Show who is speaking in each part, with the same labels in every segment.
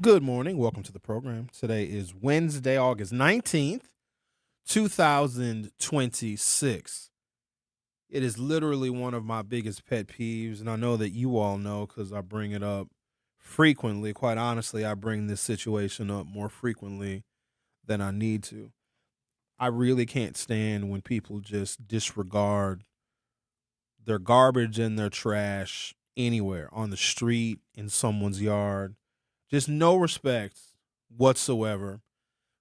Speaker 1: Good morning. Welcome to the program. Today is Wednesday, August 19th, 2026. It is literally one of my biggest pet peeves, and I know that you all know because I bring it up frequently. Quite honestly, I bring this situation up more frequently than I need to. I really can't stand when people just disregard their garbage and their trash anywhere on the street, in someone's yard. Just no respect whatsoever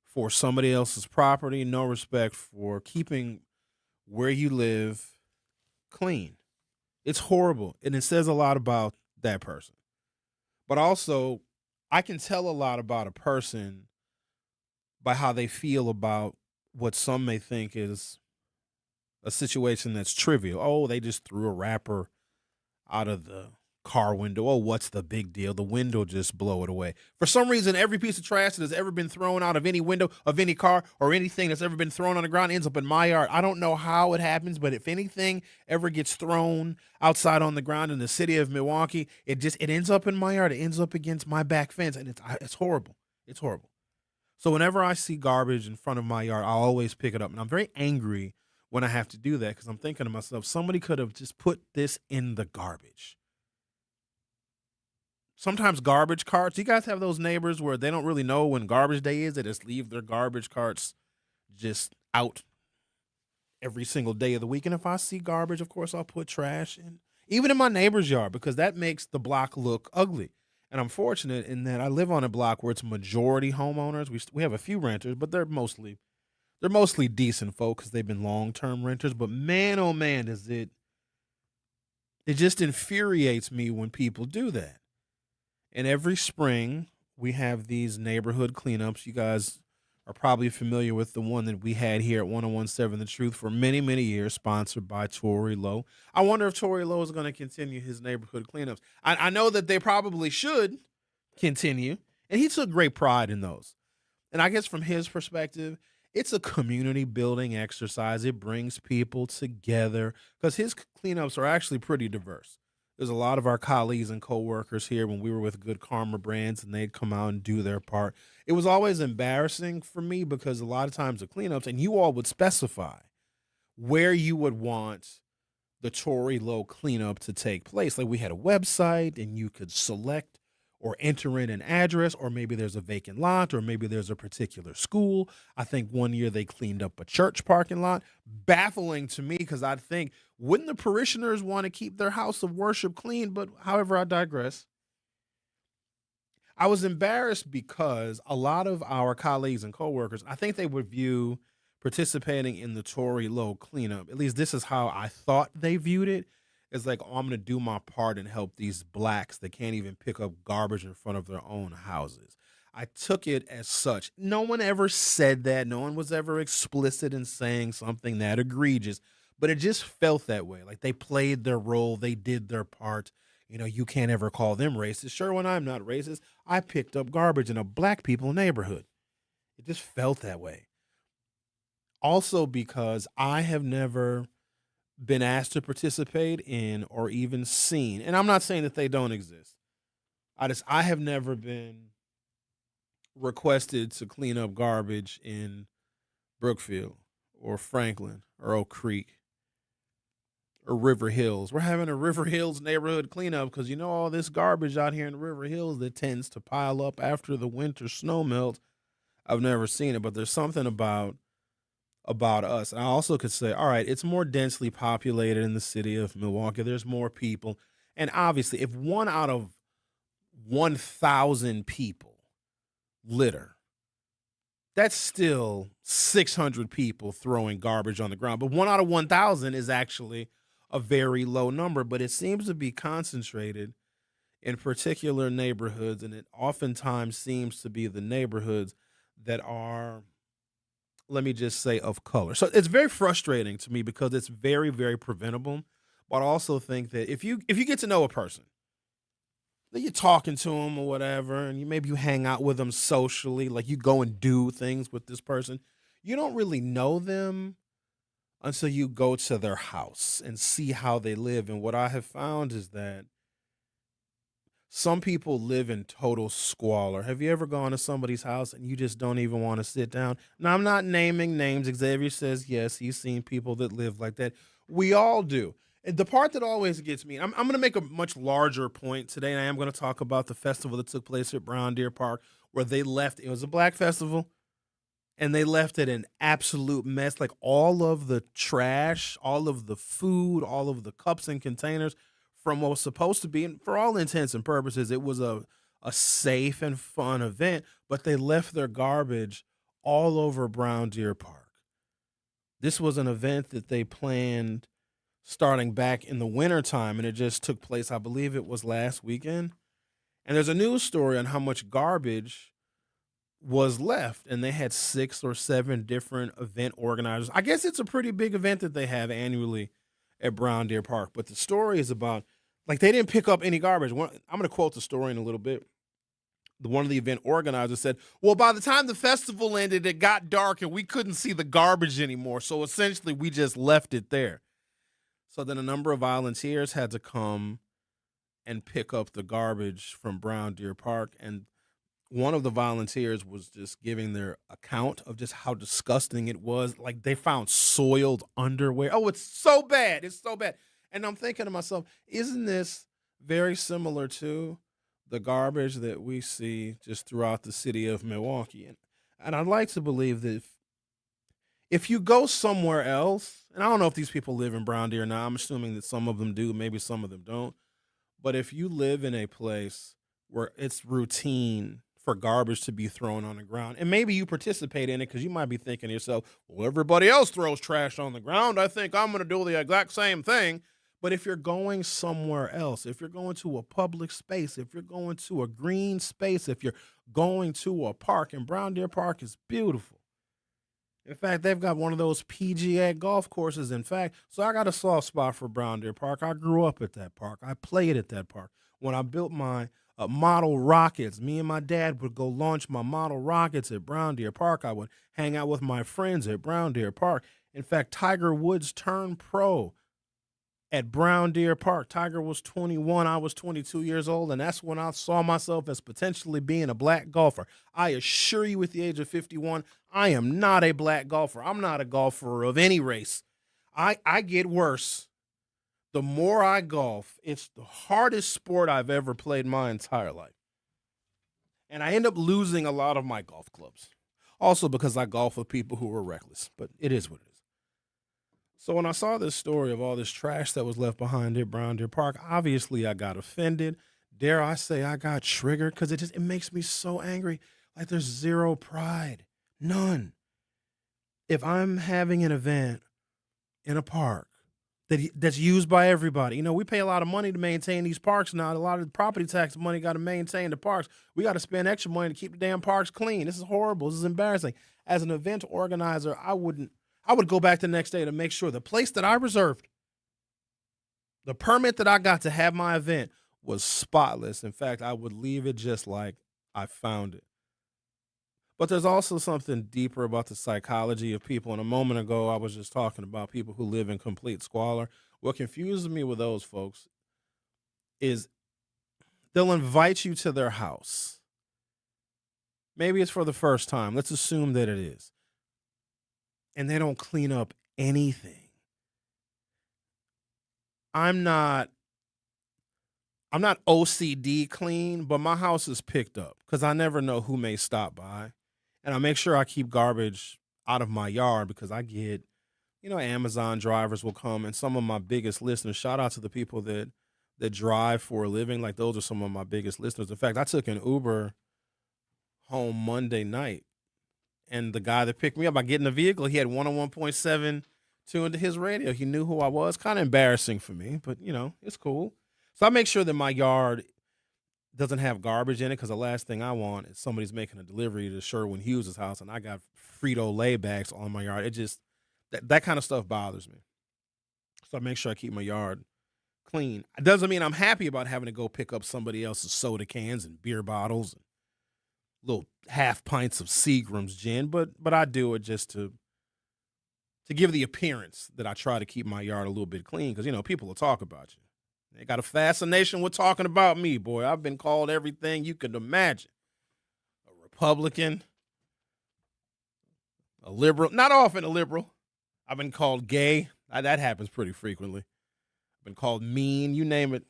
Speaker 1: for somebody else's property, no respect for keeping where you live clean. It's horrible. And it says a lot about that person. But also, I can tell a lot about a person by how they feel about what some may think is a situation that's trivial. Oh, they just threw a wrapper out of the car window. Oh, what's the big deal? The window just blow it away. For some reason, every piece of trash that has ever been thrown out of any window of any car or anything that's ever been thrown on the ground ends up in my yard. I don't know how it happens, but if anything ever gets thrown outside on the ground in the city of Milwaukee, it ends up in my yard. It ends up against my back fence, and it's horrible. It's horrible. So whenever I see garbage in front of my yard, I always pick it up, and I'm very angry when I have to do that because I'm thinking to myself, somebody could have just put this in the garbage. Sometimes garbage carts, you guys have those neighbors where they don't really know when garbage day is. They just leave their garbage carts just out every single day of the week. And if I see garbage, of course, I'll put trash in, even in my neighbor's yard, because that makes the block look ugly. And I'm fortunate in that I live on a block where it's majority homeowners. We have a few renters, but they're mostly decent folk because they've been long-term renters. But man, oh man, it just infuriates me when people do that. And every spring, we have these neighborhood cleanups. You guys are probably familiar with the one that we had here at 1017 The Truth for many, many years, sponsored by Tory Lowe. I wonder if Tory Lowe is going to continue his neighborhood cleanups. I know that they probably should continue, and he took great pride in those. And I guess from his perspective, it's a community building exercise. It brings people together because his cleanups are actually pretty diverse. There's a lot of our colleagues and coworkers here when we were with Good Karma Brands, and they'd come out and do their part. It was always embarrassing for me because a lot of times the cleanups, and you all would specify where you would want the Tory Low cleanup to take place. Like we had a website, and you could select or enter in an address, or maybe there's a vacant lot, or maybe there's a particular school. I think one year they cleaned up a church parking lot. Baffling to me because I'd think, wouldn't the parishioners want to keep their house of worship clean? But however, I digress. I was embarrassed because a lot of our colleagues and coworkers, I think they would view participating in the Tory Low cleanup, at least this is how I thought they viewed it. It's like, oh, I'm going to do my part and help these blacks that can't even pick up garbage in front of their own houses. I took it as such. No one ever said that. No one was ever explicit in saying something that egregious, but it just felt that way. Like they played their role, they did their part. You can't ever call them racist. Sherwin, I'm not racist. I picked up garbage in a black people neighborhood. It just felt that way. Also, because I have never been asked to participate in or even seen, and I'm not saying that they don't exist. I have never been requested to clean up garbage in Brookfield or Franklin or Oak Creek or River Hills. We're having a River Hills neighborhood cleanup because all this garbage out here in River Hills that tends to pile up after the winter snow melt. I've never seen it, but there's something about us. And I also could say, all right, it's more densely populated in the city of Milwaukee. There's more people. And obviously, if 1 out of 1,000 people litter, that's still 600 people throwing garbage on the ground. But 1 out of 1,000 is actually a very low number, but it seems to be concentrated in particular neighborhoods. And it oftentimes seems to be the neighborhoods that are, let me just say, of color. So it's very frustrating to me because it's very, very preventable. But I also think that if you get to know a person, that you're talking to them or whatever, and maybe you hang out with them socially, like you go and do things with this person, you don't really know them until you go to their house and see how they live. And what I have found is that Some people live in total squalor. Have you ever gone to somebody's house and you just don't even want to sit down? Now, I'm not naming names. Xavier says yes, he's seen people that live like that. We all do. And the part that always gets me, I'm going to make a much larger point today, and I am going to talk about the festival that took place at Brown Deer Park where they left. It was a black festival, and they left it an absolute mess. Like all of the trash, all of the food, all of the cups and containers from what was supposed to be, and for all intents and purposes, it was a safe and fun event, but they left their garbage all over Brown Deer Park. This was an event that they planned starting back in the wintertime, and it just took place, I believe it was last weekend. And there's a news story on how much garbage was left, and they had 6 or 7 different event organizers. I guess it's a pretty big event that they have annually at Brown Deer Park, but the story is about like they didn't pick up any garbage. I'm going to quote the story in a little bit. One of the event organizers said, well, by the time the festival ended, it got dark and we couldn't see the garbage anymore. So essentially, we just left it there. So then a number of volunteers had to come and pick up the garbage from Brown Deer Park. And one of the volunteers was just giving their account of just how disgusting it was. Like they found soiled underwear. Oh, it's so bad. It's so bad. And I'm thinking to myself, isn't this very similar to the garbage that we see just throughout the city of Milwaukee? And I'd like to believe that if you go somewhere else, and I don't know if these people live in Brown Deer now, I'm assuming that some of them do, maybe some of them don't. But if you live in a place where it's routine for garbage to be thrown on the ground, and maybe you participate in it because you might be thinking to yourself, well, everybody else throws trash on the ground. I think I'm going to do the exact same thing. But if you're going somewhere else, if you're going to a public space, if you're going to a green space, if you're going to a park, and Brown Deer Park is beautiful. In fact, they've got one of those PGA golf courses, in fact. So I got a soft spot for Brown Deer Park. I grew up at that park. I played at that park. When I built my model rockets, me and my dad would go launch my model rockets at Brown Deer Park. I would hang out with my friends at Brown Deer Park. In fact, Tiger Woods turned pro at Brown Deer Park. Tiger was 21. I was 22 years old, and that's when I saw myself as potentially being a black golfer. I assure you, at the age of 51, I am not a black golfer. I'm not a golfer of any race. I get worse. The more I golf, it's the hardest sport I've ever played my entire life. And I end up losing a lot of my golf clubs. Also because I golf with people who are reckless, but it is what it is. So when I saw this story of all this trash that was left behind at Brown Deer Park, obviously I got offended. Dare I say I got triggered because it makes me so angry. Like there's zero pride, none. If I'm having an event in a park that's used by everybody, we pay a lot of money to maintain these parks now. A lot of the property tax money got to maintain the parks. We got to spend extra money to keep the damn parks clean. This is horrible. This is embarrassing. As an event organizer, I would go back the next day to make sure the place that I reserved, the permit that I got to have my event was spotless. In fact, I would leave it just like I found it. But there's also something deeper about the psychology of people. And a moment ago, I was just talking about people who live in complete squalor. What confuses me with those folks is they'll invite you to their house. Maybe it's for the first time. Let's assume that it is. And they don't clean up anything. I'm not OCD clean, but my house is picked up because I never know who may stop by. And I make sure I keep garbage out of my yard because I get, Amazon drivers will come, and some of my biggest listeners, shout out to the people that drive for a living. Like those are some of my biggest listeners. In fact, I took an Uber home Monday night. And the guy that picked me up, I get in the vehicle, he had 101.7 tuned to his radio. He knew who I was. Kind of embarrassing for me, but, it's cool. So I make sure that my yard doesn't have garbage in it because the last thing I want is somebody's making a delivery to Sherwin Hughes' house and I got Frito-Lay bags on my yard. It just, that kind of stuff bothers me. So I make sure I keep my yard clean. It doesn't mean I'm happy about having to go pick up somebody else's soda cans and beer bottles and little half pints of Seagram's gin, but I do it just to give the appearance that I try to keep my yard a little bit clean because, people will talk about you. They got a fascination with talking about me, boy. I've been called everything you could imagine. A Republican, a liberal, not often a liberal. I've been called gay. That happens pretty frequently. I've been called mean. You name it,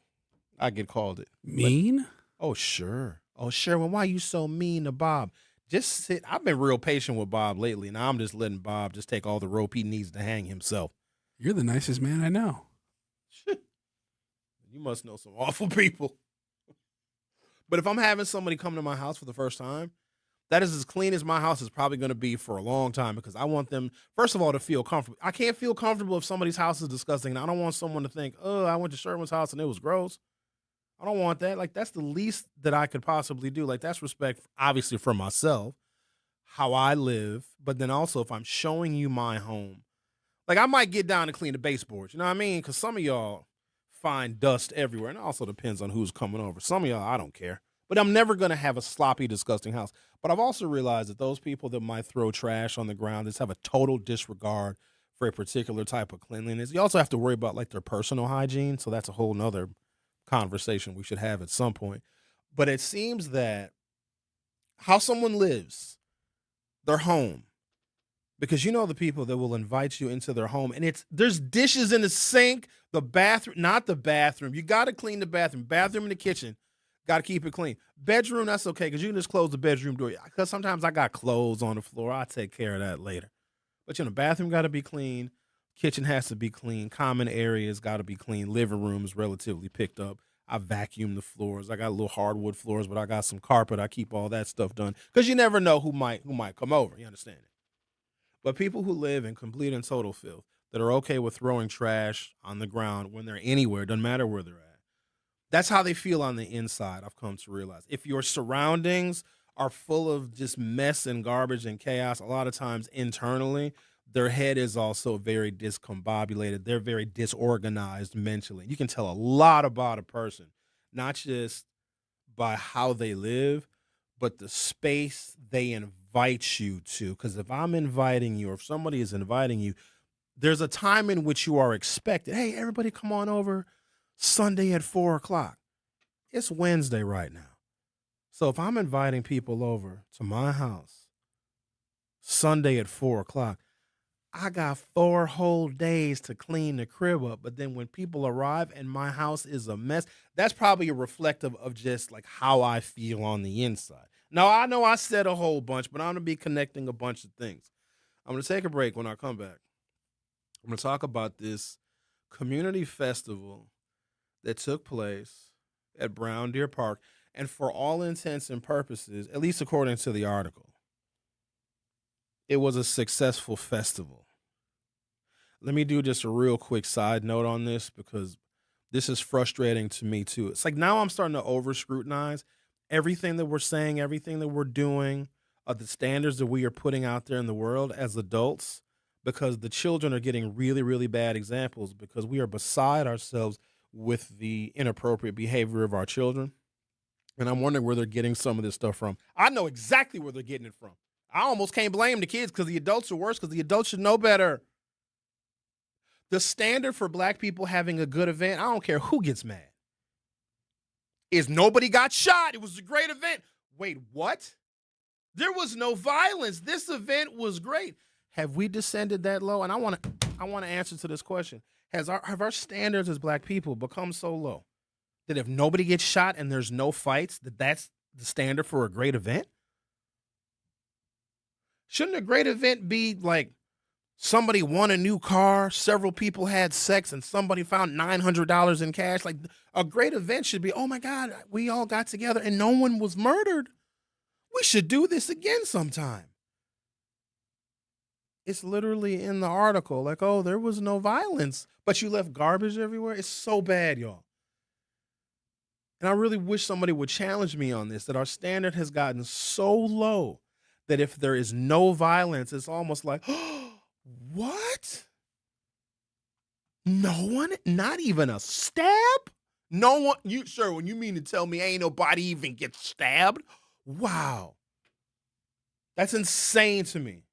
Speaker 1: I get called it.
Speaker 2: Mean?
Speaker 1: Oh, sure. Oh, Sherwin, why you so mean to Bob? Just sit. I've been real patient with Bob lately. Now I'm just letting Bob just take all the rope he needs to hang himself.
Speaker 2: You're the nicest man I know.
Speaker 1: You must know some awful people. But if I'm having somebody come to my house for the first time, that is as clean as my house is probably going to be for a long time because I want them, first of all, to feel comfortable. I can't feel comfortable if somebody's house is disgusting. And I don't want someone to think, oh, I went to Sherwin's house and it was gross. I don't want that. Like, that's the least that I could possibly do. Like, that's respect, obviously, for myself, how I live. But then also, if I'm showing you my home, like, I might get down to clean the baseboards. You know what I mean? Because some of y'all find dust everywhere. And it also depends on who's coming over. Some of y'all, I don't care. But I'm never going to have a sloppy, disgusting house. But I've also realized that those people that might throw trash on the ground just have a total disregard for a particular type of cleanliness. You also have to worry about, like, their personal hygiene. So that's a whole nother conversation we should have at some point. But it seems that how someone lives, their home, because you know the people that will invite you into their home and there's dishes in the sink, the bathroom, not the bathroom. You got to clean the bathroom. Bathroom and the kitchen, got to keep it clean. Bedroom, that's okay because you can just close the bedroom door. Because sometimes I got clothes on the floor. I'll take care of that later. But, bathroom got to be clean. Kitchen has to be clean. Common areas got to be clean. Living room is relatively picked up. I vacuum the floors. I got little hardwood floors, but I got some carpet. I keep all that stuff done because you never know who might come over. You understand it? But people who live in complete and total filth that are okay with throwing trash on the ground when they're anywhere, doesn't matter where they're at. That's how they feel on the inside, I've come to realize. If your surroundings are full of just mess and garbage and chaos, a lot of times internally, their head is also very discombobulated. They're very disorganized mentally. You can tell a lot about a person, not just by how they live, but the space they invite you to. Because if I'm inviting you or if somebody is inviting you, there's a time in which you are expected. Hey, everybody come on over Sunday at 4:00. It's Wednesday right now. So if I'm inviting people over to my house Sunday at 4:00, I got 4 whole days to clean the crib up. But then when people arrive and my house is a mess, that's probably a reflective of just like how I feel on the inside. Now, I know I said a whole bunch, but I'm going to be connecting a bunch of things. I'm going to take a break. When I come back, I'm going to talk about this community festival that took place at Brown Deer Park. And for all intents and purposes, at least according to the article, it was a successful festival. Let me do just a real quick side note on this because this is frustrating to me too. It's like now I'm starting to over scrutinize everything that we're saying, everything that we're doing, the standards that we are putting out there in the world as adults, because the children are getting really, really bad examples because we are beside ourselves with the inappropriate behavior of our children. And I'm wondering where they're getting some of this stuff from. I know exactly where they're getting it from. I almost can't blame the kids because the adults are worse because the adults should know better. The standard for black people having a good event, I don't care who gets mad, is nobody got shot. It was a great event. Wait, what? There was no violence. This event was great. Have we descended that low? And I want to answer to this question. Have our standards as black people become so low that if nobody gets shot and there's no fights, that's the standard for a great event? Shouldn't a great event be like somebody won a new car, several people had sex, and somebody found $900 in cash? Like, a great event should be, oh my God, we all got together and no one was murdered. We should do this again sometime. It's literally in the article, like, oh, there was no violence, but you left garbage everywhere. It's so bad, y'all. And I really wish somebody would challenge me on this, that our standard has gotten so low that if there is no violence, it's almost like, oh, what? No one? Not even a stab? No one? Sir, when you mean to tell me ain't nobody even gets stabbed? Wow. That's insane to me.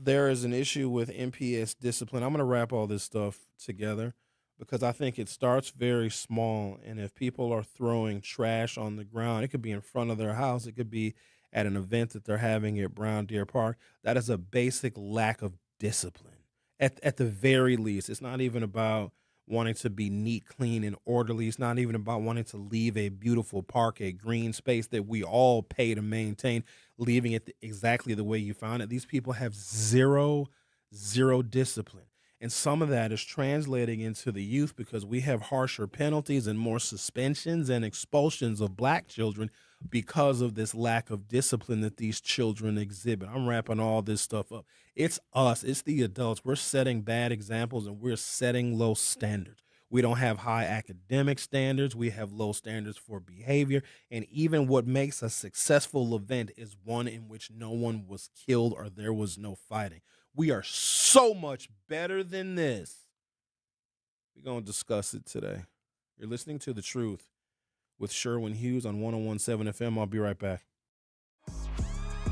Speaker 1: There is an issue with MPS discipline. I'm going to wrap all this stuff together. because I think it starts very small. And if people are throwing trash on the ground, it could be in front of their house, it could be at an event that they're having at Brown Deer Park. That is a basic lack of discipline. At the very least, it's not even about wanting to be neat, clean, and orderly. It's not even about wanting to leave a beautiful park, a green space that we all pay to maintain, leaving it exactly the way you found it. These people have zero discipline. And some of that is translating into the youth because we have harsher penalties and more suspensions and expulsions of black children because of this lack of discipline that these children exhibit. I'm wrapping all this stuff up. It's us, it's the adults. We're setting bad examples and we're setting low standards. We don't have high academic standards. We have low standards for behavior. And even what makes a successful event is one in which no one was killed or there was no fighting. We are so much better than this. We're going to discuss it today. You're listening to The Truth with Sherwin Hughes on 101.7 FM. I'll be right back.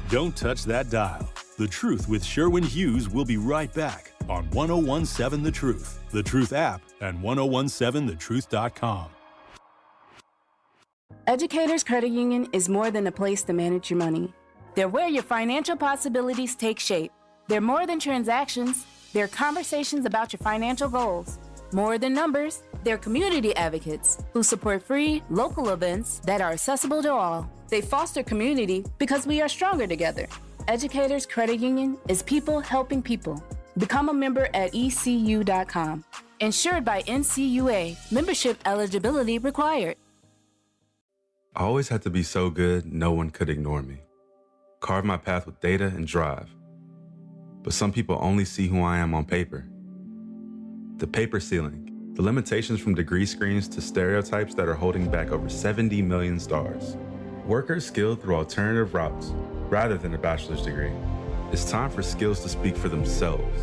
Speaker 3: Don't touch that dial. The Truth with Sherwin Hughes will be right back on 101.7 The Truth, The Truth app, and 1017thetruth.com.
Speaker 4: Educators Credit Union is more than a place to manage your money. They're where your financial possibilities take shape. They're more than transactions. They're conversations about your financial goals. More than numbers, they're community advocates who support free, local events that are accessible to all. They foster community because we are stronger together. Educators Credit Union is people helping people. Become a member at ecu.com. Insured by NCUA. Membership eligibility required.
Speaker 5: I always had to be so good, no one could ignore me. Carve my path with data and drive. But some people only see who I am on paper. The paper ceiling, the limitations from degree screens to stereotypes that are holding back over 70 million stars. Workers skilled through alternative routes, rather than a bachelor's degree. It's time for skills to speak for themselves.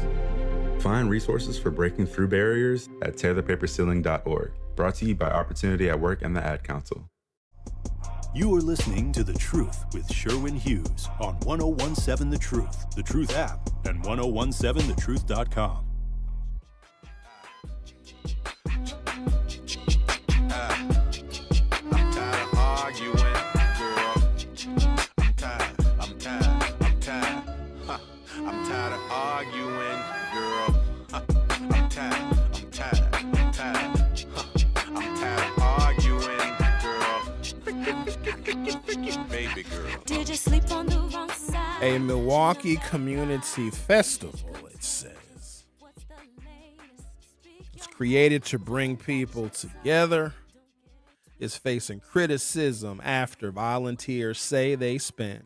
Speaker 5: Find resources for breaking through barriers at tearthepaperceiling.org. Brought to you by Opportunity at Work and the Ad Council.
Speaker 3: You are listening to The Truth with Sherwin Hughes on 1017 The Truth, The Truth app, and 1017thetruth.com.
Speaker 1: A Milwaukee Community Festival, it says. It's created to bring people together. It's facing criticism after volunteers say they spent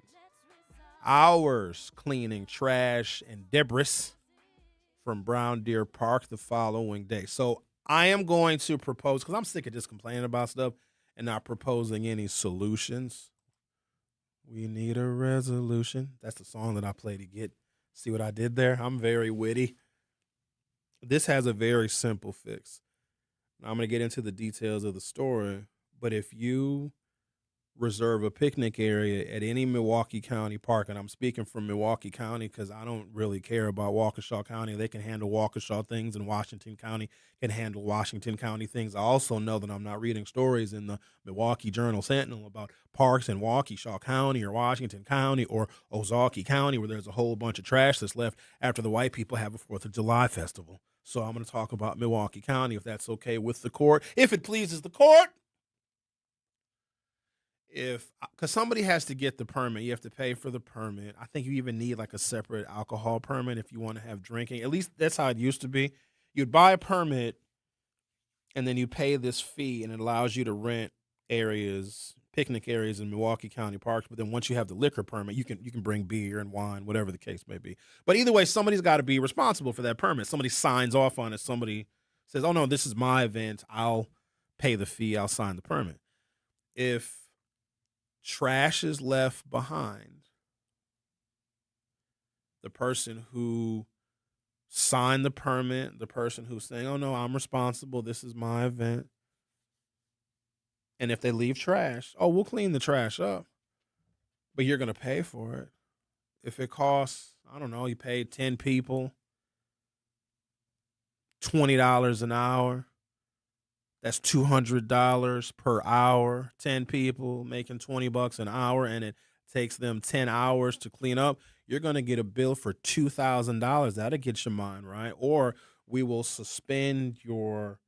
Speaker 1: hours cleaning trash and debris from Brown Deer Park the following day. So I am going to propose, because I'm sick of just complaining about stuff and not proposing any solutions. We need a resolution. That's the song that I play to get. See what I did there? I'm very witty. This has a very simple fix. Now, I'm going to get into the details of the story, but if you reserve a picnic area at any Milwaukee County park, and I'm speaking from Milwaukee County because I don't really care about Waukesha County. They can handle Waukesha things, and Washington County can handle Washington County things. I also know that I'm not reading stories in the Milwaukee Journal-Sentinel about parks in Waukesha County or Washington County or Ozaukee County where there's a whole bunch of trash that's left after the white people have a 4th of July festival. So I'm going to talk about Milwaukee County, if that's okay with the court. If it pleases the court. Because somebody has to get the permit, you have to pay for the permit. I think you even need like a separate alcohol permit if you want to have drinking. At least that's how it used to be. You'd buy a permit and then you pay this fee, and it allows you to rent areas, picnic areas in Milwaukee County parks. But then once you have the liquor permit, you can bring beer and wine, whatever the case may be. But either way, somebody's got to be responsible for that permit. Somebody signs off on it. Somebody says, oh no, this is my event. I'll pay the fee. I'll sign the permit. If trash is left behind, the person who signed the permit, the person who's saying, oh no, I'm responsible, this is my event. And if they leave trash, oh, we'll clean the trash up, but you're going to pay for it. If it costs, I don't know, you paid 10 people $20 an hour, That's $200 per hour, 10 people making $20 an hour, and it takes them 10 hours to clean up. You're going to get a bill for $2,000. That'll get your mind right. Or we will suspend your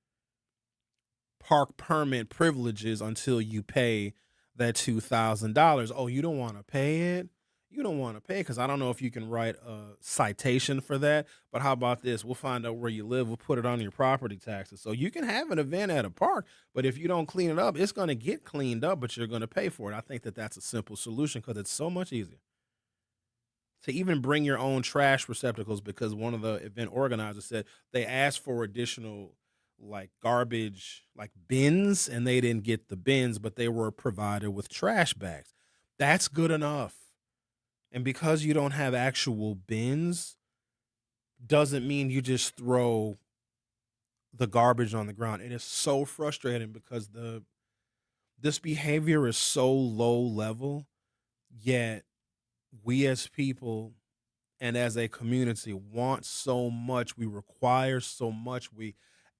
Speaker 1: park permit privileges until you pay that $2,000. Oh, you don't want to pay it? You don't want to pay because I don't know if you can write a citation for that. But how about this? We'll find out where you live. We'll put it on your property taxes. So you can have an event at a park, but if you don't clean it up, it's going to get cleaned up, but you're going to pay for it. I think that that's a simple solution because it's so much easier to even bring your own trash receptacles, because one of the event organizers said they asked for additional like garbage like bins and they didn't get the bins, but they were provided with trash bags. That's good enough. And because you don't have actual bins doesn't mean you just throw the garbage on the ground. It is so frustrating because this behavior is so low level, yet we as people and as a community want so much. We require so much. We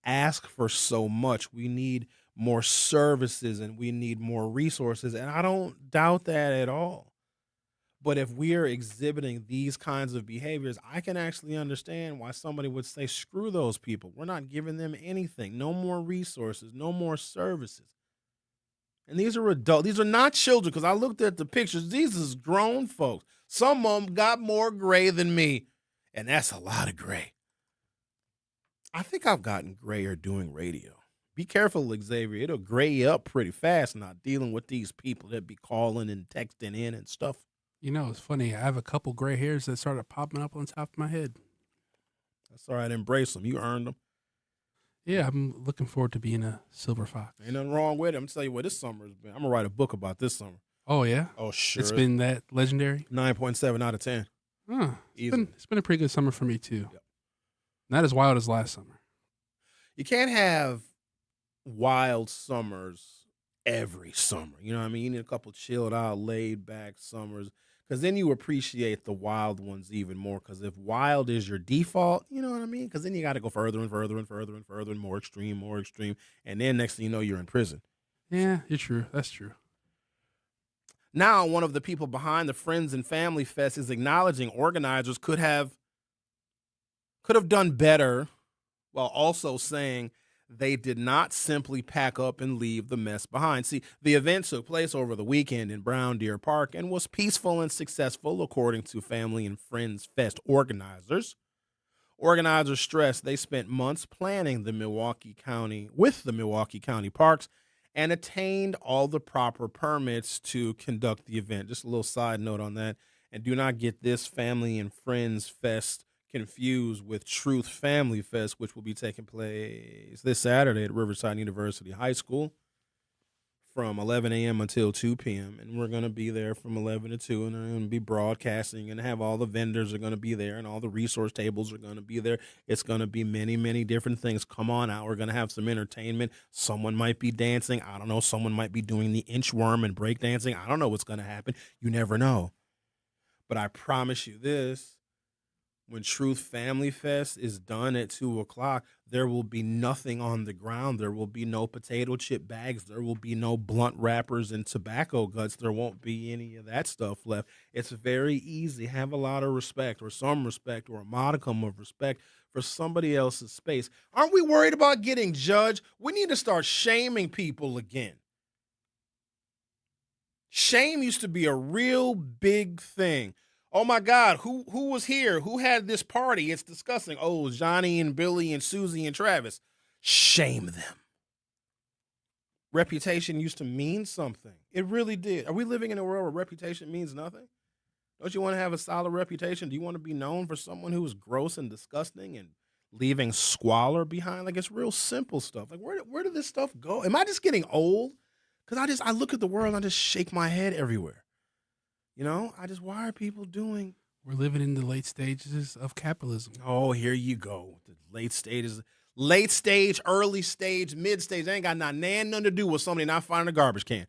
Speaker 1: ask for so much. We need more services and we need more resources. And I don't doubt that at all. But if we are exhibiting these kinds of behaviors, I can actually understand why somebody would say, screw those people. We're not giving them anything. No more resources, no more services. And these are adults. These are not children, because I looked at the pictures. These is grown folks. Some of them got more gray than me, and that's a lot of gray. I think I've gotten grayer doing radio. Be careful, Xavier. It'll gray you up pretty fast not dealing with these people that be calling and texting in and stuff.
Speaker 2: You know, it's funny. I have a couple gray hairs that started popping up on top of my head.
Speaker 1: That's all right. Embrace them. You earned them.
Speaker 2: Yeah, I'm looking forward to being a silver fox.
Speaker 1: Ain't nothing wrong with it. I'm telling you what this summer has been. I'm going to write a book about this summer.
Speaker 2: Oh, yeah?
Speaker 1: Oh, sure.
Speaker 2: It's been that legendary?
Speaker 1: 9.7 out of 10.
Speaker 2: Huh. It's been a pretty good summer for me, too.
Speaker 1: Yep.
Speaker 2: Not as wild as last summer.
Speaker 1: You can't have wild summers every summer. You know what I mean? You need a couple chilled out, laid back summers, because then you appreciate the wild ones even more. Because if wild is your default, you know what I mean? Because then you got to go further and further and further and further and more extreme. And then next thing you know, you're in prison.
Speaker 2: Yeah, you're true. That's true.
Speaker 1: Now, one of the people behind the Friends and Family Fest is acknowledging organizers could have done better, while also saying they did not simply pack up and leave the mess behind. See, the event took place over the weekend in Brown Deer Park and was peaceful and successful, according to Family and Friends Fest organizers. Organizers stressed they spent months planning the Milwaukee County Parks and attained all the proper permits to conduct the event. Just a little side note on that. And do not get this Family and Friends Fest confused with Truth Family Fest, which will be taking place this Saturday at Riverside University High School from 11 a.m. until 2 p.m. And we're going to be there from 11 to 2, and they're going to be broadcasting and have all the vendors are going to be there and all the resource tables are going to be there. It's going to be many, many different things. Come on out. We're going to have some entertainment. Someone might be dancing. I don't know. Someone might be doing the inchworm and breakdancing. I don't know what's going to happen. You never know. But I promise you this. When Truth Family Fest is done at 2 o'clock, there will be nothing on the ground. There will be no potato chip bags. There will be no blunt wrappers and tobacco guts. There won't be any of that stuff left. It's very easy. Have a lot of respect, or some respect, or a modicum of respect for somebody else's space. Aren't we worried about getting judged? We need to start shaming people again. Shame used to be a real big thing. Oh my God, who was here? Who had this party? It's disgusting. Oh, Johnny and Billy and Susie and Travis. Shame them. Reputation used to mean something. It really did. Are we living in a world where reputation means nothing? Don't you want to have a solid reputation? Do you want to be known for someone who is gross and disgusting and leaving squalor behind? Like, it's real simple stuff. Like, where did this stuff go? Am I just getting old? Because I look at the world and I just shake my head everywhere. You know, why are people doing?
Speaker 2: We're living in the late stages of capitalism.
Speaker 1: Oh, here you go. The late stages, early stage, mid stage. They ain't got nothing to do with somebody not finding a garbage can.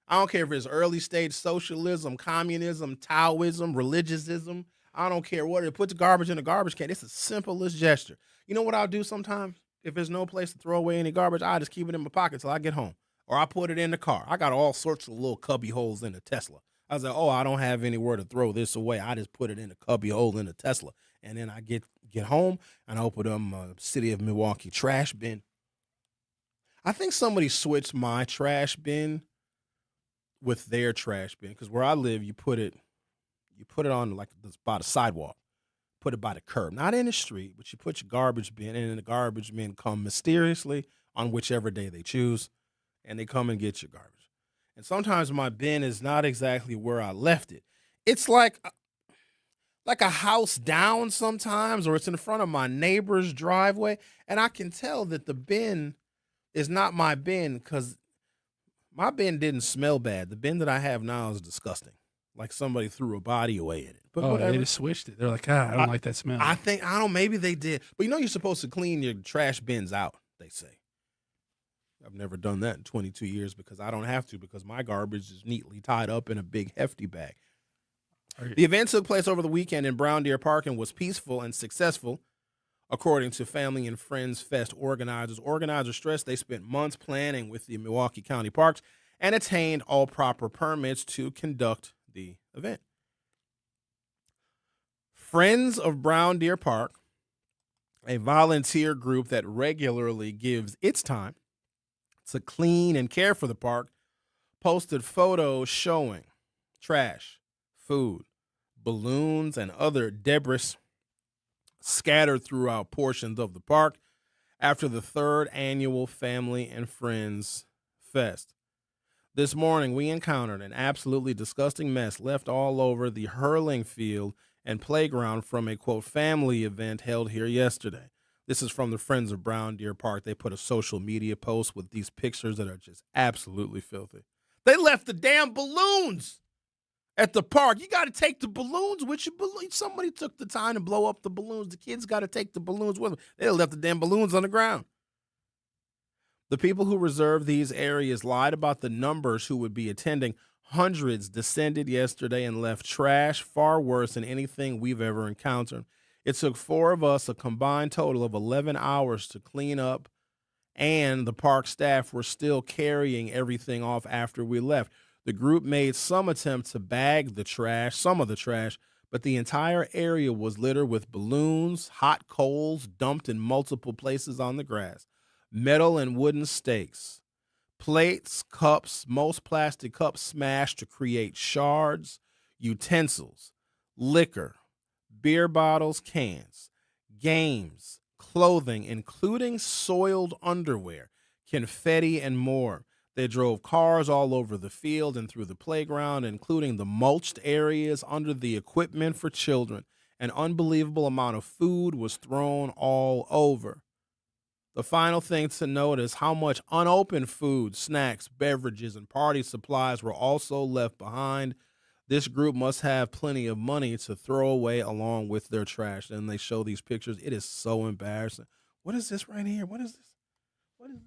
Speaker 1: I don't care if it's early stage socialism, communism, Taoism, religiousism. I don't care what it is. Put the garbage in the garbage can. It's the simplest gesture. You know what I'll do sometimes? If there's no place to throw away any garbage, I just keep it in my pocket till I get home. Or I put it in the car. I got all sorts of little cubby holes in the Tesla. I was like, oh, I don't have anywhere to throw this away. I just put it in a cubby hole in the Tesla. And then I get home and I open up my City of Milwaukee trash bin. I think somebody switched my trash bin with their trash bin, because where I live, you put it on like by the sidewalk, put it by the curb, not in the street, but you put your garbage bin, and then the garbage men come mysteriously on whichever day they choose, and they come and get your garbage. And sometimes my bin is not exactly where I left it. It's like a house down sometimes, or it's in front of my neighbor's driveway, and I can tell that the bin is not my bin because my bin didn't smell bad. The bin that I have now is disgusting. Like somebody threw a body away in it. But whatever.
Speaker 2: They just switched it. They're like, I don't like that smell.
Speaker 1: I don't know, maybe they did. But you're supposed to clean your trash bins out, they say. I've never done that in 22 years because I don't have to, because my garbage is neatly tied up in a big hefty bag. The event took place over the weekend in Brown Deer Park and was peaceful and successful, according to Family and Friends Fest organizers. Organizers stressed they spent months planning with the Milwaukee County Parks and attained all proper permits to conduct the event. Friends of Brown Deer Park, a volunteer group that regularly gives its time to clean and care for the park, posted photos showing trash, food, balloons, and other debris scattered throughout portions of the park after the third annual Family and Friends Fest. This morning, we encountered an absolutely disgusting mess left all over the hurling field and playground from a, quote, family event held here yesterday. This is from the Friends of Brown Deer Park. They put a social media post with these pictures that are just absolutely filthy. They left the damn balloons at the park. You got to take the balloons with you. Somebody took the time to blow up the balloons. The kids got to take the balloons with them. They left the damn balloons on the ground. The people who reserved these areas lied about the numbers who would be attending. Hundreds descended yesterday and left trash far worse than anything we've ever encountered. It took 4 of us a combined total of 11 hours to clean up, and the park staff were still carrying everything off after we left. The group made some attempt to bag the trash, some of the trash, but the entire area was littered with balloons, hot coals dumped in multiple places on the grass, metal and wooden stakes, plates, cups, most plastic cups smashed to create shards, utensils, liquor, beer bottles, cans, games, clothing, including soiled underwear, confetti, and more. They drove cars all over the field and through the playground, including the mulched areas under the equipment for children. An unbelievable amount of food was thrown all over. The final thing to note is how much unopened food, snacks, beverages, and party supplies were also left behind. This group must have plenty of money to throw away along with their trash. And they show these pictures. It is so embarrassing. What is this right here? What is this? What is this?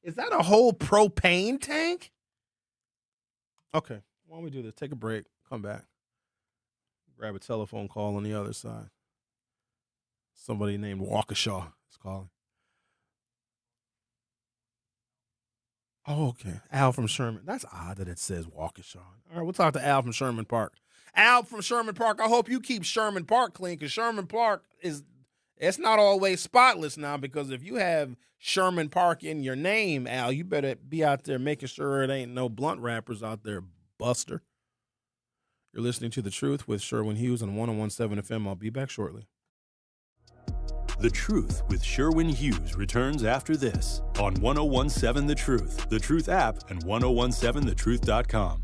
Speaker 1: Is that a whole propane tank? Okay, why don't we do this? Take a break, come back, grab a telephone call on the other side. Somebody named Waukesha is calling. Oh, okay. Al from Sherman. That's odd that it says Waukesha. All right, we'll talk to Al from Sherman Park. Al from Sherman Park, I hope you keep Sherman Park clean, because Sherman Park it's not always spotless now, because if you have Sherman Park in your name, Al, you better be out there making sure it ain't no blunt wrappers out there, buster. You're listening to The Truth with Sherwin Hughes on 101.7 FM. I'll be back shortly.
Speaker 3: The Truth with Sherwin Hughes returns after this on 101.7 The Truth app, and 1017thetruth.com.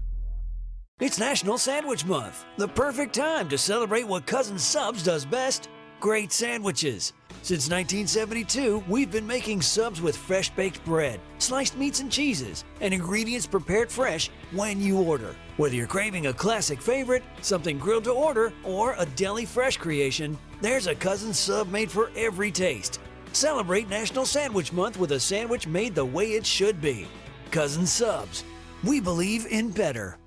Speaker 6: It's National Sandwich Month, the perfect time to celebrate what Cousin Subs does best: great sandwiches. Since 1972, we've been making subs with fresh baked bread, sliced meats and cheeses, and ingredients prepared fresh when you order. Whether you're craving a classic favorite, something grilled to order, or a deli fresh creation, there's a Cousin sub made for every taste. Celebrate National Sandwich Month with a sandwich made the way it should be. Cousin Subs. We believe in better.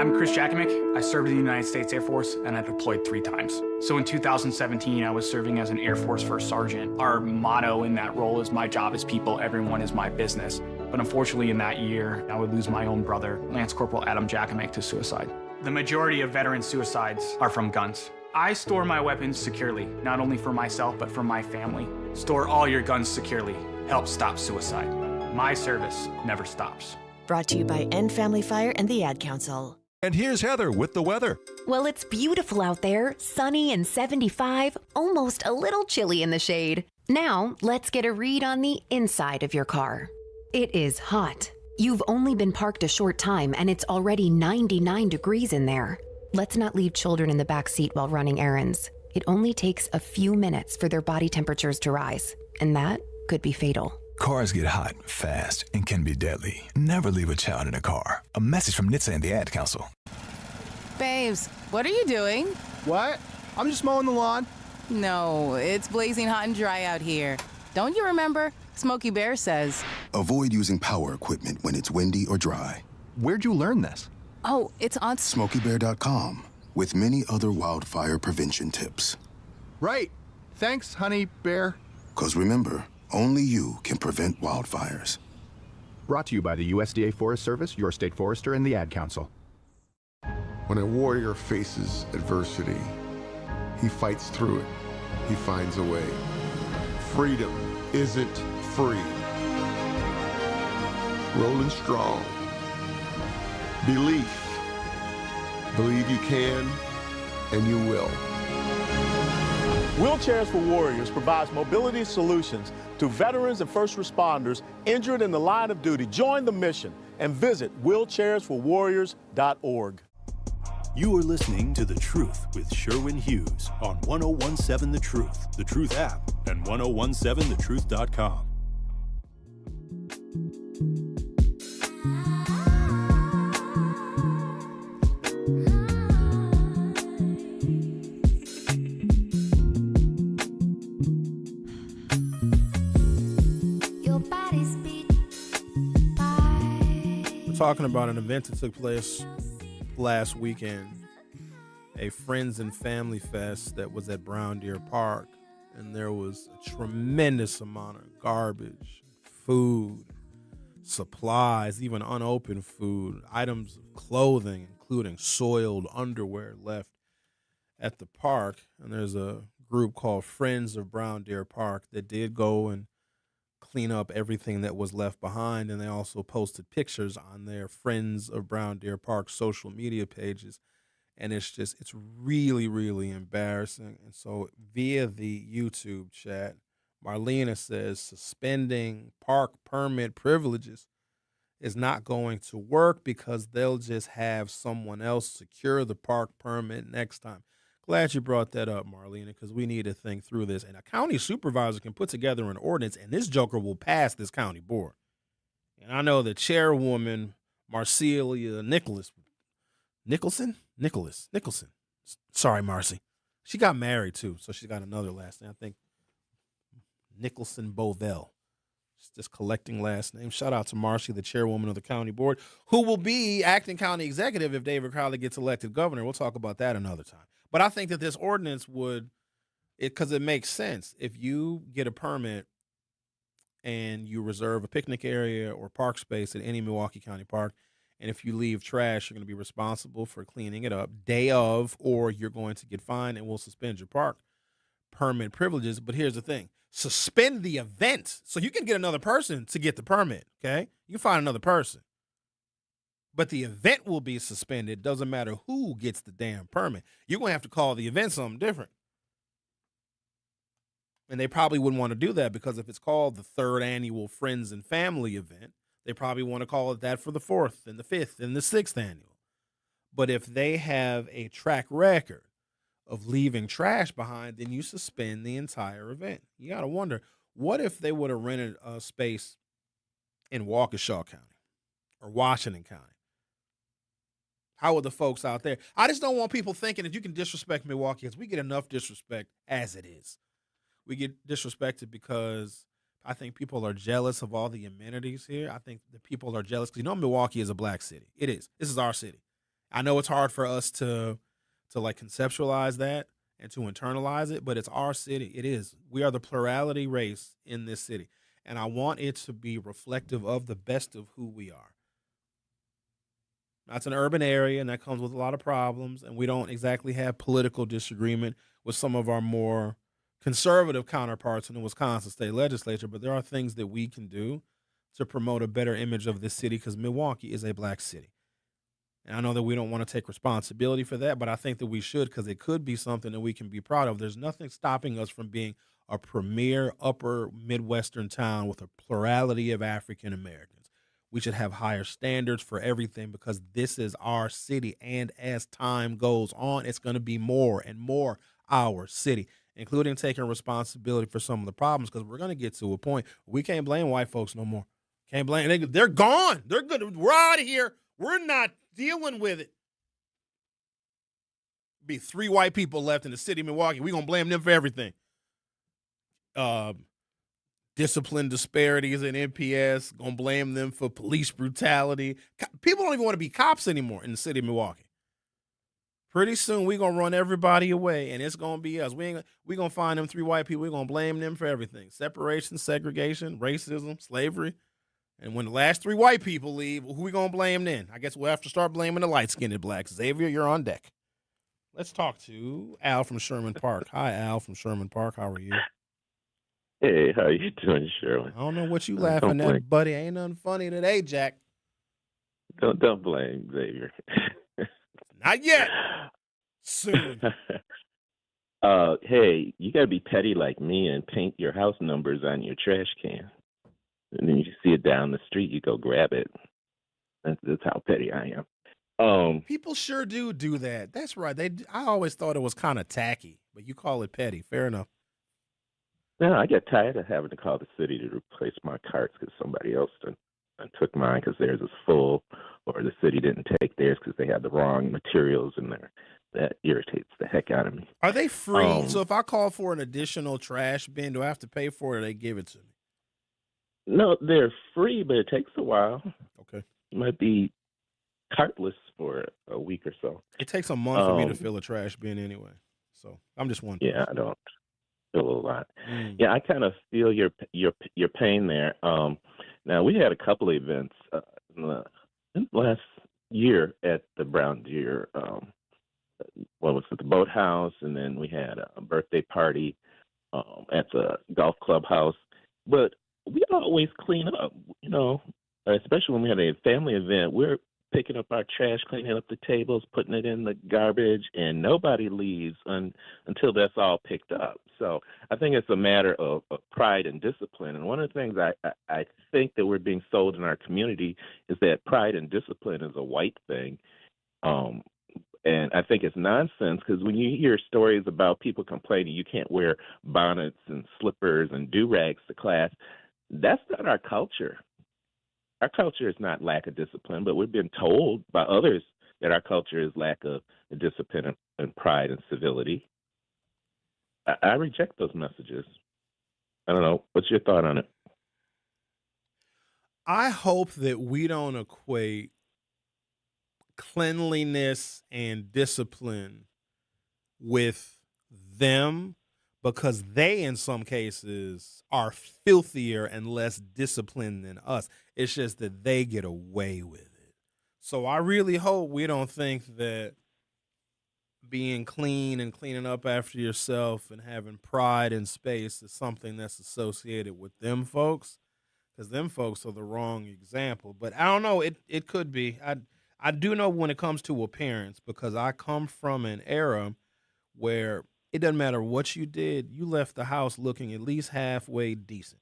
Speaker 7: I'm Chris Jackamick. I served in the United States Air Force and I deployed 3 times. So in 2017, I was serving as an Air Force First Sergeant. Our motto in that role is my job is people, everyone is my business. But unfortunately in that year, I would lose my own brother, Lance Corporal Adam Jackamick, to suicide. The majority of veteran suicides are from guns. I store my weapons securely, not only for myself, but for my family. Store all your guns securely. Help stop suicide. My service never stops.
Speaker 8: Brought to you by End Family Fire and the Ad Council.
Speaker 9: And here's Heather with the weather.
Speaker 10: Well, it's beautiful out there, sunny and 75, almost a little chilly in the shade. Now, let's get a read on the inside of your car. It is hot. You've only been parked a short time and it's already 99 degrees in there. Let's not leave children in the back seat while running errands. It only takes a few minutes for their body temperatures to rise, and that could be fatal.
Speaker 11: Cars get hot fast and can be deadly. Never leave a child in a car. A message from NHTSA and the Ad Council.
Speaker 12: Babes, what are you doing?
Speaker 13: What? I'm just mowing the lawn.
Speaker 12: No, it's blazing hot and dry out here. Don't you remember? Smokey Bear says.
Speaker 14: Avoid using power equipment when it's windy or dry.
Speaker 13: Where'd you learn this?
Speaker 12: Oh, it's on
Speaker 14: SmokeyBear.com with many other wildfire prevention tips.
Speaker 13: Right. Thanks, honey bear.
Speaker 14: 'Cause remember, only you can prevent wildfires.
Speaker 13: Brought to you by the USDA Forest Service, your state forester, and the Ad Council.
Speaker 15: When a warrior faces adversity, he fights through it. He finds a way. Freedom isn't free. Rolling strong. Belief. Believe you can, and you will.
Speaker 16: Wheelchairs for Warriors provides mobility solutions to veterans and first responders injured in the line of duty. Join the mission and visit wheelchairsforwarriors.org.
Speaker 3: You are listening to The Truth with Sherwin Hughes on 1017 The Truth app, and 1017thetruth.com.
Speaker 1: We're talking about an event that took place last weekend, a Friends and Family Fest that was at Brown Deer Park, and there was a tremendous amount of garbage, food, supplies, even unopened food, items of clothing, including soiled underwear, left at the park. And there's a group called Friends of Brown Deer Park that did go and clean up everything that was left behind, and they also posted pictures on their Friends of Brown Deer Park social media pages. And it's really, really embarrassing. And so via the YouTube chat, Marlena says suspending park permit privileges is not going to work because they'll just have someone else secure the park permit next time. Glad you brought that up, Marlena, because we need to think through this. And a county supervisor can put together an ordinance, and this joker will pass this county board. And I know the chairwoman, Marcelia Nicholson. Sorry, Marcy. She got married, too, so she got another last name. I think Nicholson Bovell. Just collecting last names. Shout out to Marcy, the chairwoman of the county board, who will be acting county executive if David Crowley gets elected governor. We'll talk about that another time. But I think that this ordinance because it makes sense. If you get a permit and you reserve a picnic area or park space at any Milwaukee County park, and if you leave trash, you're going to be responsible for cleaning it up day of, or you're going to get fined and we'll suspend your park permit privileges. But here's the thing. Suspend the event so you can get another person to get the permit, okay? You can find another person. But the event will be suspended. Doesn't matter who gets the damn permit. You're going to have to call the event something different. And they probably wouldn't want to do that because if it's called the 3rd annual Friends and Family event, they probably want to call it that for the 4th and the 5th and the 6th annual. But if they have a track record of leaving trash behind, then you suspend the entire event. You got to wonder, what if they would have rented a space in Waukesha County or Washington County? How would the folks out there? I just don't want people thinking that you can disrespect Milwaukee, because we get enough disrespect as it is. We get disrespected because I think people are jealous of all the amenities here. I think the people are jealous because, Milwaukee is a black city. It is. This is our city. I know it's hard for us to like conceptualize that and to internalize it, but it's our city. It is. We are the plurality race in this city. And I want it to be reflective of the best of who we are. That's an urban area, and that comes with a lot of problems, and we don't exactly have political disagreement with some of our more conservative counterparts in the Wisconsin state legislature, but there are things that we can do to promote a better image of this city because Milwaukee is a black city. And I know that we don't want to take responsibility for that, but I think that we should because it could be something that we can be proud of. There's nothing stopping us from being a premier upper Midwestern town with a plurality of African Americans. We should have higher standards for everything because this is our city. And as time goes on, it's going to be more and more our city, including taking responsibility for some of the problems because we're going to get to a point where we can't blame white folks no more. Can't blame. They're gone. They're good. We're out of here. We're not dealing with it. Be 3 white people left in the city of Milwaukee. We're going to blame them for everything. Discipline disparities in NPS. Going to blame them for police brutality. People don't even want to be cops anymore in the city of Milwaukee. Pretty soon we're going to run everybody away, and it's going to be us. We're going to find them 3 white people. We're going to blame them for everything. Separation, segregation, racism, slavery. And when the last 3 white people leave, who we going to blame then? I guess we'll have to start blaming the light-skinned blacks. Xavier, you're on deck. Let's talk to Al from Sherman Park. Hi, Al from Sherman Park. How are you?
Speaker 17: Hey, how you doing, Sherwin?
Speaker 1: I don't know what you laughing at, buddy. Ain't nothing funny today, Jack.
Speaker 17: Don't blame Xavier.
Speaker 1: Not yet. Soon.
Speaker 17: Hey, you gotta be petty like me and paint your house numbers on your trash can. And then you see it down the street, you go grab it. That's how petty I am.
Speaker 1: People sure do that. That's right. I always thought it was kind of tacky, but you call it petty. Fair enough.
Speaker 17: No, I get tired of having to call the city to replace my carts because somebody else done took mine because theirs is full, or the city didn't take theirs because they had the wrong materials in there. That irritates the heck out of me.
Speaker 1: Are they free? So if I call for an additional trash bin, do I have to pay for it or they give it to me?
Speaker 17: No, they're free, but it takes a while.
Speaker 1: Okay.
Speaker 17: You might be cartless for a week or so.
Speaker 1: It takes a month for me to fill a trash bin anyway. So I'm just wondering.
Speaker 17: Yeah, I don't feel a lot. Yeah, I kind of feel your pain there. Now, we had a couple of events in the last year at the Brown Deer. What was it, the boathouse, and then we had a birthday party at the golf clubhouse. But we always clean up, especially when we had a family event. We're picking up our trash, cleaning up the tables, putting it in the garbage, and nobody leaves until that's all picked up. So I think it's a matter of pride and discipline. And one of the things I think that we're being sold in our community is that pride and discipline is a white thing. And I think it's nonsense because when you hear stories about people complaining you can't wear bonnets and slippers and do-rags to class, that's not our culture. Our culture is not lack of discipline, but we've been told by others that our culture is lack of discipline and pride and civility. I reject those messages. I don't know. What's your thought on it?
Speaker 1: I hope that we don't equate cleanliness and discipline with them because they, in some cases, are filthier and less disciplined than us. It's just that they get away with it. So I really hope we don't think that being clean and cleaning up after yourself and having pride in space is something that's associated with them folks, because them folks are the wrong example. But I don't know. It could be. I do know when it comes to appearance, because I come from an era where it doesn't matter what you did, you left the house looking at least halfway decent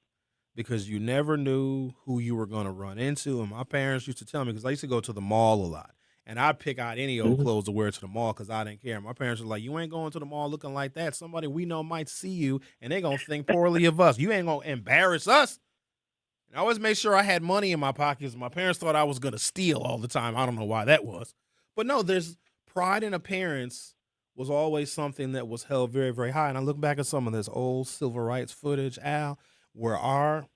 Speaker 1: because you never knew who you were going to run into. And my parents used to tell me, because I used to go to the mall a lot, and I'd pick out any old clothes to wear to the mall because I didn't care. My parents were like, you ain't going to the mall looking like that. Somebody we know might see you, and they're going to think poorly of us. You ain't going to embarrass us. And I always made sure I had money in my pockets. My parents thought I was going to steal all the time. I don't know why that was. But no, there's pride in appearance was always something that was held very, very high. And I look back at some of this old civil rights footage, Al, where our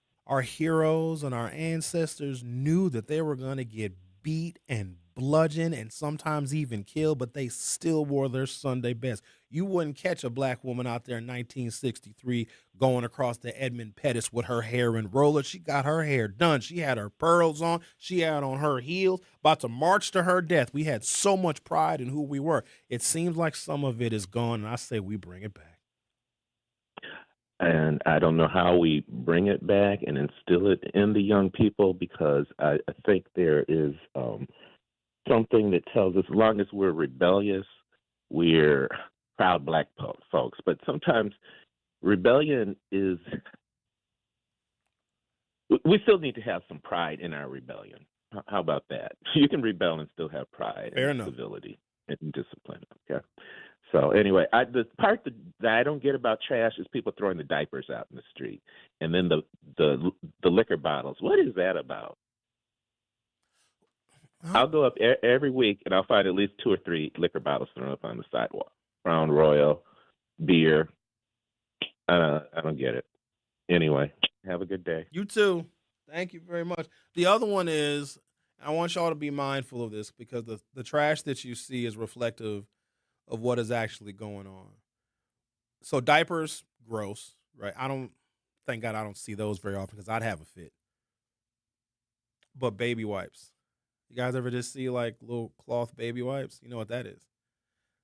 Speaker 1: heroes and our ancestors knew that they were going to get beat and bludgeon and sometimes even kill, but they still wore their Sunday best. You wouldn't catch a black woman out there in 1963 going across the Edmund Pettus with her hair in rollers. She got her hair done. She had her pearls on. She had on her heels, about to march to her death. We had so much pride in who we were. It seems like some of it is gone, and I say we bring it back.
Speaker 17: And I don't know how we bring it back and instill it in the young people, because I think there is something that tells us as long as we're rebellious, we're proud black folks. But sometimes rebellion is, we still need to have some pride in our rebellion. How about that? You can rebel and still have pride and civility and discipline. Okay. So anyway, the part that I don't get about trash is people throwing the diapers out in the street, and then the liquor bottles. What is that about? I'll go up every week and I'll find at least 2 or 3 liquor bottles thrown up on the sidewalk. Crown Royal, beer. I don't get it. Anyway, have a good day.
Speaker 1: You too. Thank you very much. The other one is, I want y'all to be mindful of this, because the trash that you see is reflective of what is actually going on. So diapers, gross, right? Thank God I don't see those very often, because I'd have a fit. But baby wipes. You guys ever just see like little cloth baby wipes? You know what that is?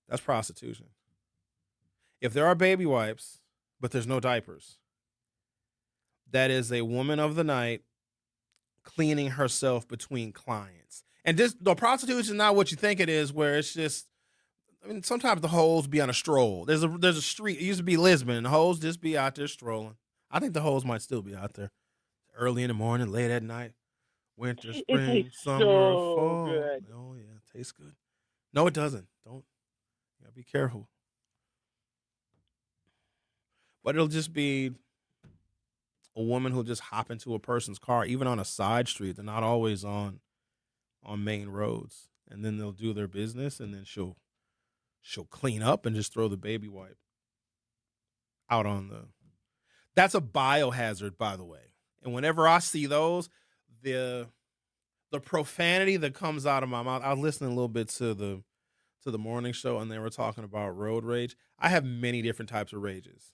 Speaker 1: That's prostitution. If there are baby wipes, but there's no diapers, that is a woman of the night cleaning herself between clients. And the prostitution is not what you think it is, where it's just, I mean, sometimes the hoes be on a stroll. There's a street. It used to be Lisbon, and the hoes just be out there strolling. I think the hoes might still be out there early in the morning, late at night, winter, spring, summer, fall.
Speaker 17: Good.
Speaker 1: Oh yeah, it tastes good. No, it doesn't. You gotta be careful. But it'll just be a woman who'll just hop into a person's car, even on a side street. They're not always on main roads, and then they'll do their business, and then she'll clean up and just throw the baby wipe out on that's a biohazard, by the way. And whenever I see those, the profanity that comes out of my mouth, I was listening a little bit to the morning show, and they were talking about road rage. I have many different types of rages.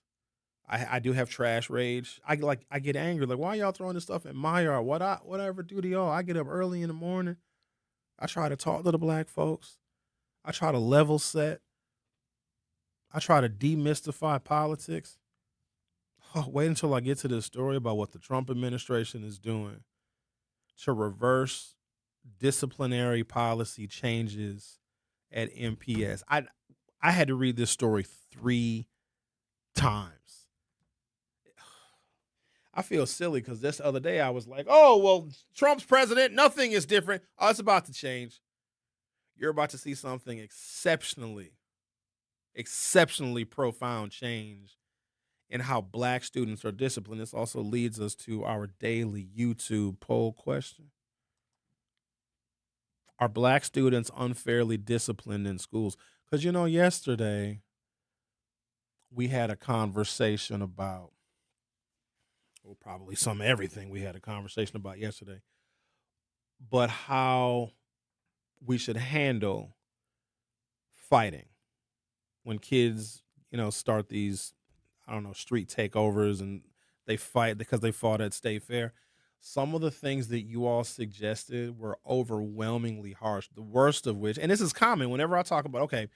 Speaker 1: I do have trash rage. I get angry, like, why y'all throwing this stuff in my yard? What I ever do to y'all? I get up early in the morning. I try to talk to the black folks. I try to level set. I try to demystify politics. Oh, wait until I get to this story about what the Trump administration is doing to reverse disciplinary policy changes at MPS. I had to read this story 3 times. I feel silly because this other day I was like, oh, well, Trump's president, nothing is different. Oh, it's about to change. You're about to see something exceptionally profound change in how black students are disciplined. This also leads us to our daily YouTube poll question. Are black students unfairly disciplined in schools? Because, yesterday we had a conversation about, well, probably everything we had a conversation about yesterday, but how we should handle fighting when kids, start these, street takeovers and they fight because they fought at State Fair. Some of the things that you all suggested were overwhelmingly harsh, the worst of which, and this is common whenever I talk about, okay,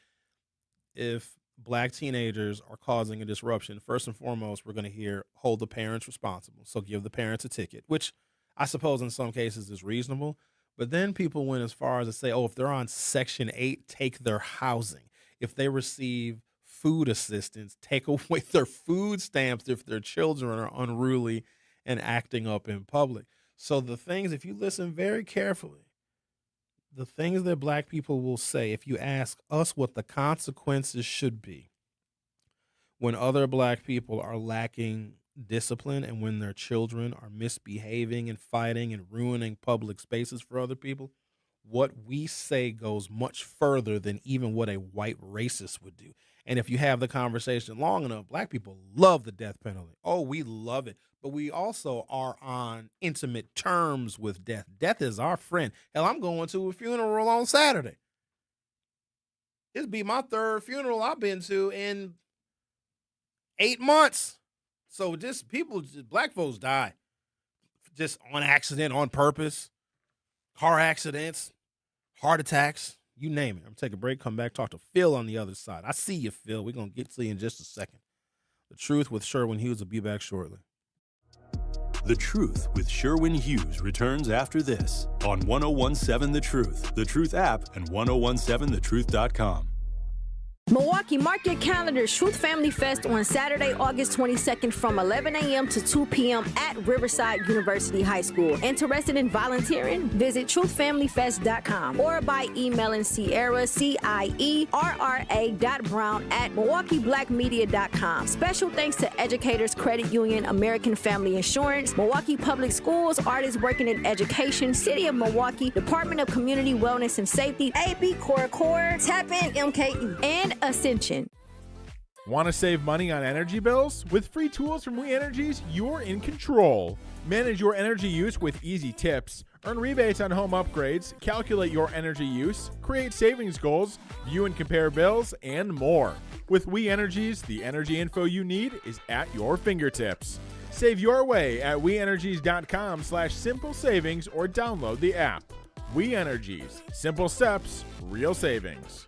Speaker 1: if black teenagers are causing a disruption, first and foremost, we're going to hear hold the parents responsible. So give the parents a ticket, which I suppose in some cases is reasonable. But then people went as far as to say, oh, if they're on Section 8, take their housing. If they receive food assistance, take away their food stamps if their children are unruly and acting up in public. So the things, if you listen very carefully, the things that black people will say, if you ask us what the consequences should be when other black people are lacking discipline and when their children are misbehaving and fighting and ruining public spaces for other people, what we say goes much further than even what a white racist would do. And if you have the conversation long enough, black people love the death penalty. Oh, we love it. But we also are on intimate terms with death. Death is our friend. Hell, I'm going to a funeral on Saturday. This be my third funeral I've been to in 8 months. So black folks die just on accident, on purpose, car accidents, heart attacks, you name it. I'm taking a break, come back, talk to Phil on the other side. I see you, Phil. We're going to get to you in just a second. The Truth with Sherwin Hughes will be back shortly.
Speaker 3: The Truth with Sherwin Hughes returns after this on 1017 The Truth app, and 1017thetruth.com.
Speaker 18: Milwaukee, mark your calendars. Truth Family Fest on Saturday, August 22nd from 11 a.m. to 2 p.m. at Riverside University High School. Interested in volunteering? Visit truthfamilyfest.com or by emailing Sierra, CIERRA.brown@milwaukeeblackmedia.com. Special thanks to Educators Credit Union, American Family Insurance, Milwaukee Public Schools, Artists Working in Education, City of Milwaukee, Department of Community Wellness and Safety, AB Core, Tap In MKE, and Ascension.
Speaker 19: Want to save money on energy bills? With free tools from We Energies, you're in control. Manage your energy use with easy tips, earn rebates on home upgrades, calculate your energy use, create savings goals, view and compare bills, and more. With We Energies, the energy info you need is at your fingertips. Save your way at weenergies.com/simple savings or download the app. We Energies. Simple steps, real savings.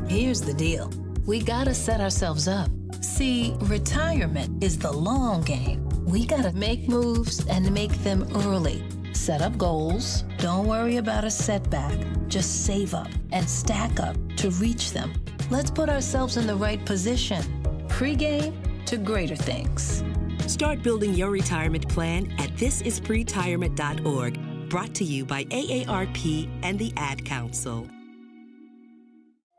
Speaker 20: Here's the deal. We gotta set ourselves up. See, retirement is the long game. We gotta make moves and make them early. Set up goals. Don't worry about a setback. Just save up and stack up to reach them. Let's put ourselves in the right position. Pre-game to greater things.
Speaker 21: Start building your retirement plan at thisispretirement.org. Brought to you by AARP and the Ad Council.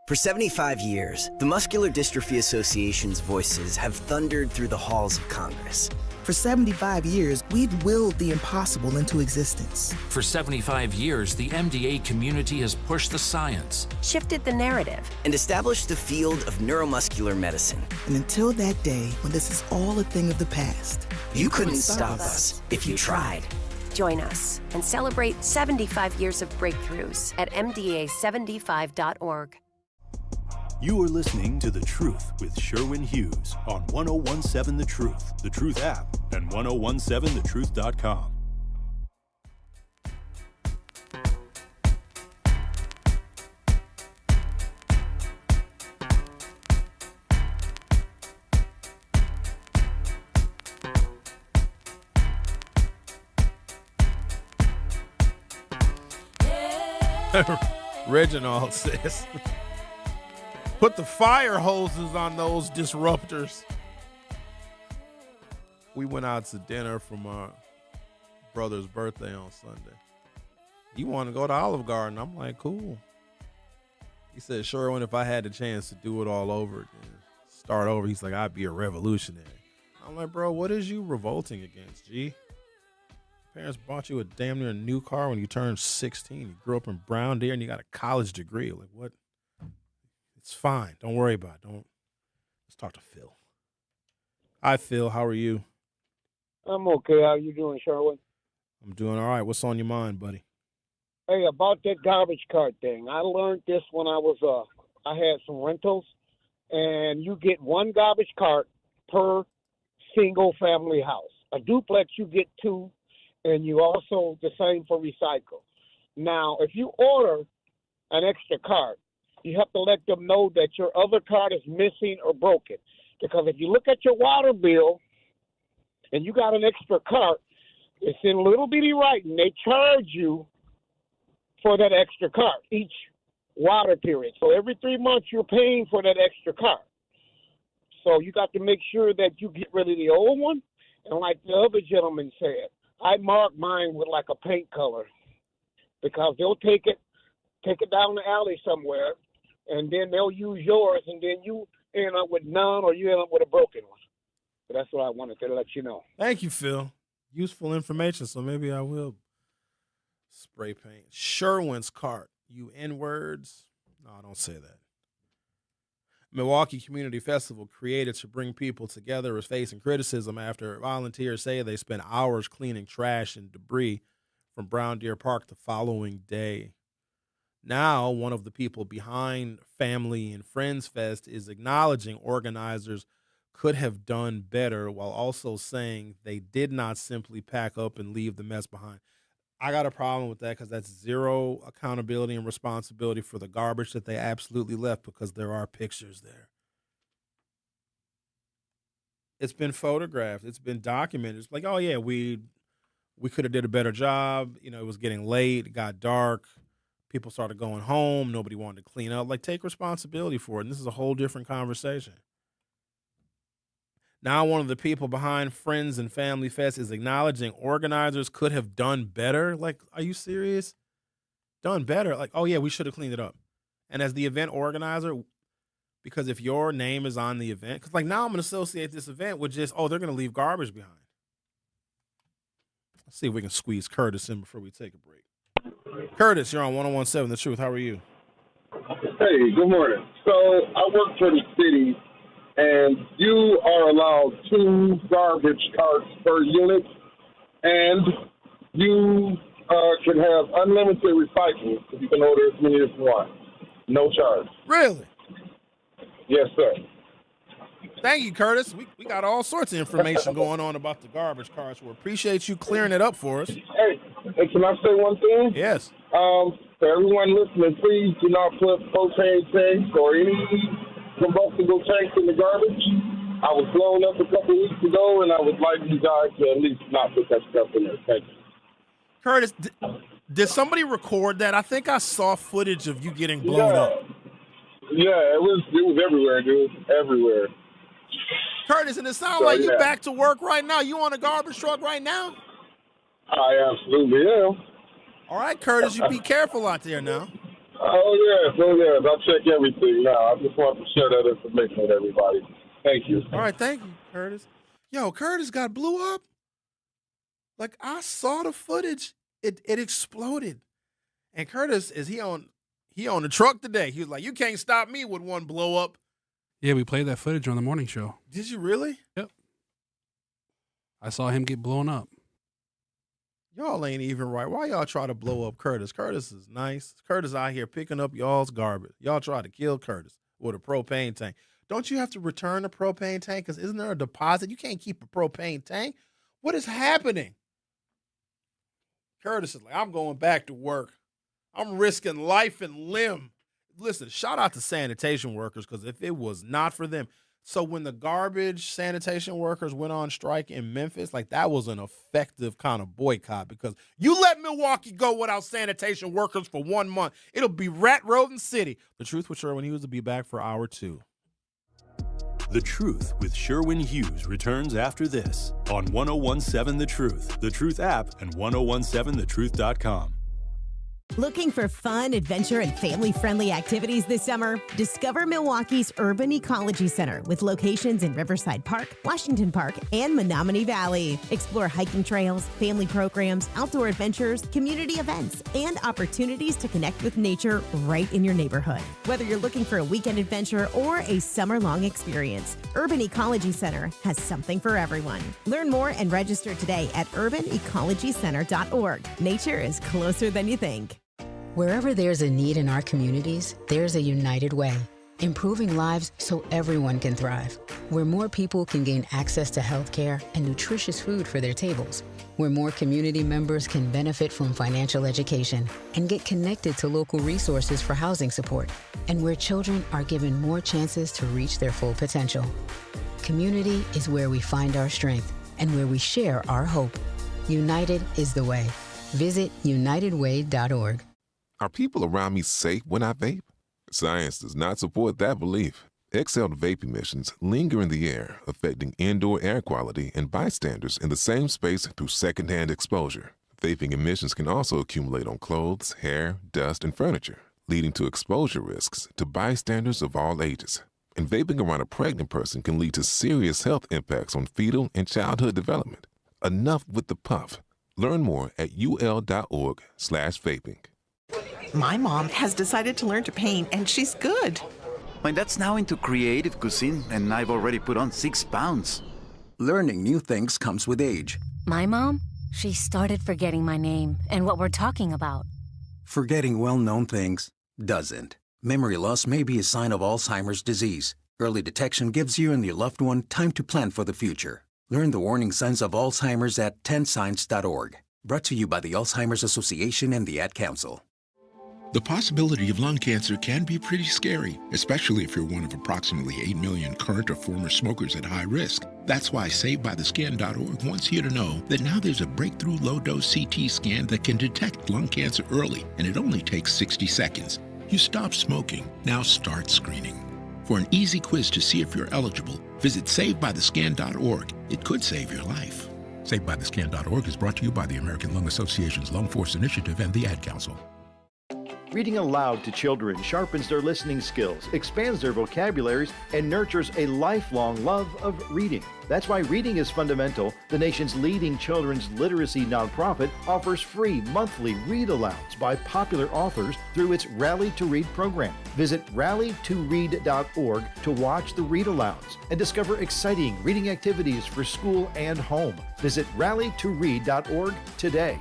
Speaker 22: For 75 years, the Muscular Dystrophy Association's voices have thundered through the halls of Congress.
Speaker 23: For 75 years, we've willed the impossible into existence.
Speaker 24: For 75 years, the MDA community has pushed the science,
Speaker 22: shifted the narrative, and established the field of neuromuscular medicine.
Speaker 23: And until that day when this is all a thing of the past,
Speaker 22: you couldn't stop us if you tried.
Speaker 25: Join us and celebrate 75 years of breakthroughs at MDA75.org.
Speaker 3: You are listening to The Truth with Sherwin Hughes on 1017 The Truth app, and 1017thetruth.com.
Speaker 1: Reginald says, put the fire hoses on those disruptors. We went out to dinner for my brother's birthday on Sunday. He wanted to go to Olive Garden. I'm like, cool. He said, Sherwin, if I had the chance to do it all over again, start over, he's like, I'd be a revolutionary. I'm like, bro, what is you revolting against, G? Parents bought you a damn near new car when you turned 16. You grew up in Brown Deer and you got a college degree. Like, what? It's fine. Don't worry about it. Let's talk to Phil. Hi, Phil. How are you?
Speaker 26: I'm okay. How you doing, Sherwin?
Speaker 1: I'm doing all right. What's on your mind, buddy?
Speaker 26: Hey, about that garbage cart thing. I learned this when I had some rentals, and you get one garbage cart per single family house. A duplex, you get two, and you also the same for recycle. Now, if you order an extra cart, you have to let them know that your other cart is missing or broken. Because if you look at your water bill and you got an extra cart, it's in little bitty writing. They charge you for that extra cart each water period. So every 3 months you're paying for that extra cart. So you got to make sure that you get rid of the old one. And like the other gentleman said, I mark mine with like a paint color because they'll take it down the alley somewhere, and then they'll use yours, and then you end up with none or you end up with a broken one. So that's what I wanted to let you know.
Speaker 1: Thank you, Phil. Useful information, so maybe I will spray paint. Sherwin's cart. You N-words. No, don't say that. Milwaukee Community Festival, created to bring people together, is facing criticism after volunteers say they spent hours cleaning trash and debris from Brown Deer Park the following day. Now, one of the people behind Family and Friends Fest is acknowledging organizers could have done better, while also saying they did not simply pack up and leave the mess behind. I got a problem with that because that's zero accountability and responsibility for the garbage that they absolutely left, because there are pictures there. It's been photographed. It's been documented. It's like, oh, yeah, we could have did a better job. You know, it was getting late. It got dark. People started going home. Nobody wanted to clean up. Like, take responsibility for it. And this is a whole different conversation. Now, one of the people behind Friends and Family Fest is acknowledging organizers could have done better. Like, are you serious? Done better? Like, oh, yeah, we should have cleaned it up. And as the event organizer, because if your name is on the event, because, like, now I'm going to associate this event with just, oh, they're going to leave garbage behind. Let's see if we can squeeze Curtis in before we take a break. Curtis, you're on 101.7 The Truth. How are you?
Speaker 2: Hey, good morning. So I work for the city, and you are allowed 2 garbage carts per unit, and you can have unlimited recycling. You can order as many as you want. No charge.
Speaker 1: Really?
Speaker 2: Yes, sir.
Speaker 1: Thank you, Curtis. We got all sorts of information going on about the garbage carts. We appreciate you clearing it up for us.
Speaker 2: Hey, can I say one thing?
Speaker 1: Yes.
Speaker 2: For everyone listening, please do not put propane tanks or any combustible tanks in the garbage. I was blown up a couple weeks ago, and I would like you guys to at least not put that stuff in there. Thank you.
Speaker 1: Curtis, did somebody record that? I think I saw footage of you getting blown up.
Speaker 2: Yeah, it was everywhere, dude. Everywhere.
Speaker 1: Curtis, and it sounds like you're back to work right now. You on a garbage truck right now?
Speaker 2: I absolutely am.
Speaker 1: All right, Curtis, you be careful out there now.
Speaker 2: Oh, yes. I'll check everything now. I just want to share that information with everybody. Thank you.
Speaker 1: All right, thank you, Curtis. Yo, Curtis got blew up. Like, I saw the footage. It exploded. And Curtis, he on the truck today. He was like, you can't stop me with one blow up.
Speaker 4: Yeah, we played that footage on the morning show.
Speaker 1: Did you really?
Speaker 4: Yep. I saw him get blown up.
Speaker 1: Y'all ain't even right. Why y'all try to blow up Curtis? Curtis is nice. Curtis out here picking up y'all's garbage. Y'all try to kill Curtis with a propane tank. Don't you have to return the propane tank? Because isn't there a deposit? You can't keep a propane tank. What is happening? Curtis is like, I'm going back to work. I'm risking life and limb. Listen, shout out to sanitation workers, because if it was not for them. So when the garbage sanitation workers went on strike in Memphis, like, that was an effective kind of boycott, because you let Milwaukee go without sanitation workers for 1 month, it'll be Rat Rodent City. The Truth with Sherwin Hughes will be back for hour 2.
Speaker 3: The Truth with Sherwin Hughes returns after this on 101.7 The Truth app, and 101.7thetruth.com.
Speaker 5: Looking for fun, adventure, and family-friendly activities this summer? Discover Milwaukee's Urban Ecology Center with locations in Riverside Park, Washington Park, and Menominee Valley. Explore hiking trails, family programs, outdoor adventures, community events, and opportunities to connect with nature right in your neighborhood. Whether you're looking for a weekend adventure or a summer-long experience, Urban Ecology Center has something for everyone. Learn more and register today at urbanecologycenter.org. Nature is closer than you think.
Speaker 6: Wherever there's a need in our communities, there's a United Way, improving lives so everyone can thrive. Where more people can gain access to healthcare and nutritious food for their tables. Where more community members can benefit from financial education and get connected to local resources for housing support. And where children are given more chances to reach their full potential. Community is where we find our strength and where we share our hope. United is the way. Visit unitedway.org.
Speaker 7: Are people around me safe when I vape? Science does not support that belief. Exhaled vape emissions linger in the air, affecting indoor air quality and bystanders in the same space through secondhand exposure. Vaping emissions can also accumulate on clothes, hair, dust, and furniture, leading to exposure risks to bystanders of all ages. And vaping around a pregnant person can lead to serious health impacts on fetal and childhood development. Enough with the puff. Learn more at ul.org/vaping.
Speaker 21: My mom has decided to learn to paint, and she's good.
Speaker 8: My dad's now into creative cuisine, and I've already put on 6 pounds.
Speaker 9: Learning new things comes with age.
Speaker 10: My mom, she started forgetting my name and what we're talking about.
Speaker 9: Forgetting well-known things doesn't. Memory loss may be a sign of Alzheimer's disease. Early detection gives you and your loved one time to plan for the future. Learn the warning signs of Alzheimer's at 10signs.org. Brought to you by the Alzheimer's Association and the Ad Council.
Speaker 11: The possibility of lung cancer can be pretty scary, especially if you're one of approximately 8 million current or former smokers at high risk. That's why SaveByTheScan.org wants you to know that now there's a breakthrough low-dose CT scan that can detect lung cancer early, and it only takes 60 seconds. You stop smoking, now start screening. For an easy quiz to see if you're eligible, visit SaveByTheScan.org. It could save your life. SaveByTheScan.org is brought to you by the American Lung Association's Lung Force Initiative and the Ad Council.
Speaker 12: Reading aloud to children sharpens their listening skills, expands their vocabularies, and nurtures a lifelong love of reading. That's why Reading is Fundamental, the nation's leading children's literacy nonprofit, offers free monthly read-alouds by popular authors through its Rally to Read program. Visit rallytoread.org to watch the read-alouds and discover exciting reading activities for school and home. Visit rallytoread.org today.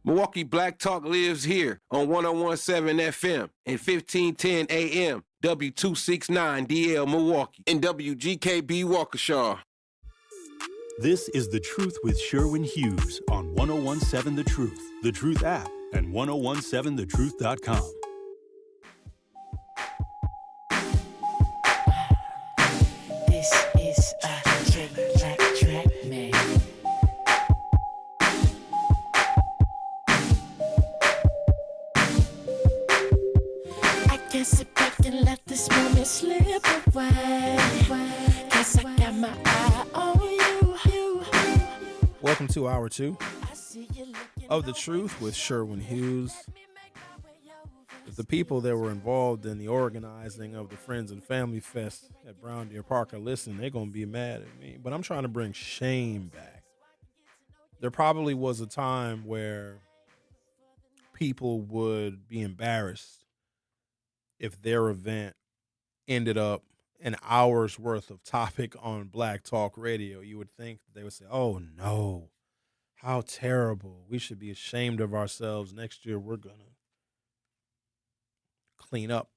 Speaker 14: Milwaukee Black Talk lives here on 1017 FM and 1510 AM, W269DL Milwaukee, and WGKB Waukesha.
Speaker 3: This is The Truth with Sherwin Hughes on 1017 The Truth, The Truth app, and 1017thetruth.com.
Speaker 27: This is a track, man. Can't sit back and let this moment slip away. Cause I got my eye on you.
Speaker 1: Welcome to Hour 2 of The Truth with Sherwin Hughes. If the people that were involved in the organizing of the Friends and Family Fest at Brown Deer Park are listening, they're going to be mad at me. But I'm trying to bring shame back. There probably was a time where people would be embarrassed if their event ended up an hour's worth of topic on Black Talk Radio. You would think they would say, oh, no, how terrible. We should be ashamed of ourselves. Next year, we're going to clean up.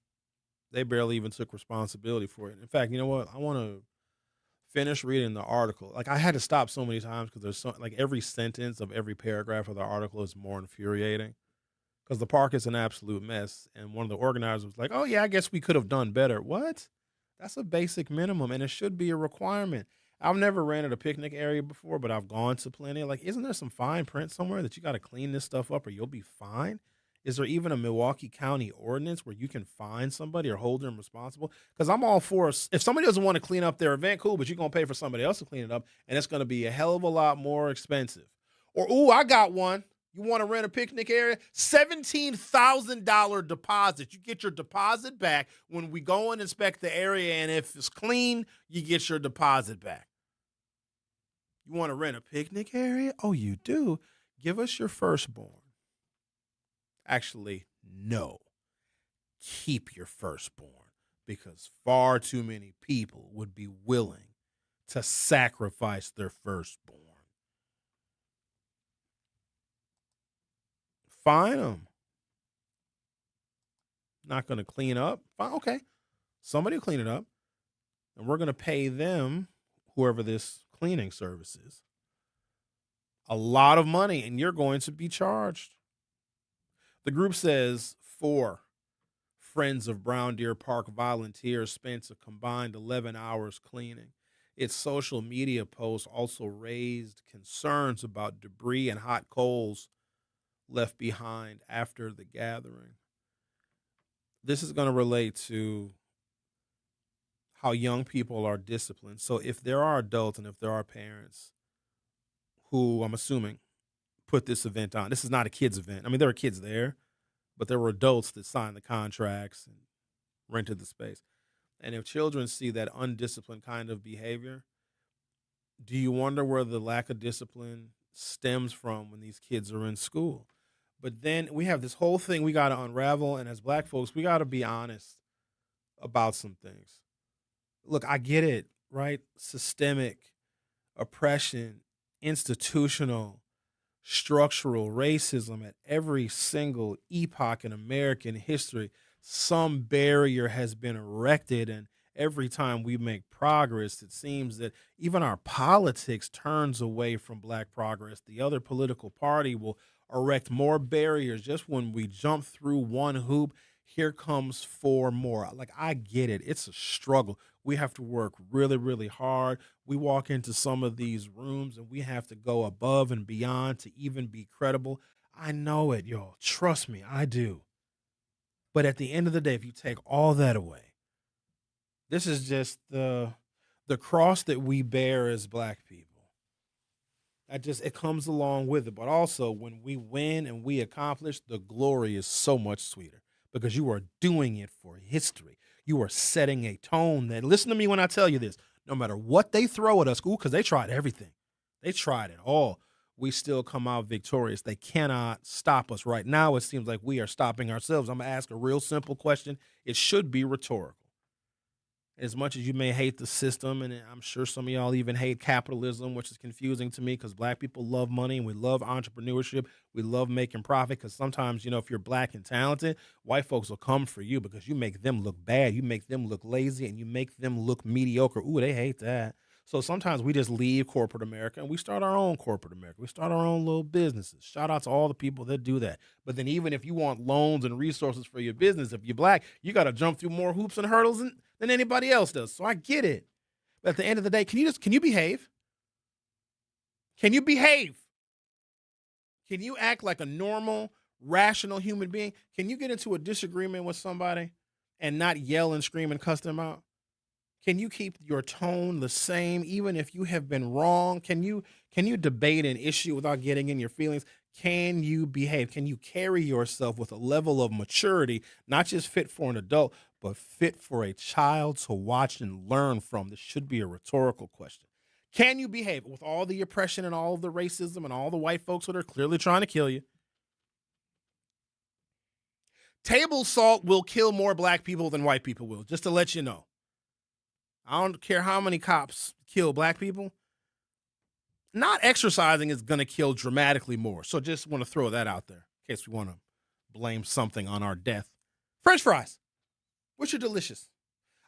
Speaker 1: They barely even took responsibility for it. In fact, you know what? I want to finish reading the article. Like, I had to stop so many times because there's so, like, every sentence of every paragraph of the article is more infuriating. Because the park is an absolute mess. And one of the organizers was like, oh, yeah, I guess we could have done better. What? That's a basic minimum, and it should be a requirement. I've never rented a picnic area before, but I've gone to plenty. Like, isn't there some fine print somewhere that you got to clean this stuff up or you'll be fine? Is there even a Milwaukee County ordinance where you can fine somebody or hold them responsible? Because I'm all for, if somebody doesn't want to clean up their event, cool, but you're going to pay for somebody else to clean it up, and it's going to be a hell of a lot more expensive. Or, ooh, I got one. You want to rent a picnic area? $17,000 deposit. You get your deposit back when we go and inspect the area, and if it's clean, you get your deposit back. You want to rent a picnic area? Oh, you do? Give us your firstborn. Actually, no. Keep your firstborn, because far too many people would be willing to sacrifice their firstborn. Fine them. Not going to clean up. Fine, okay. Somebody will clean it up. And we're going to pay them, whoever this cleaning service is, a lot of money, and you're going to be charged. The group says 4 Friends of Brown Deer Park volunteers spent a combined 11 hours cleaning. Its social media posts also raised concerns about debris and hot coals left behind after the gathering. This is going to relate to how young people are disciplined. So if there are adults and if there are parents who, I'm assuming, put this event on, this is not a kids event. I mean, there are kids there, but there were adults that signed the contracts and rented the space. And if children see that undisciplined kind of behavior, do you wonder where the lack of discipline stems from when these kids are in school? But then we have this whole thing we got to unravel. And as black folks, we got to be honest about some things. Look, I get it, right? Systemic oppression, institutional, structural racism at every single epoch in American history. Some barrier has been erected, and every time we make progress, it seems that even our politics turns away from black progress. The other political party will erect more barriers. Just when we jump through one hoop, here comes four more. Like, I get it. It's a struggle. We have to work really, really hard. We walk into some of these rooms and we have to go above and beyond to even be credible. I know it, y'all. Trust me, I do. But at the end of the day, if you take all that away, this is just the cross that we bear as black people. It comes along with it. But also, when we win and we accomplish, the glory is so much sweeter because you are doing it for history. You are setting a tone that, listen to me when I tell you this, no matter what they throw at us, because they tried everything. They tried it all. We still come out victorious. They cannot stop us. Right now, it seems like we are stopping ourselves. I'm going to ask a real simple question. It should be rhetorical. As much as you may hate the system, and I'm sure some of y'all even hate capitalism, which is confusing to me because black people love money and we love entrepreneurship. We love making profit because sometimes, if you're black and talented, white folks will come for you because you make them look bad. You make them look lazy and you make them look mediocre. Ooh, they hate that. So sometimes we just leave corporate America and we start our own corporate America. We start our own little businesses. Shout out to all the people that do that. But then even if you want loans and resources for your business, if you're black, you got to jump through more hoops and hurdles than anybody else does. So I get it. But at the end of the day, can you behave? Can you behave? Can you act like a normal, rational human being? Can you get into a disagreement with somebody and not yell and scream and cuss them out? Can you keep your tone the same even if you have been wrong? Can you debate an issue without getting in your feelings? Can you behave? Can you carry yourself with a level of maturity, not just fit for an adult, but fit for a child to watch and learn from? This should be a rhetorical question. Can you behave with all the oppression and all of the racism and all the white folks that are clearly trying to kill you? Table salt will kill more black people than white people will, just to let you know. I don't care how many cops kill black people. Not exercising is going to kill dramatically more. So just want to throw that out there in case we want to blame something on our death. French fries, which are delicious.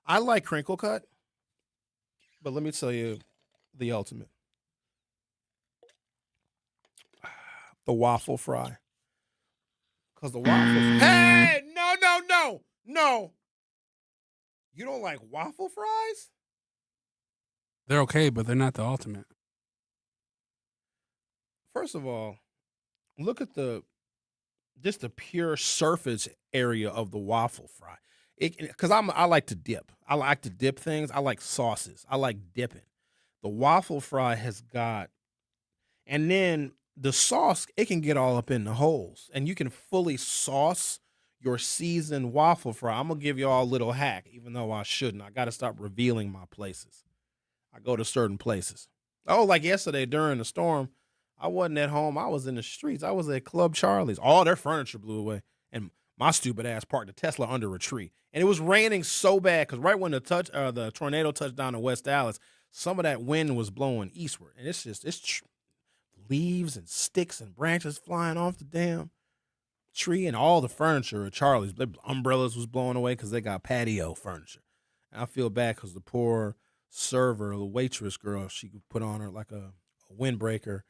Speaker 1: I like crinkle cut, but let me tell you the ultimate. The waffle fry. Because the waffle Hey, no. You don't like waffle fries?
Speaker 4: They're okay, but they're not the ultimate.
Speaker 1: First of all, look at the pure surface area of the waffle fry. Because I like to dip. I like to dip things. I like sauces. I like dipping. The waffle fry has got, and then the sauce, it can get all up in the holes, and you can fully sauce your seasoned waffle fry. I'm going to give you all a little hack, even though I shouldn't. I got to stop revealing my places. I go to certain places. Oh, like yesterday during the storm, I wasn't at home. I was in the streets. I was at Club Charlie's. All their furniture blew away, and my stupid ass parked the Tesla under a tree. And it was raining so bad because right when the tornado touched down in West Dallas, some of that wind was blowing eastward. And it's leaves and sticks and branches flying off the damn tree, and all the furniture at Charlie's, the umbrellas was blowing away because they got patio furniture. And I feel bad because the poor server, the waitress girl, she put on her like a windbreaker,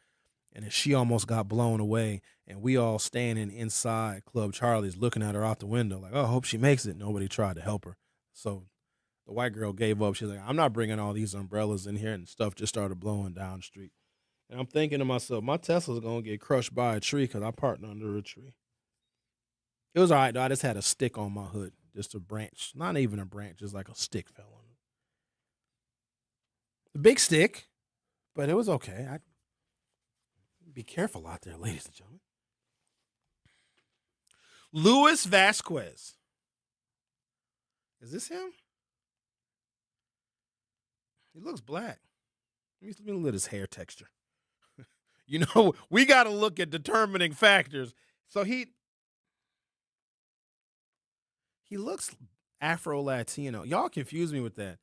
Speaker 1: and she almost got blown away. And we all standing inside Club Charlie's looking at her out the window like, oh, I hope she makes it. Nobody tried to help her. So the white girl gave up. She's like, I'm not bringing all these umbrellas in here, and stuff just started blowing down the street. And I'm thinking to myself, my Tesla's going to get crushed by a tree because I parked under a tree. It was all right, though. I just had a stick on my hood, just a branch. Not even a branch, just like a stick fell on it. A big stick, but it was okay. Be careful out there, ladies and gentlemen. Luis Vasquez. Is this him? He looks black. Let me look at his hair texture. We got to look at determining factors. So he looks Afro-Latino. Y'all confuse me with that.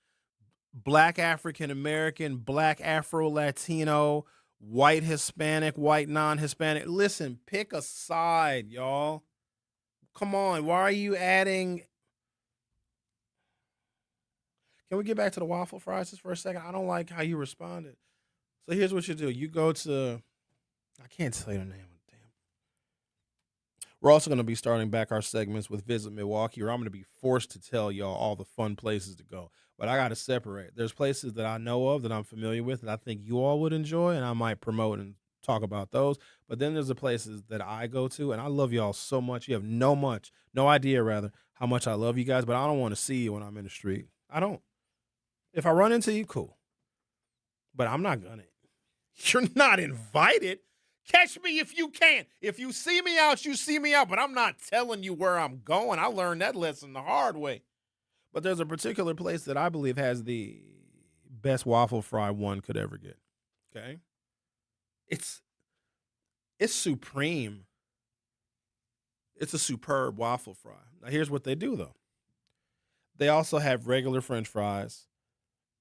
Speaker 1: Black African American, black Afro-Latino, white Hispanic, white non-Hispanic. Listen, pick a side, y'all. Come on, why are you adding? Can we get back to the waffle fries just for a second? I don't like how you responded. So here's what you do. You go to, I can't say the name. We're also going to be starting back our segments with Visit Milwaukee, where I'm going to be forced to tell y'all all the fun places to go. But I got to separate. There's places that I know of that I'm familiar with that I think you all would enjoy, and I might promote and talk about those. But then there's the places that I go to, and I love y'all so much. You have no idea, rather, how much I love you guys, but I don't want to see you when I'm in the street. I don't. If I run into you, cool. But I'm not going to. You're not invited. Catch me if you can. If you see me out, you see me out. But I'm not telling you where I'm going. I learned that lesson the hard way. But there's a particular place that I believe has the best waffle fry one could ever get. Okay? It's supreme. It's a superb waffle fry. Now, here's what they do, though. They also have regular French fries,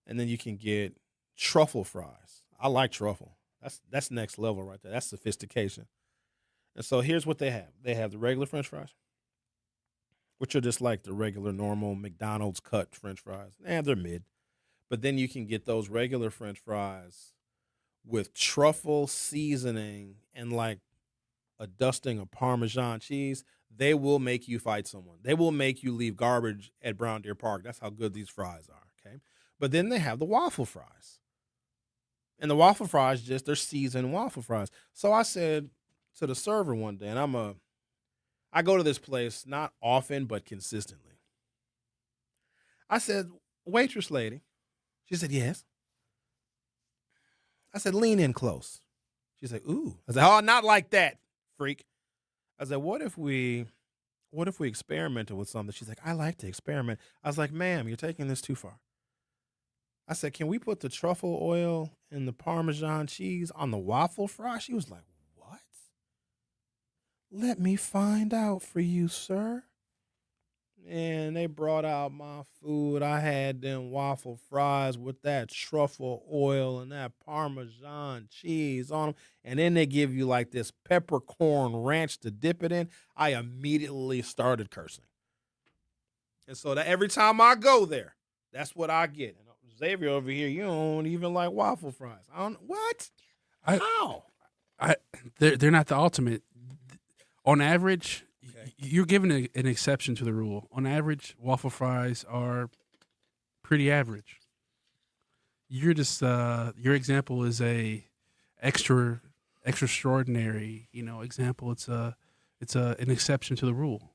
Speaker 1: and then you can get truffle fries. I like truffle. That's next level right there. That's sophistication. And so here's what they have. They have the regular French fries, which are just like the regular, normal McDonald's cut French fries. They're mid. But then you can get those regular French fries with truffle seasoning and like a dusting of Parmesan cheese. They will make you fight someone. They will make you leave garbage at Brown Deer Park. That's how good these fries are, okay? But then they have the waffle fries. And the waffle fries, they're seasoned waffle fries. So I said to the server one day, and I go to this place not often, but consistently. I said, waitress lady. She said, yes. I said, lean in close. She said, ooh. I said, oh, not like that, freak. I said, what if we experimented with something? She's like, I like to experiment. I was like, ma'am, you're taking this too far. I said, can we put the truffle oil and the Parmesan cheese on the waffle fry? She was like, what? Let me find out for you, sir. And they brought out my food. I had them waffle fries with that truffle oil and that Parmesan cheese on them. And then they give you like this peppercorn ranch to dip it in. I immediately started cursing. And so that every time I go there, that's what I get. And Xavier over here, you don't even like waffle fries. I don't what? How?
Speaker 4: They're not the ultimate. On average, you're given an exception to the rule. On average, waffle fries are pretty average. You're just your example is a extraordinary, example. It's an exception to the rule.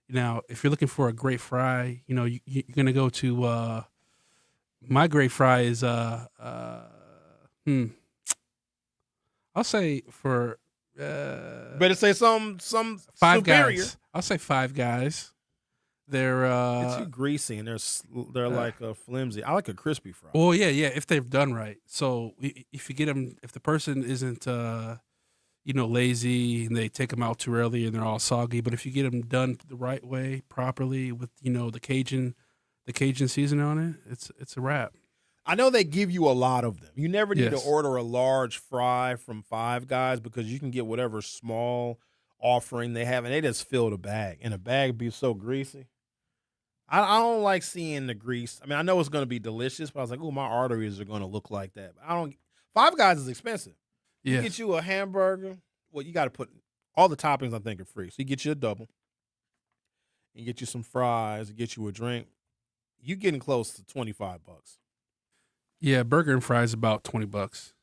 Speaker 4: Now, if you're looking for a great fry, you're gonna go to. My great fry is I'll say for
Speaker 1: better say some
Speaker 4: Five
Speaker 1: superior.
Speaker 4: Guys. I'll say Five Guys. They're
Speaker 1: it's too greasy and they're like a flimsy. I like a crispy fry.
Speaker 4: Well, yeah, if they've done right. So if you get them, if the person isn't lazy and they take them out too early and they're all soggy, but if you get them done the right way, properly with the Cajun seasoning on it, it's a wrap.
Speaker 1: I know they give you a lot of them. You never need to order a large fry from Five Guys because you can get whatever small offering they have, and they just fill the bag. And the bag be so greasy. I don't like seeing the grease. I mean, I know it's going to be delicious, but I was like, ooh, my arteries are going to look like that. But Five Guys is expensive.
Speaker 4: Yeah.
Speaker 1: You get you a hamburger. Well, you got to put all the toppings, I think, are free. So you get you a double. You get you some fries. You get you a drink. You getting close to $25.
Speaker 4: Yeah, burger and fries about $20.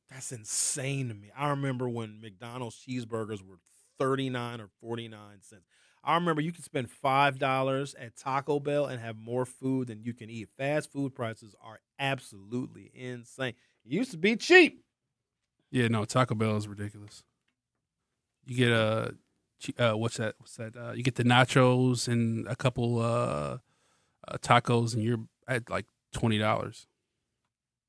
Speaker 1: That's insane to me. I remember when McDonald's cheeseburgers were 39 or 49 cents. I remember you could spend $5 at Taco Bell and have more food than you can eat. Fast food prices are absolutely insane. It used to be cheap.
Speaker 4: Yeah, no, Taco Bell is ridiculous. You get what's that? You get the nachos and a couple tacos, and you're at like $20.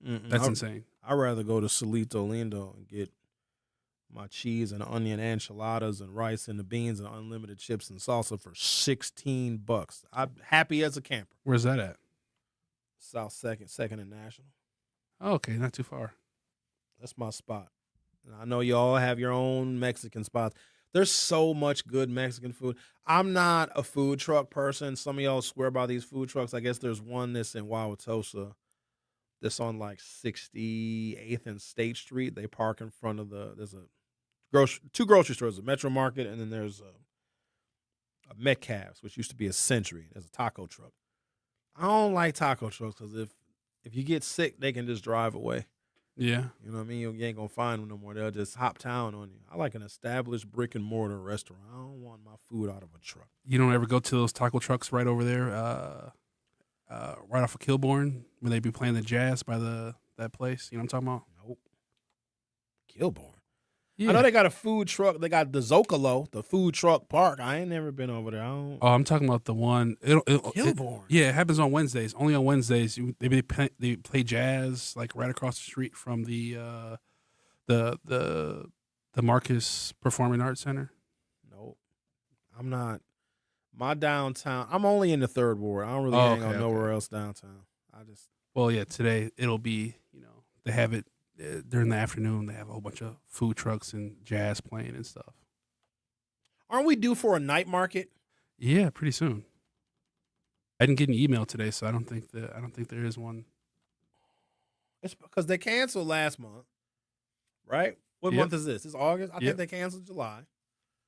Speaker 4: That's insane.
Speaker 1: I'd rather go to Solito Lindo and get my cheese and onion enchiladas and rice and the beans and unlimited chips and salsa for $16. I'm happy as a camper.
Speaker 4: Where's that at?
Speaker 1: South Second and National.
Speaker 4: Oh, okay, not too far.
Speaker 1: That's my spot. And I know y'all have your own Mexican spots. There's so much good Mexican food. I'm not a food truck person. Some of y'all swear by these food trucks. I guess there's one that's in Wauwatosa that's on like 68th and State Street. They park in front of there's two grocery stores, a Metro Market, and then there's a Mech, which used to be a Century. There's a taco truck. I don't like taco trucks because if you get sick, they can just drive away.
Speaker 4: Yeah.
Speaker 1: You know what I mean? You ain't going to find them no more. They'll just hop town on you. I like an established brick and mortar restaurant. I don't want my food out of a truck.
Speaker 4: You don't ever go to those taco trucks right over there, right off of Kilbourne, when they be playing the jazz by that place? You know what I'm talking about?
Speaker 1: Nope. Kilbourne.
Speaker 4: Yeah.
Speaker 1: I know they got a food truck. They got the Zocalo, the food truck park. I ain't never been over there.
Speaker 4: Oh, I'm talking about the one.
Speaker 1: Kilbourne.
Speaker 4: It happens on Wednesdays. Only on Wednesdays. They play jazz like right across the street from the Marcus Performing Arts Center.
Speaker 1: Nope. I'm not. My downtown. I'm only in the Third Ward. I don't really hang out nowhere else downtown.
Speaker 4: Well, yeah. Today it'll be. They have it during the afternoon. They have a whole bunch of food trucks and jazz playing and stuff.
Speaker 1: Aren't we due for a night market?
Speaker 4: Yeah, pretty soon. I didn't get an email today, so I don't think there is one.
Speaker 1: It's because they canceled last month, right? What month is this? It's August. I think they canceled July,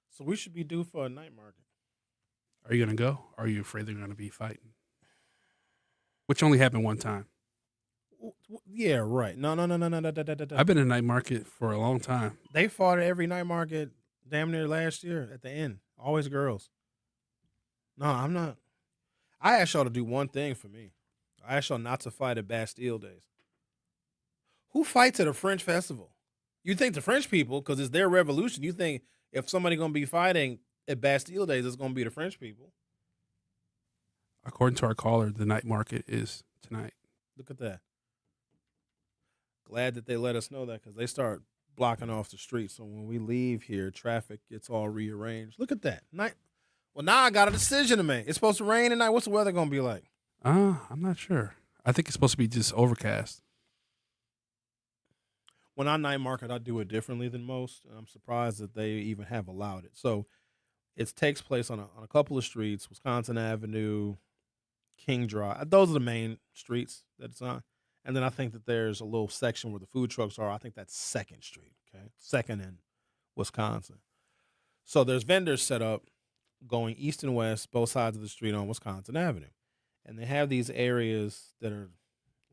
Speaker 1: so we should be due for a night market.
Speaker 4: Are you gonna go? Or are you afraid they're gonna be fighting? Which only happened one time.
Speaker 1: Yeah, right. No.
Speaker 4: I've been in night market for a long time.
Speaker 1: They fought at every night market damn near last year at the end. Always girls. No, I'm not. I asked y'all to do one thing for me. I asked y'all not to fight at Bastille Days. Who fights at a French festival? You think the French people, because it's their revolution, you think if somebody going to be fighting at Bastille Days, it's going to be the French people.
Speaker 4: According to our caller, the night market is tonight.
Speaker 1: Look at that. Glad that they let us know that because they start blocking off the street. So when we leave here, traffic gets all rearranged. Look at that. Night. Well, now I got a decision to make. It's supposed to rain tonight. What's the weather going to be like?
Speaker 4: I'm not sure. I think it's supposed to be just overcast.
Speaker 1: When I night market, I do it differently than most. And I'm surprised that they even have allowed it. So it takes place on a couple of streets, Wisconsin Avenue, King Drive. Those are the main streets that it's on. And then I think that there's a little section where the food trucks are. I think that's 2nd Street, okay? 2nd in Wisconsin. So there's vendors set up going east and west, both sides of the street on Wisconsin Avenue. And they have these areas that are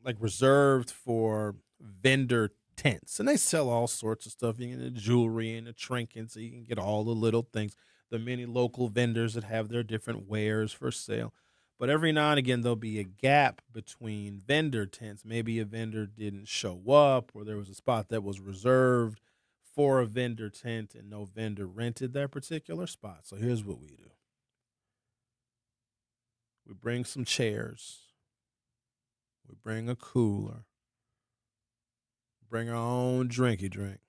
Speaker 1: like reserved for vendor tents. And they sell all sorts of stuff. You can get the jewelry and the trinkets, so you can get all the little things. The many local vendors that have their different wares for sale. But every now and again, there'll be a gap between vendor tents. Maybe a vendor didn't show up, or there was a spot that was reserved for a vendor tent and no vendor rented that particular spot. So here's what we do. We bring some chairs. We bring a cooler. Bring our own drinky drink.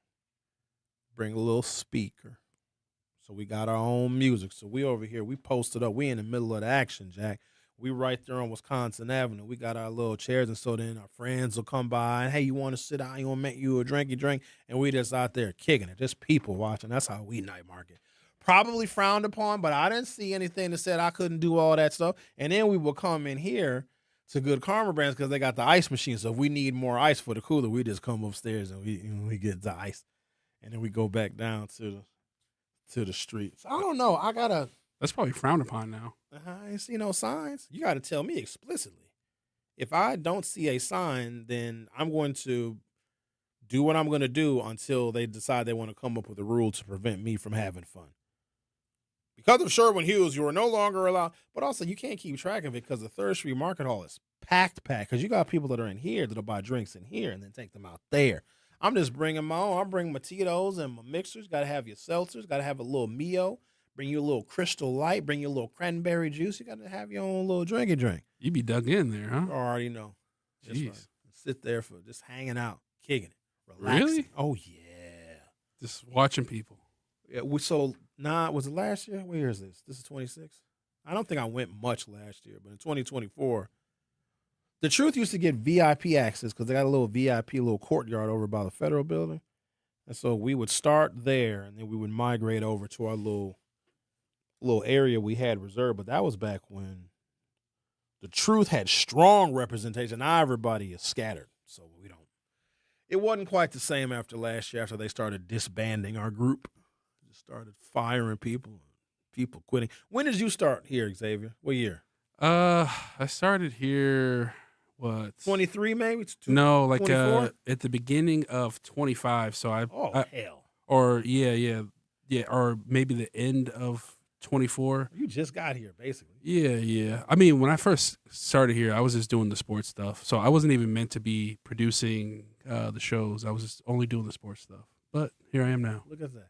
Speaker 1: Bring a little speaker. So we got our own music. So we over here, we posted up. We in the middle of the action, Jack. We right there on Wisconsin Avenue. We got our little chairs, and so then our friends will come by and, hey, you want to sit down? You want to make you a drinky drink? And we just out there kicking it. Just people watching. That's how we night market. Probably frowned upon, but I didn't see anything that said I couldn't do all that stuff. And then we will come in here to Good Karma Brands because they got the ice machine. So if we need more ice for the cooler, we just come upstairs and we get the ice. And then we go back down to the streets. I don't know.
Speaker 4: That's probably frowned upon now.
Speaker 1: I ain't see no signs. You got to tell me explicitly. If I don't see a sign, then I'm going to do what I'm going to do until they decide they want to come up with a rule to prevent me from having fun. Because of Sherwin Hughes, you are no longer allowed. But also, you can't keep track of it because the 3rd Street Market Hall is packed. Because you got people that are in here that'll buy drinks in here and then take them out there. I'm just bringing my own. I'm bringing my Tito's and my mixers. Got to have your seltzers. Got to have a little Mio. Bring you a little Crystal Light. Bring you a little cranberry juice. You got to have your own little drinky drink.
Speaker 4: You be dug in there, huh?
Speaker 1: You already know. Just
Speaker 4: Jeez.
Speaker 1: right. Sit there for just hanging out, kicking it, relaxing.
Speaker 4: Really?
Speaker 1: Oh, yeah.
Speaker 4: Just watching people.
Speaker 1: Yeah, was it last year? What year is this? This is 26. I don't think I went much last year, but in 2024, the Truth used to get VIP access because they got a little VIP, little courtyard over by the Federal Building. And so we would start there, and then we would migrate over to our little area we had reserved. But that was back when the Truth had strong representation. Now everybody is scattered, so we don't. It wasn't quite the same after last year, after they started disbanding our group. Just started firing people quitting. When did you start here, Xavier? What year?
Speaker 4: I started here,
Speaker 1: 23 maybe?
Speaker 4: No, like
Speaker 1: 24?
Speaker 4: at the beginning of 25. So
Speaker 1: hell.
Speaker 4: Or yeah, or maybe the end of 24.
Speaker 1: You just got here, basically.
Speaker 4: Yeah. I mean, when I first started here, I was just doing the sports stuff. So I wasn't even meant to be producing the shows. I was just only doing the sports stuff. But here I am now.
Speaker 1: Look at that.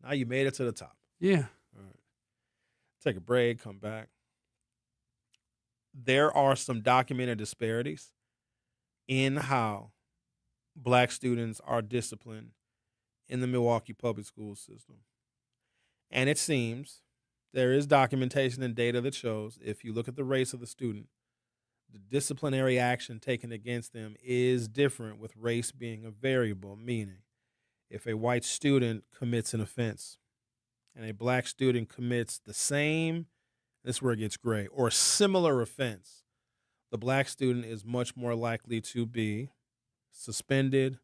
Speaker 1: Now you made it to the top.
Speaker 4: Yeah.
Speaker 1: All right. Take a break, come back. There are some documented disparities in how black students are disciplined in the Milwaukee public school system. And it seems there is documentation and data that shows if you look at the race of the student, the disciplinary action taken against them is different, with race being a variable, meaning if a white student commits an offense and a black student commits the same, this is where it gets gray, or similar offense, the black student is much more likely to be suspended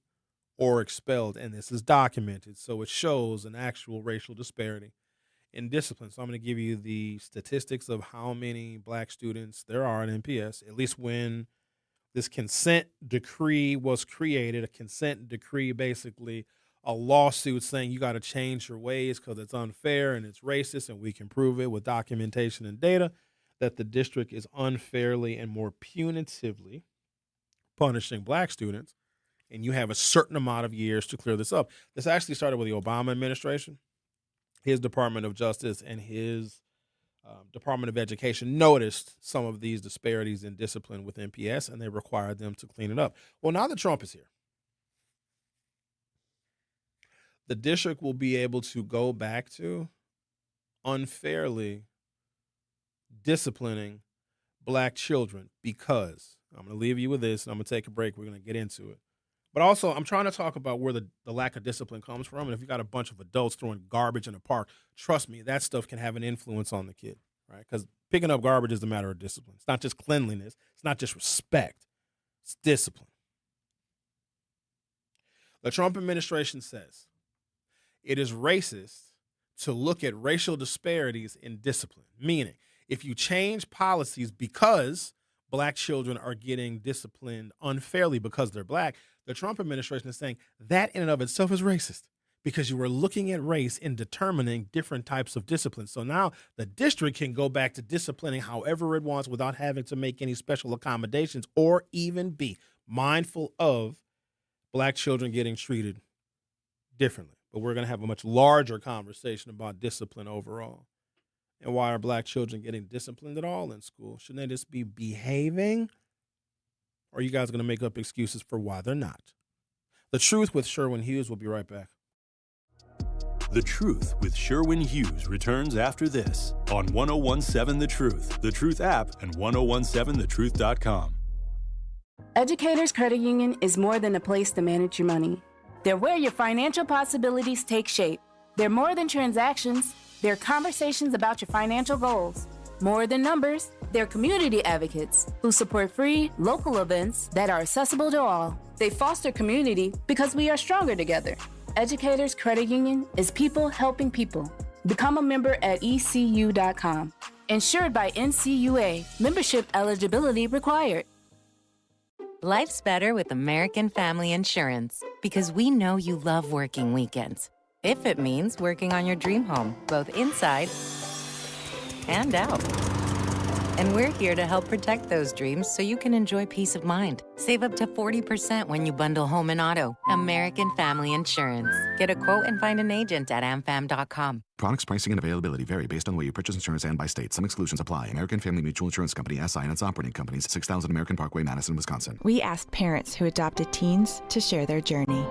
Speaker 1: or expelled. And this is documented. So it shows an actual racial disparity in discipline. So I'm going to give you the statistics of how many black students there are in MPS, at least when this consent decree was created. A consent decree, basically a lawsuit saying you got to change your ways because it's unfair and it's racist, and we can prove it with documentation and data that the district is unfairly and more punitively punishing black students, and you have a certain amount of years to clear this up. This actually started with the Obama administration. His Department of Justice and his Department of Education noticed some of these disparities in discipline with MPS, and they required them to clean it up. Well, now that Trump is here, the district will be able to go back to unfairly disciplining black children, because I'm going to leave you with this, and I'm going to take a break. We're going to get into it. But also, I'm trying to talk about where the lack of discipline comes from. And if you got a bunch of adults throwing garbage in a park, trust me, that stuff can have an influence on the kid, right? Because picking up garbage is a matter of discipline. It's not just cleanliness. It's not just respect. It's discipline. The Trump administration says it is racist to look at racial disparities in discipline, meaning if you change policies because black children are getting disciplined unfairly because they're black, the Trump administration is saying that in and of itself is racist because you were looking at race in determining different types of discipline. So now the district can go back to disciplining however it wants without having to make any special accommodations or even be mindful of black children getting treated differently. But we're going to have a much larger conversation about discipline overall. And why are black children getting disciplined at all in school? Shouldn't they just be behaving? Or are you guys going to make up excuses for why they're not? The Truth with Sherwin Hughes. Will be right back.
Speaker 3: The Truth with Sherwin Hughes returns after this on 1017 The Truth app, and 1017thetruth.com.
Speaker 13: Educators Credit Union is more than a place to manage your money. They're where your financial possibilities take shape. They're more than transactions. They're conversations about your financial goals. More than numbers, they're community advocates who support free, local events that are accessible to all. They foster community because we are stronger together. Educators Credit Union is people helping people. Become a member at ECU.com. Insured by NCUA. Membership eligibility required.
Speaker 10: Life's better with American Family Insurance because we know you love working weekends. If it means working on your dream home, both inside and out. And we're here to help protect those dreams so you can enjoy peace of mind. Save up to 40% when you bundle home and auto. American Family Insurance. Get a quote and find an agent at amfam.com.
Speaker 15: Products, pricing, and availability vary based on the way you purchase insurance and by state. Some exclusions apply. American Family Mutual Insurance Company, SI, and its operating companies, 6000 American Parkway, Madison, Wisconsin.
Speaker 16: We asked parents who adopted teens to share their journey.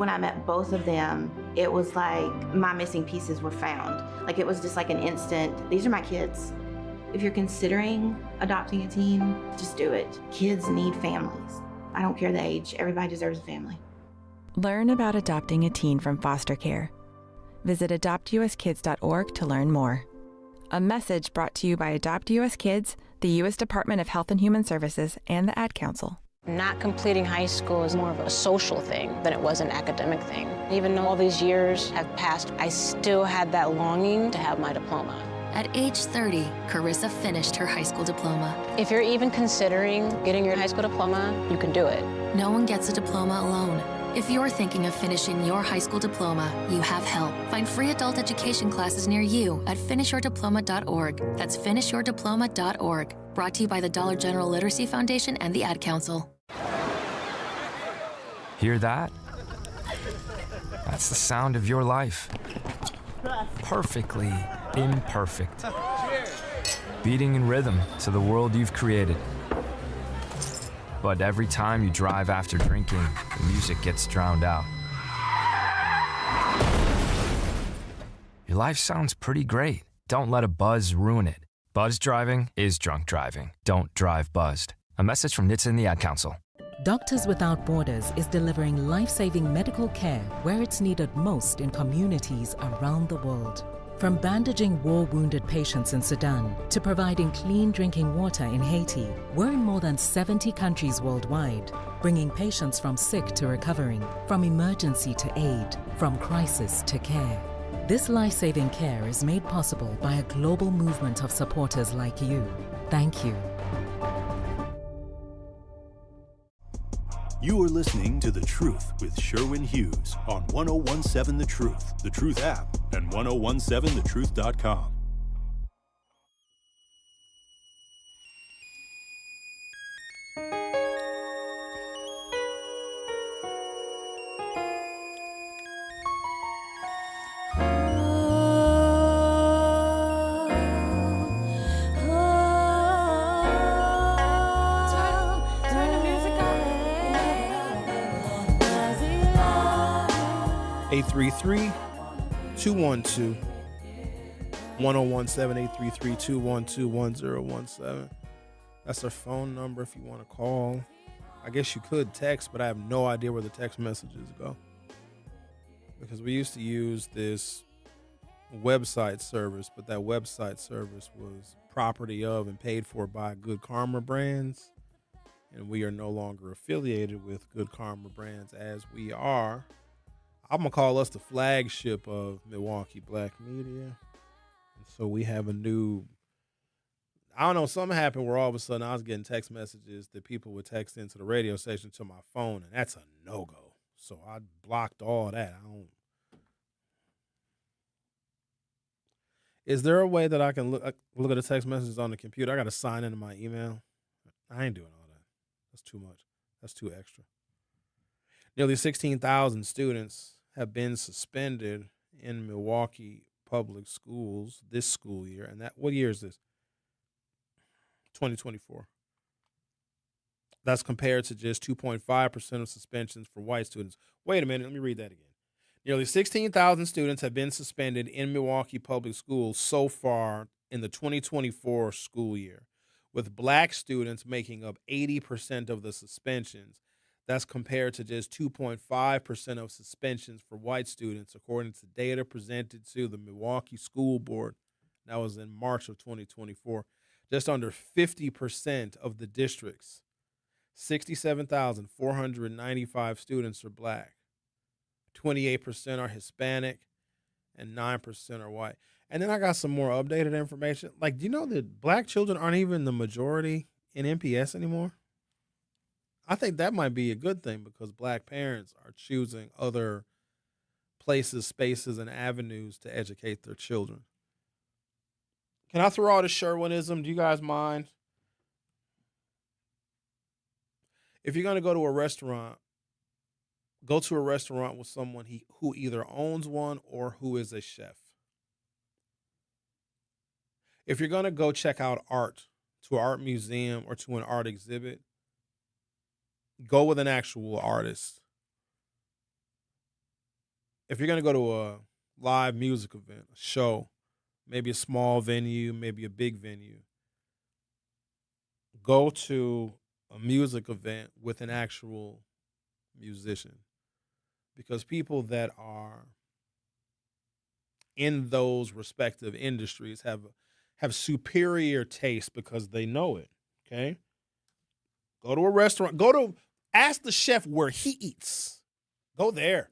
Speaker 16: When I met both of them, it was like my missing pieces were found. Like it was just like an instant, these are my kids. If you're considering adopting a teen, just do it. Kids need families. I don't care the age, everybody deserves a family.
Speaker 17: Learn about adopting a teen from foster care. Visit adoptuskids.org to learn more. A message brought to you by Adopt US Kids, the U.S. Department of Health and Human Services, and the Ad Council.
Speaker 18: Not completing high school is more of a social thing than it was an academic thing. Even though all these years have passed, I still had that longing to have my diploma.
Speaker 19: At age 30, Carissa finished her high school diploma.
Speaker 18: If you're even considering getting your high school diploma, you can do it.
Speaker 19: No one gets a diploma alone. If you're thinking of finishing your high school diploma, you have help. Find free adult education classes near you at finishyourdiploma.org. That's finishyourdiploma.org. Brought to you by the Dollar General Literacy Foundation and the Ad Council.
Speaker 20: Hear that? That's the sound of your life. Perfectly imperfect. Beating in rhythm to the world you've created. But every time you drive after drinking, the music gets drowned out. Your life sounds pretty great. Don't let a buzz ruin it. Buzz driving is drunk driving. Don't drive buzzed. A message from NHTSA and the Ad Council.
Speaker 23: Doctors Without Borders is delivering life-saving medical care where it's needed most in communities around the world. From bandaging war-wounded patients in Sudan to providing clean drinking water in Haiti, we're in more than 70 countries worldwide, bringing patients from sick to recovering, from emergency to aid, from crisis to care. This life-saving care is made possible by a global movement of supporters like you. Thank you.
Speaker 3: You are listening to The Truth with Sherwin Hughes on 1017 The Truth app, and 1017thetruth.com.
Speaker 1: Eight 212 1017 833-212-1017. That's our phone number if you want to call. I guess you could text, but I have no idea where the text messages go. Because we used to use this website service, but that website service was property of and paid for by Good Karma Brands. And we are no longer affiliated with Good Karma Brands, as we are. I'm going to call us the flagship of Milwaukee Black Media. And so we have a new, I don't know, something happened where all of a sudden I was getting text messages that people would text into the radio station to my phone, and that's a no-go. So I blocked all that. Is there a way that I can look at the text messages on the computer? I got to sign into my email. I ain't doing all that. That's too much. That's too extra. Nearly 16,000 students have been suspended in Milwaukee public schools this school year. And what year is this? 2024. That's compared to just 2.5% of suspensions for white students. Wait a minute, let me read that again. Nearly 16,000 students have been suspended in Milwaukee public schools so far in the 2024 school year, with black students making up 80% of the suspensions. That's compared to just 2.5% of suspensions for white students, according to data presented to the Milwaukee School Board. That was in March of 2024. Just under 50% of the district's 67,495 students are black. 28% are Hispanic, and 9% are white. And then I got some more updated information. Like, do you know that black children aren't even the majority in MPS anymore? I think that might be a good thing because black parents are choosing other places, spaces, and avenues to educate their children. Can I throw out a Sherwinism? Do you guys mind? If you're going to go to a restaurant, go to a restaurant with someone who either owns one or who is a chef. If you're going to go check out art, to an art museum or to an art exhibit, go with an actual artist. if you're going to go to a live music event, a show, maybe a small venue, maybe a big venue, go to a music event with an actual musician, because people that are in those respective industries have superior taste because they know it. Okay, go to a restaurant. Ask the chef where he eats. Go there.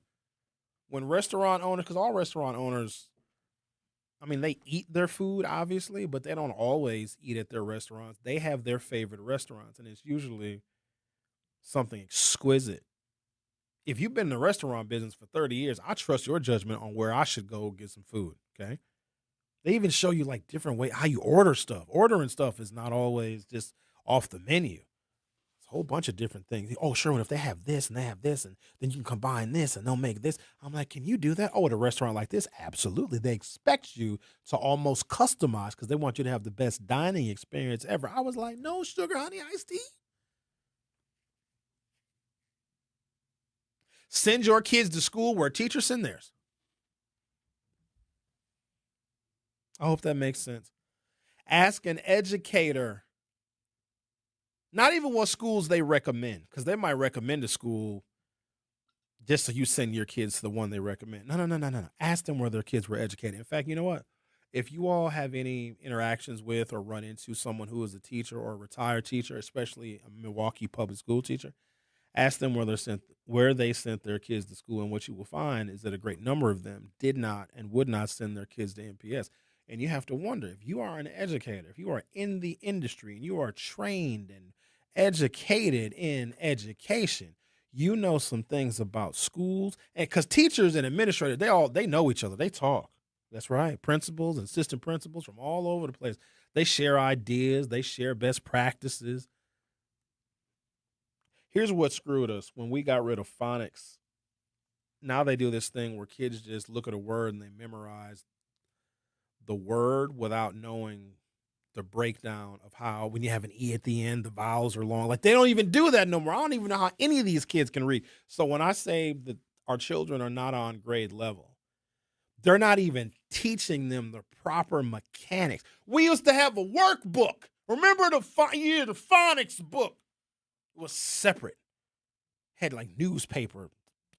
Speaker 1: When restaurant owners, because all restaurant owners, I mean, they eat their food, obviously, but they don't always eat at their restaurants. They have their favorite restaurants, and it's usually something exquisite. If you've been in the restaurant business for 30 years, I trust your judgment on where I should go get some food, okay? They even show you, like, different ways, how you order stuff. Ordering stuff is not always just off the menu. It's a whole bunch of different things. Oh, Sherwin, if they have this and they have this, and then you can combine this and they'll make this. I'm like, can you do that? Oh, at a restaurant like this? Absolutely. They expect you to almost customize because they want you to have the best dining experience ever. I was like, no sugar, honey, iced tea. Send your kids to school where teachers send theirs. I hope that makes sense. Ask an educator, not even what schools they recommend, because they might recommend a school just so you send your kids to the one they recommend. No. Ask them where their kids were educated. In fact, you know what? If you all have any interactions with or run into someone who is a teacher or a retired teacher, especially a Milwaukee public school teacher, ask them where they sent their kids to school, and what you will find is that a great number of them did not and would not send their kids to MPS. And you have to wonder, if you are an educator, if you are in the industry and you are trained and educated in education, you know some things about schools. And because teachers and administrators, they know each other. They talk. That's right. Principals and assistant principals from all over the place. They share ideas. They share best practices. Here's what screwed us when we got rid of phonics. Now they do this thing where kids just look at a word and they memorize the word without knowing the breakdown of how, when you have an E at the end, the vowels are long. Like, they don't even do that no more. I don't even know how any of these kids can read. So when I say that our children are not on grade level, they're not even teaching them the proper mechanics. We used to have a workbook. Remember the phonics book? It was separate. Had like newspaper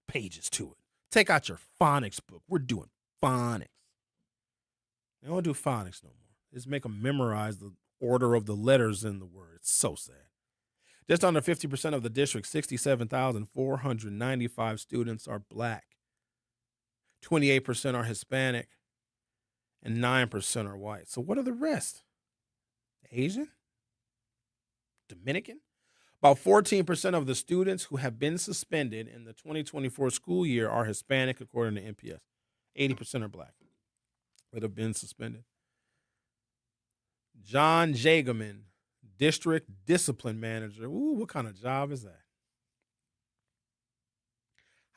Speaker 1: pages to it. Take out your phonics book. We're doing phonics. They don't do phonics no more. Just make them memorize the order of the letters in the word. It's so sad. Just under 50% of the district, 67,495 students are black. 28% are Hispanic, and 9% are white. So what are the rest? Asian? Dominican? About 14% of the students who have been suspended in the 2024 school year are Hispanic, according to NPS. 80% are black that have been suspended. John Jagerman, District Discipline Manager. Ooh, what kind of job is that?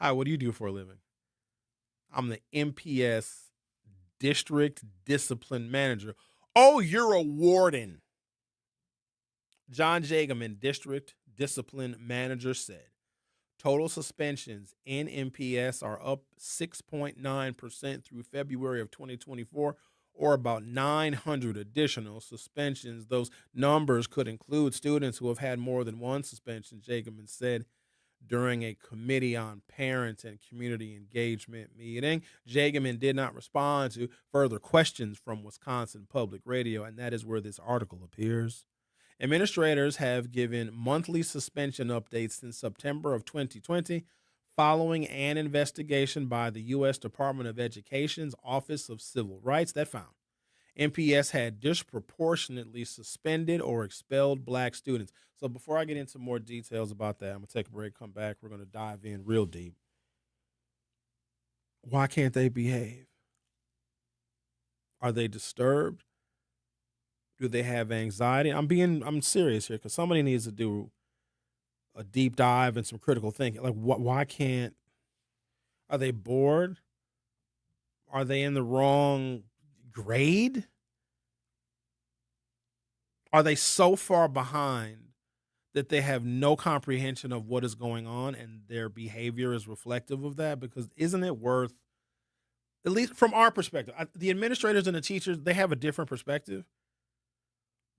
Speaker 1: Hi, what do you do for a living? I'm the MPS District Discipline Manager. Oh, you're a warden. John Jagerman, District Discipline Manager, said total suspensions in MPS are up 6.9% through February of 2024, or about 900 additional suspensions. Those numbers could include students who have had more than one suspension, Jagerman said during a Committee on Parents and Community Engagement meeting. Jagerman did not respond to further questions from Wisconsin Public Radio, and that is where this article appears. Administrators have given monthly suspension updates since September of 2020, following an investigation by the U.S. Department of Education's Office of Civil Rights that found MPS had disproportionately suspended or expelled black students. So before I get into more details about that, I'm going to take a break, come back. We're going to dive in real deep. Why can't they behave? Are they disturbed? Do they have anxiety? I'm serious here, because somebody needs to do a deep dive and some critical thinking. Like, why can't? Are they bored? Are they in the wrong grade? Are they so far behind that they have no comprehension of what is going on and their behavior is reflective of that? Because isn't it worth at least from our perspective, the administrators and the teachers, they have a different perspective.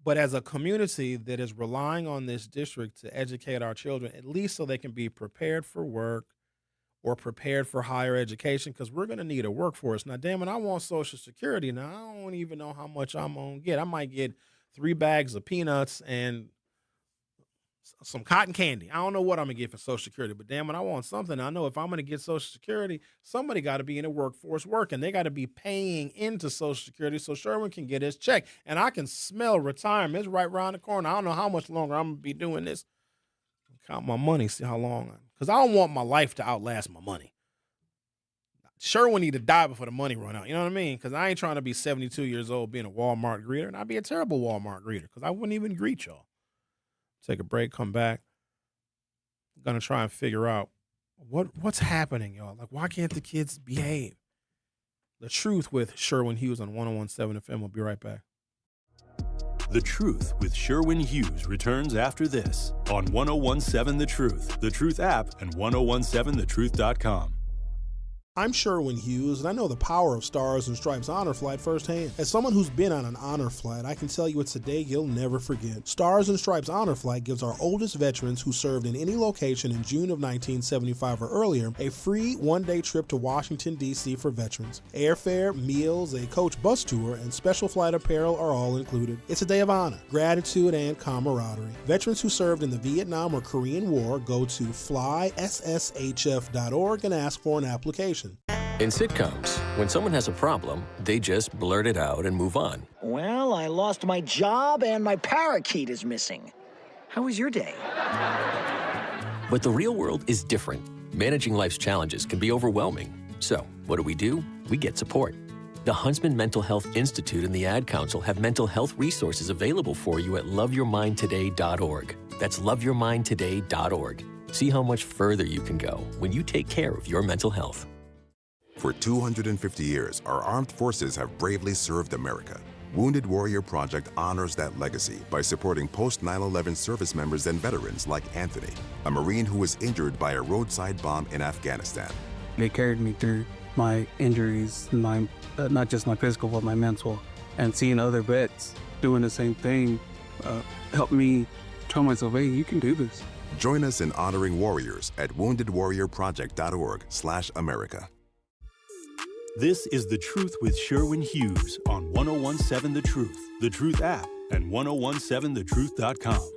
Speaker 1: But as a community that is relying on this district to educate our children, at least so they can be prepared for work or prepared for higher education, because we're going to need a workforce. Now, damn it, I want Social Security. Now, I don't even know how much I'm going to get. I might get 3 bags of peanuts and some cotton candy. I don't know what I'm going to get for Social Security, but damn it, I want something. I know if I'm going to get Social Security, somebody got to be in the workforce working. They got to be paying into Social Security so Sherwin can get his check. And I can smell retirement. It's right around the corner. I don't know how much longer I'm going to be doing this. Count my money, see how long. Because I don't want my life to outlast my money. Sherwin need to die before the money run out. You know what I mean? Because I ain't trying to be 72 years old being a Walmart greeter. And I'd be a terrible Walmart greeter because I wouldn't even greet y'all. Take a break, come back. I'm going to try and figure out what's happening, y'all. Like, why can't the kids behave? The Truth with Sherwin Hughes on 101.7 FM. We'll be right back.
Speaker 3: The Truth with Sherwin Hughes returns after this on 101.7 The Truth app, and 1017thetruth.com.
Speaker 2: I'm Sherwin Hughes, and I know the power of Stars and Stripes Honor Flight firsthand. As someone who's been on an honor flight, I can tell you it's a day you'll never forget. Stars and Stripes Honor Flight gives our oldest veterans who served in any location in June of 1975 or earlier a free one-day trip to Washington, D.C. for veterans. Airfare, meals, a coach bus tour, and special flight apparel are all included. It's a day of honor, gratitude, and camaraderie. Veterans who served in the Vietnam or Korean War go to flysshf.org and ask for an application.
Speaker 5: In sitcoms, when someone has a problem, they just blurt it out and move on.
Speaker 6: Well, I lost my job and my parakeet is missing. How was your day?
Speaker 5: But the real world is different. Managing life's challenges can be overwhelming. So, what do? We get support. The Huntsman Mental Health Institute and the Ad Council have mental health resources available for you at loveyourmindtoday.org. That's loveyourmindtoday.org. See how much further you can go when you take care of your mental health.
Speaker 22: For 250 years, our armed forces have bravely served America. Wounded Warrior Project honors that legacy by supporting post-9/11 service members and veterans like Anthony, a Marine who was injured by a roadside bomb in Afghanistan.
Speaker 24: They carried me through my injuries, my not just my physical, but my mental. And seeing other vets doing the same thing helped me tell myself, hey, you can do this.
Speaker 22: Join us in honoring warriors at woundedwarriorproject.org/America.
Speaker 3: This is The Truth with Sherwin Hughes on 101.7 The Truth app, and 1017thetruth.com.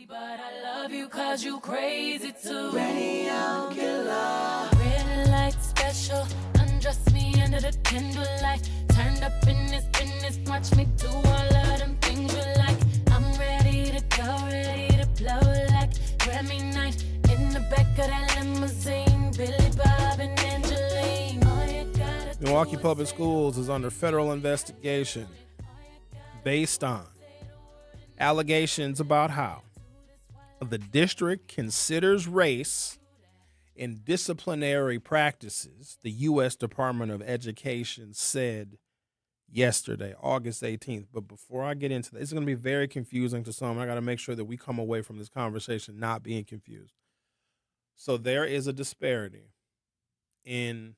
Speaker 27: But I love you 'cause you crazy too. Radio killer. Red light special. Undress me under the candlelight. Turned up in this business. Watch me do all of them things you like. I'm ready to go, ready to blow like Grammy night. In the back of that limousine. Billy Bob and Angeline.
Speaker 1: Milwaukee Public Schools is under federal investigation based on allegations about how the district considers race in disciplinary practices, the U.S. Department of Education said yesterday, August 18th. But before I get into this, it's going to be very confusing to some. I got to make sure that we come away from this conversation not being confused. So there is a disparity in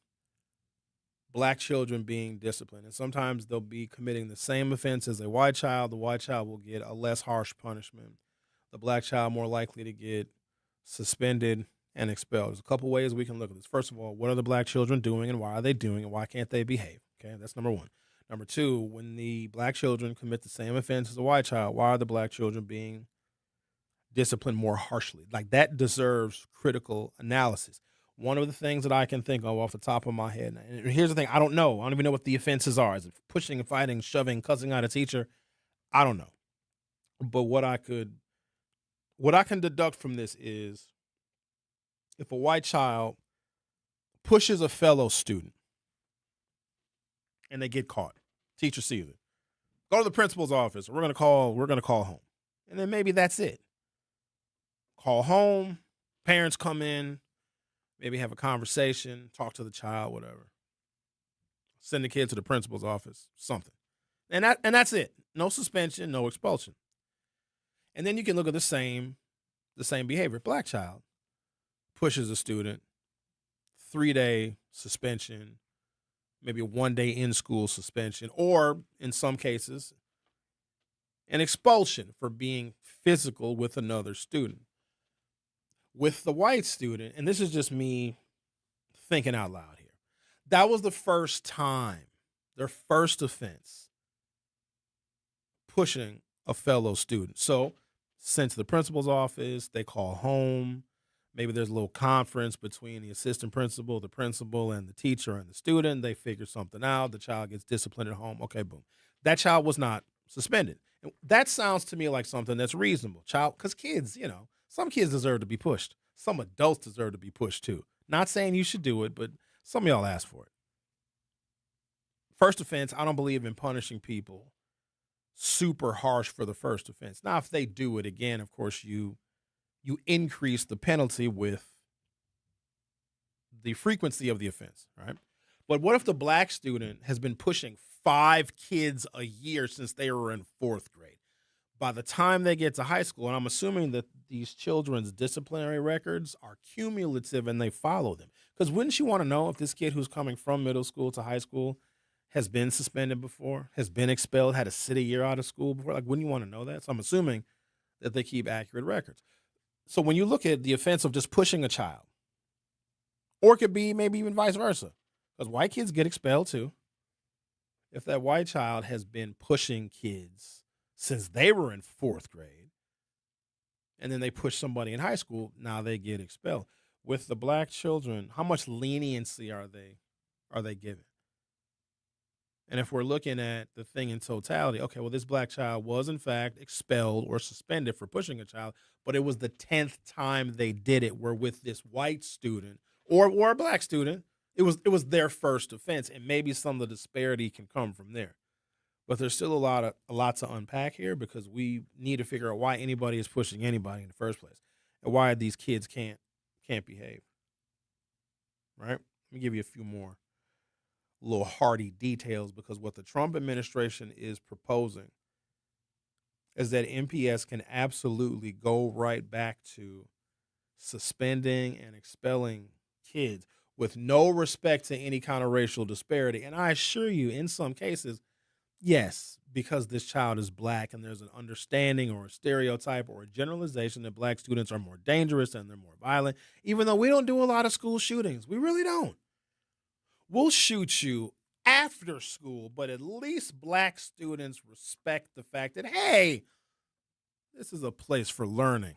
Speaker 1: Black children being disciplined. And sometimes they'll be committing the same offense as a white child. The white child will get a less harsh punishment. The Black child more likely to get suspended and expelled. There's a couple ways we can look at this. First of all, what are the Black children doing and why are they doing it? Why can't they behave? Okay, that's number one. Number two, when the Black children commit the same offense as a white child, why are the Black children being disciplined more harshly? Like, that deserves critical analysis. One of the things that I can think of off the top of my head, and here's the thing, I don't know. I don't even know what the offenses are. Is it pushing and fighting, shoving, cussing out a teacher? I don't know. But what I can deduct from this is if a white child pushes a fellow student and they get caught, teacher sees it, go to the principal's office. We're gonna call home. And then maybe that's it. Call home, parents come in, maybe have a conversation, talk to the child, whatever. Send the kid to the principal's office, something. And that's it. No suspension, no expulsion. And then you can look at the same behavior. Black child pushes a student, 3-day suspension, maybe a 1-day in-school suspension, or in some cases, an expulsion for being physical with another student. With the white student, and this is just me thinking out loud here, that was the first time, their first offense, pushing a fellow student. So, sent to the principal's office, they call home. Maybe there's a little conference between the assistant principal, the principal, and the teacher and the student. They figure something out. The child gets disciplined at home. Okay, boom. That child was not suspended. And that sounds to me like something that's reasonable. Child, because kids, some kids deserve to be pushed. Some adults deserve to be pushed too. Not saying you should do it, but some of y'all ask for it. First offense, I don't believe in punishing people super harsh for the first offense. Now, if they do it again, of course, you increase the penalty with the frequency of the offense, right? But what if the black student has been pushing 5 kids a year since they were in 4th grade? By the time they get to high school, and I'm assuming that these children's disciplinary records are cumulative and they follow them. Because wouldn't you want to know if this kid who's coming from middle school to high school has been suspended before, has been expelled, had to sit a year out of school before? Like, wouldn't you want to know that? So I'm assuming that they keep accurate records. So when you look at the offense of just pushing a child, or it could be maybe even vice versa, because white kids get expelled too. If that white child has been pushing kids since they were in 4th grade, and then they push somebody in high school, now they get expelled. With the black children, how much leniency are they given? And if we're looking at the thing in totality, okay, well, this black child was in fact expelled or suspended for pushing a child, but it was the 10th time they did it, where with this white student or a black student, it was their first offense, and maybe some of the disparity can come from there. But there's still a lot to unpack here, because we need to figure out why anybody is pushing anybody in the first place, and why these kids can't behave. Right? Let me give you a few more little hardy details, because what the Trump administration is proposing is that MPS can absolutely go right back to suspending and expelling kids with no respect to any kind of racial disparity. And I assure you, in some cases, yes, because this child is black and there's an understanding or a stereotype or a generalization that black students are more dangerous and they're more violent, even though we don't do a lot of school shootings. We really don't. We'll shoot you after school, but at least black students respect the fact that, hey, this is a place for learning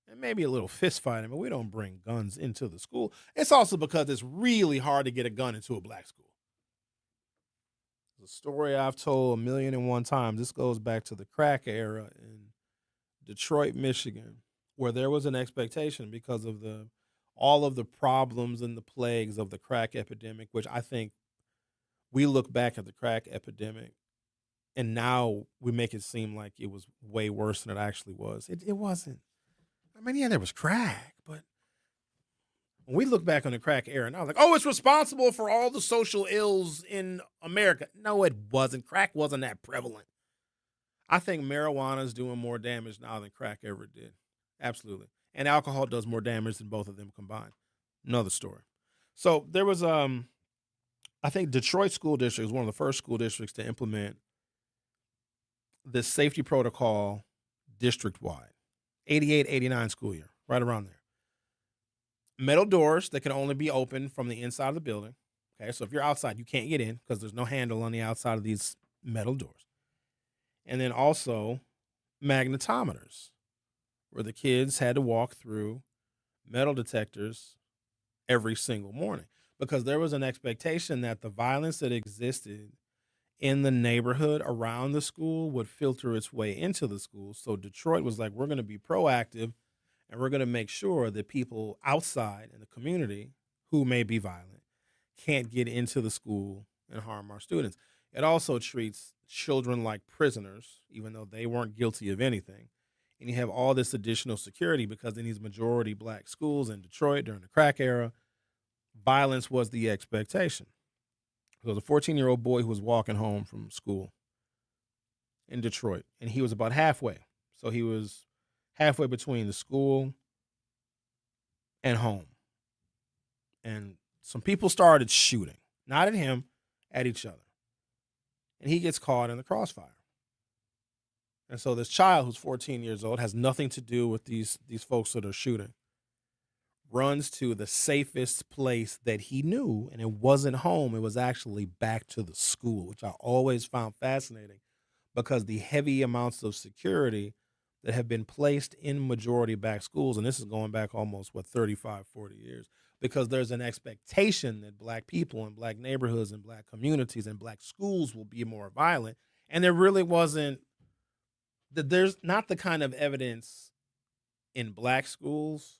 Speaker 1: and maybe a little fist fighting, but we don't bring guns into the school. It's also because it's really hard to get a gun into a black school. The story I've told 1,000,001 times. This goes back to the crack era in Detroit, Michigan, where there was an expectation because of all of the problems and the plagues of the crack epidemic, which I think we look back at the crack epidemic and now we make it seem like it was way worse than it actually was. It wasn't. I mean, yeah, there was crack, but when we look back on the crack era, now like, oh, it's responsible for all the social ills in America. No, it wasn't. Crack wasn't that prevalent. I think marijuana is doing more damage now than crack ever did. Absolutely. And alcohol does more damage than both of them combined. Another story. So there was, I think Detroit School District was one of the first school districts to implement this safety protocol district-wide. 88, 89 school year, right around there. Metal doors that can only be opened from the inside of the building. Okay, so if you're outside, you can't get in because there's no handle on the outside of these metal doors. And then also magnetometers, where the kids had to walk through metal detectors every single morning, because there was an expectation that the violence that existed in the neighborhood around the school would filter its way into the school. So Detroit was like, we're going to be proactive and we're going to make sure that people outside in the community who may be violent can't get into the school and harm our students. It also treats children like prisoners, even though they weren't guilty of anything. And you have all this additional security because in these majority black schools in Detroit during the crack era, violence was the expectation. There was a 14-year-old boy who was walking home from school in Detroit, and he was about halfway. So he was halfway between the school and home. And some people started shooting, not at him, at each other. And he gets caught in the crossfire. And so this child who's 14 years old, has nothing to do with these folks that are shooting, runs to the safest place that he knew, and it wasn't home. It was actually back to the school, which I always found fascinating because the heavy amounts of security that have been placed in majority black schools, and this is going back almost, 35, 40 years, because there's an expectation that black people in black neighborhoods and black communities and black schools will be more violent. And there really wasn't, there's not the kind of evidence in black schools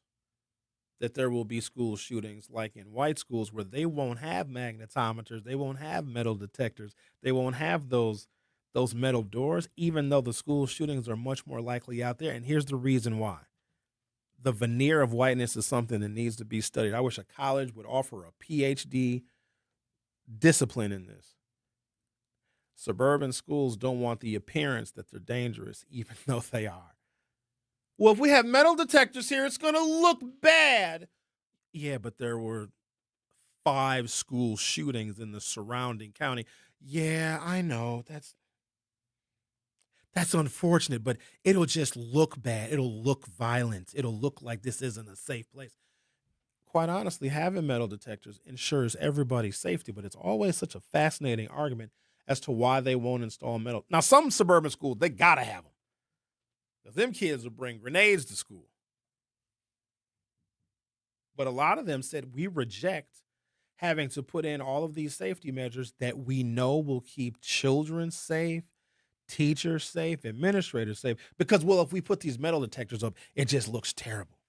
Speaker 1: that there will be school shootings like in white schools where they won't have magnetometers, they won't have metal detectors, they won't have those metal doors, even though the school shootings are much more likely out there. And here's the reason why. The veneer of whiteness is something that needs to be studied. I wish a college would offer a PhD discipline in this. Suburban schools don't want the appearance that they're dangerous, even though they are. Well, if we have metal detectors here, it's going to look bad. Yeah, but there were 5 school shootings in the surrounding county. Yeah, I know. That's unfortunate, but it'll just look bad. It'll look violent. It'll look like this isn't a safe place. Quite honestly, having metal detectors ensures everybody's safety, but it's always such a fascinating argument as to why they won't install metal. Now, some suburban schools, they got to have them. Because them kids will bring grenades to school. But a lot of them said, we reject having to put in all of these safety measures that we know will keep children safe, teachers safe, administrators safe. Because, well, if we put these metal detectors up, it just looks terrible.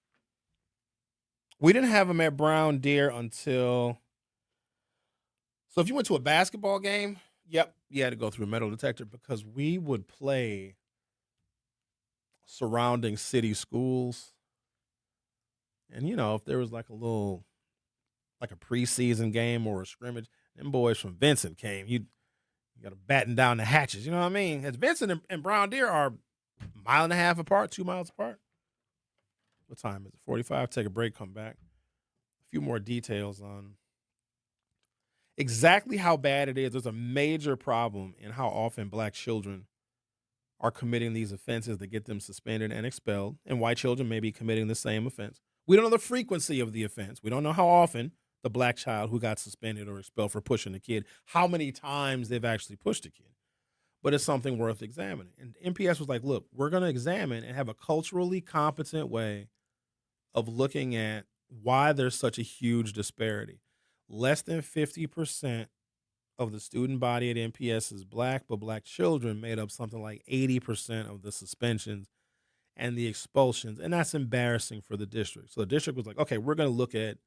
Speaker 1: We didn't have them at Brown Deer until... So if you went to a basketball game, yep, you had to go through a metal detector because we would play surrounding city schools. And, you know, if there was like a preseason game or a scrimmage, them boys from Vincent came. You got to batten down the hatches. You know what I mean? As Vincent and Brown Deer are 1.5 miles apart, 2 miles apart. What time is it? 45. Take a break, come back. A few more details on exactly how bad it is. There's a major problem in how often black children are committing these offenses that get them suspended and expelled, and white children may be committing the same offense. We don't know the frequency of the offense. We don't know how often the black child who got suspended or expelled for pushing a kid, how many times they've actually pushed a kid. But it's something worth examining. And MPS was like, look, we're going to examine and have a culturally competent way of looking at why there's such a huge disparity. Less than 50% of the student body at MPS is black, but black children made up something like 80% of the suspensions and the expulsions. And that's embarrassing for the district. So the district was like, okay, we're going to look at,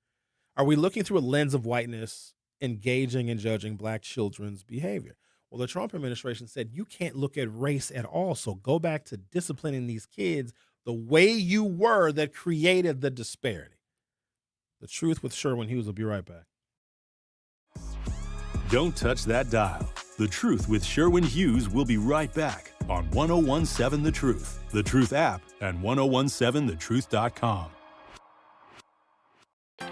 Speaker 1: are we looking through a lens of whiteness, engaging and judging black children's behavior? Well, the Trump administration said you can't look at race at all. So go back to disciplining these kids the way you were that created the disparity. The Truth with Sherwin Hughes will be right back.
Speaker 3: Don't touch that dial. The Truth with Sherwin Hughes will be right back on 1017 The Truth, The Truth app, and 1017thetruth.com.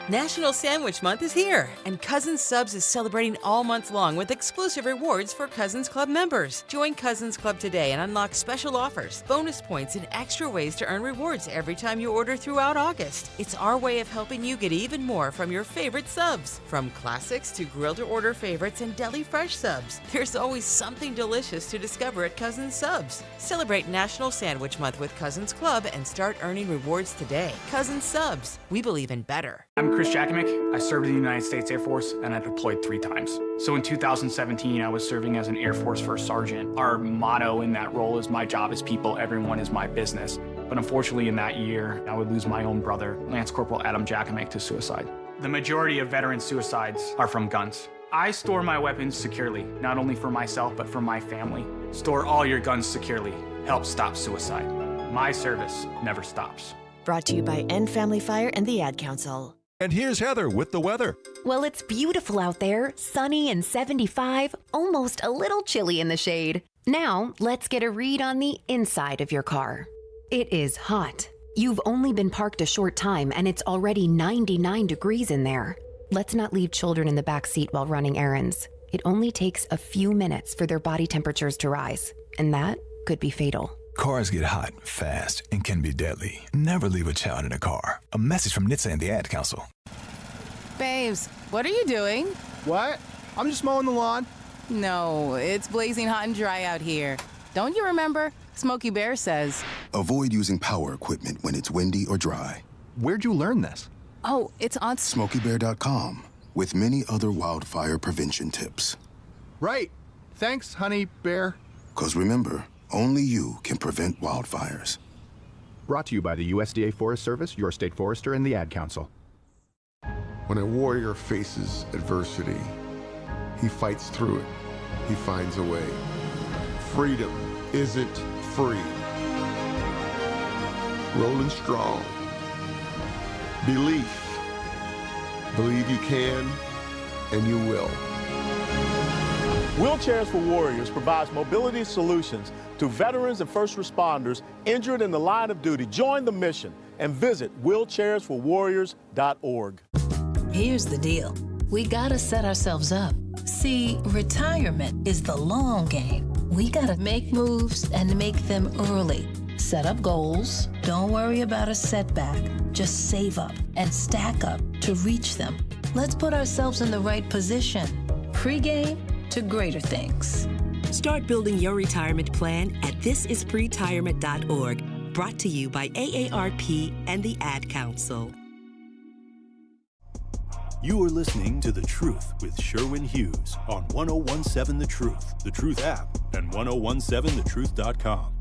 Speaker 7: National Sandwich Month is here, and Cousins Subs is celebrating all month long with exclusive rewards for Cousins Club members. Join Cousins Club today and unlock special offers, bonus points, and extra ways to earn rewards every time you order throughout August. It's our way of helping you get even more from your favorite subs. From classics to grill-to-order favorites and deli fresh subs, there's always something delicious to discover at Cousins Subs. Celebrate National Sandwich Month with Cousins Club and start earning rewards today. Cousins Subs. We believe in better.
Speaker 8: I'm Chris Jakovic. I served in the United States Air Force and I deployed 3 times. So in 2017, I was serving as an Air Force First Sergeant. Our motto in that role is my job is people, everyone is my business. But unfortunately in that year, I would lose my own brother, Lance Corporal Adam Jakovic, to suicide. The majority of veteran suicides are from guns. I store my weapons securely, not only for myself, but for my family. Store all your guns securely. Help stop suicide. My service never stops.
Speaker 9: Brought to you by End Family Fire and the Ad Council.
Speaker 11: And here's Heather with the weather.
Speaker 21: Well, it's beautiful out there, sunny and 75, almost a little chilly in the shade. Now, let's get a read on the inside of your car. It is hot. You've only been parked a short time and it's already 99 degrees in there. Let's not leave children in the back seat while running errands. It only takes a few minutes for their body temperatures to rise, and that could be fatal.
Speaker 4: Cars get hot, fast, and can be deadly. Never leave a child in a car. A message from NHTSA and the Ad Council.
Speaker 10: Babes, what are you doing?
Speaker 12: What? I'm just mowing the lawn.
Speaker 10: No, it's blazing hot and dry out here. Don't you remember? Smokey Bear says.
Speaker 22: Avoid using power equipment when it's windy or dry.
Speaker 12: Where'd you learn this?
Speaker 10: Oh, it's on
Speaker 22: SmokeyBear.com with many other wildfire prevention tips.
Speaker 12: Right. Thanks, honey bear.
Speaker 22: 'Cause remember, only you can prevent wildfires.
Speaker 12: Brought to you by the USDA Forest Service, your state forester, and the Ad Council.
Speaker 13: When a warrior faces adversity, he fights through it. He finds a way. Freedom isn't free. Rolling strong. Belief. Believe you can, and you will.
Speaker 14: Wheelchairs for Warriors provides mobility solutions to veterans and first responders injured in the line of duty. Join the mission and visit wheelchairsforwarriors.org.
Speaker 25: Here's the deal. We gotta set ourselves up. See, retirement is the long game. We gotta make moves and make them early. Set up goals. Don't worry about a setback. Just save up and stack up to reach them. Let's put ourselves in the right position. Pre-game to greater things.
Speaker 26: Start building your retirement plan at thisispretirement.org. Brought to you by AARP and the Ad Council.
Speaker 3: You are listening to The Truth with Sherwin Hughes on 1017 The Truth app, and 1017thetruth.com.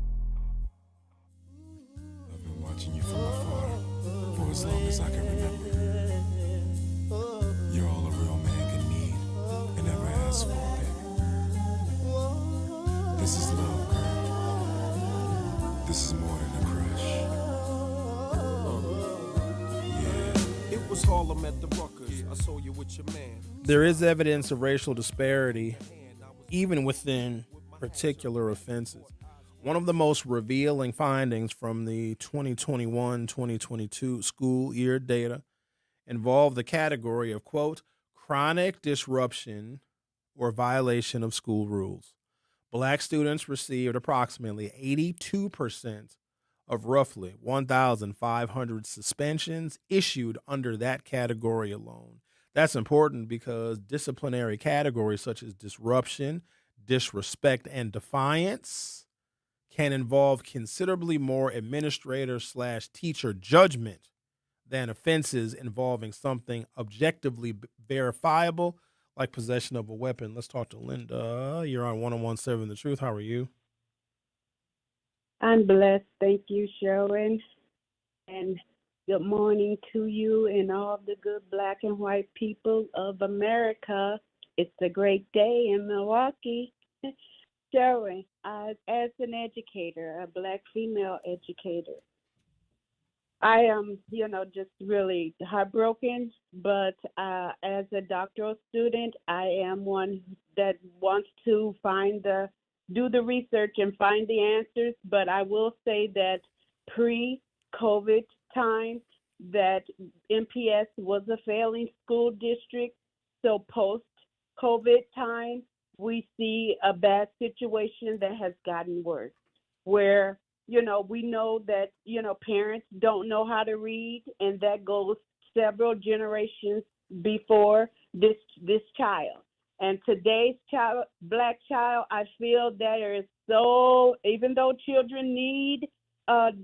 Speaker 28: I've been watching you from afar for as long as I can remember. You're all a real man can need and ever ask for, baby. This is love, girl. This is more than a crush.
Speaker 29: It was Harlem at the Ruckers. I saw you with your man.
Speaker 1: There is evidence of racial disparity, even within particular offenses. One of the most revealing findings from the 2021-2022 school year data involved the category of, quote, chronic disruption or violation of school rules. Black students received approximately 82% of roughly 1,500 suspensions issued under that category alone. That's important because disciplinary categories such as disruption, disrespect, and defiance can involve considerably more administrator/teacher judgment than offenses involving something objectively verifiable like possession of a weapon. Let's talk to Linda. You're on 1017 The Truth. How are you?
Speaker 30: I'm blessed. Thank you, Sherwin. And good morning to you and all the good black and white people of America. It's a great day in Milwaukee. Sherwin, as an educator, a black female educator, I am, just really heartbroken, but as a doctoral student, I am one that wants to do the research and find the answers, but I will say that pre-COVID time, that MPS was a failing school district, so post-COVID time, we see a bad situation that has gotten worse, where we know that, parents don't know how to read, and that goes several generations before this child. And today's black child, I feel there is even though children need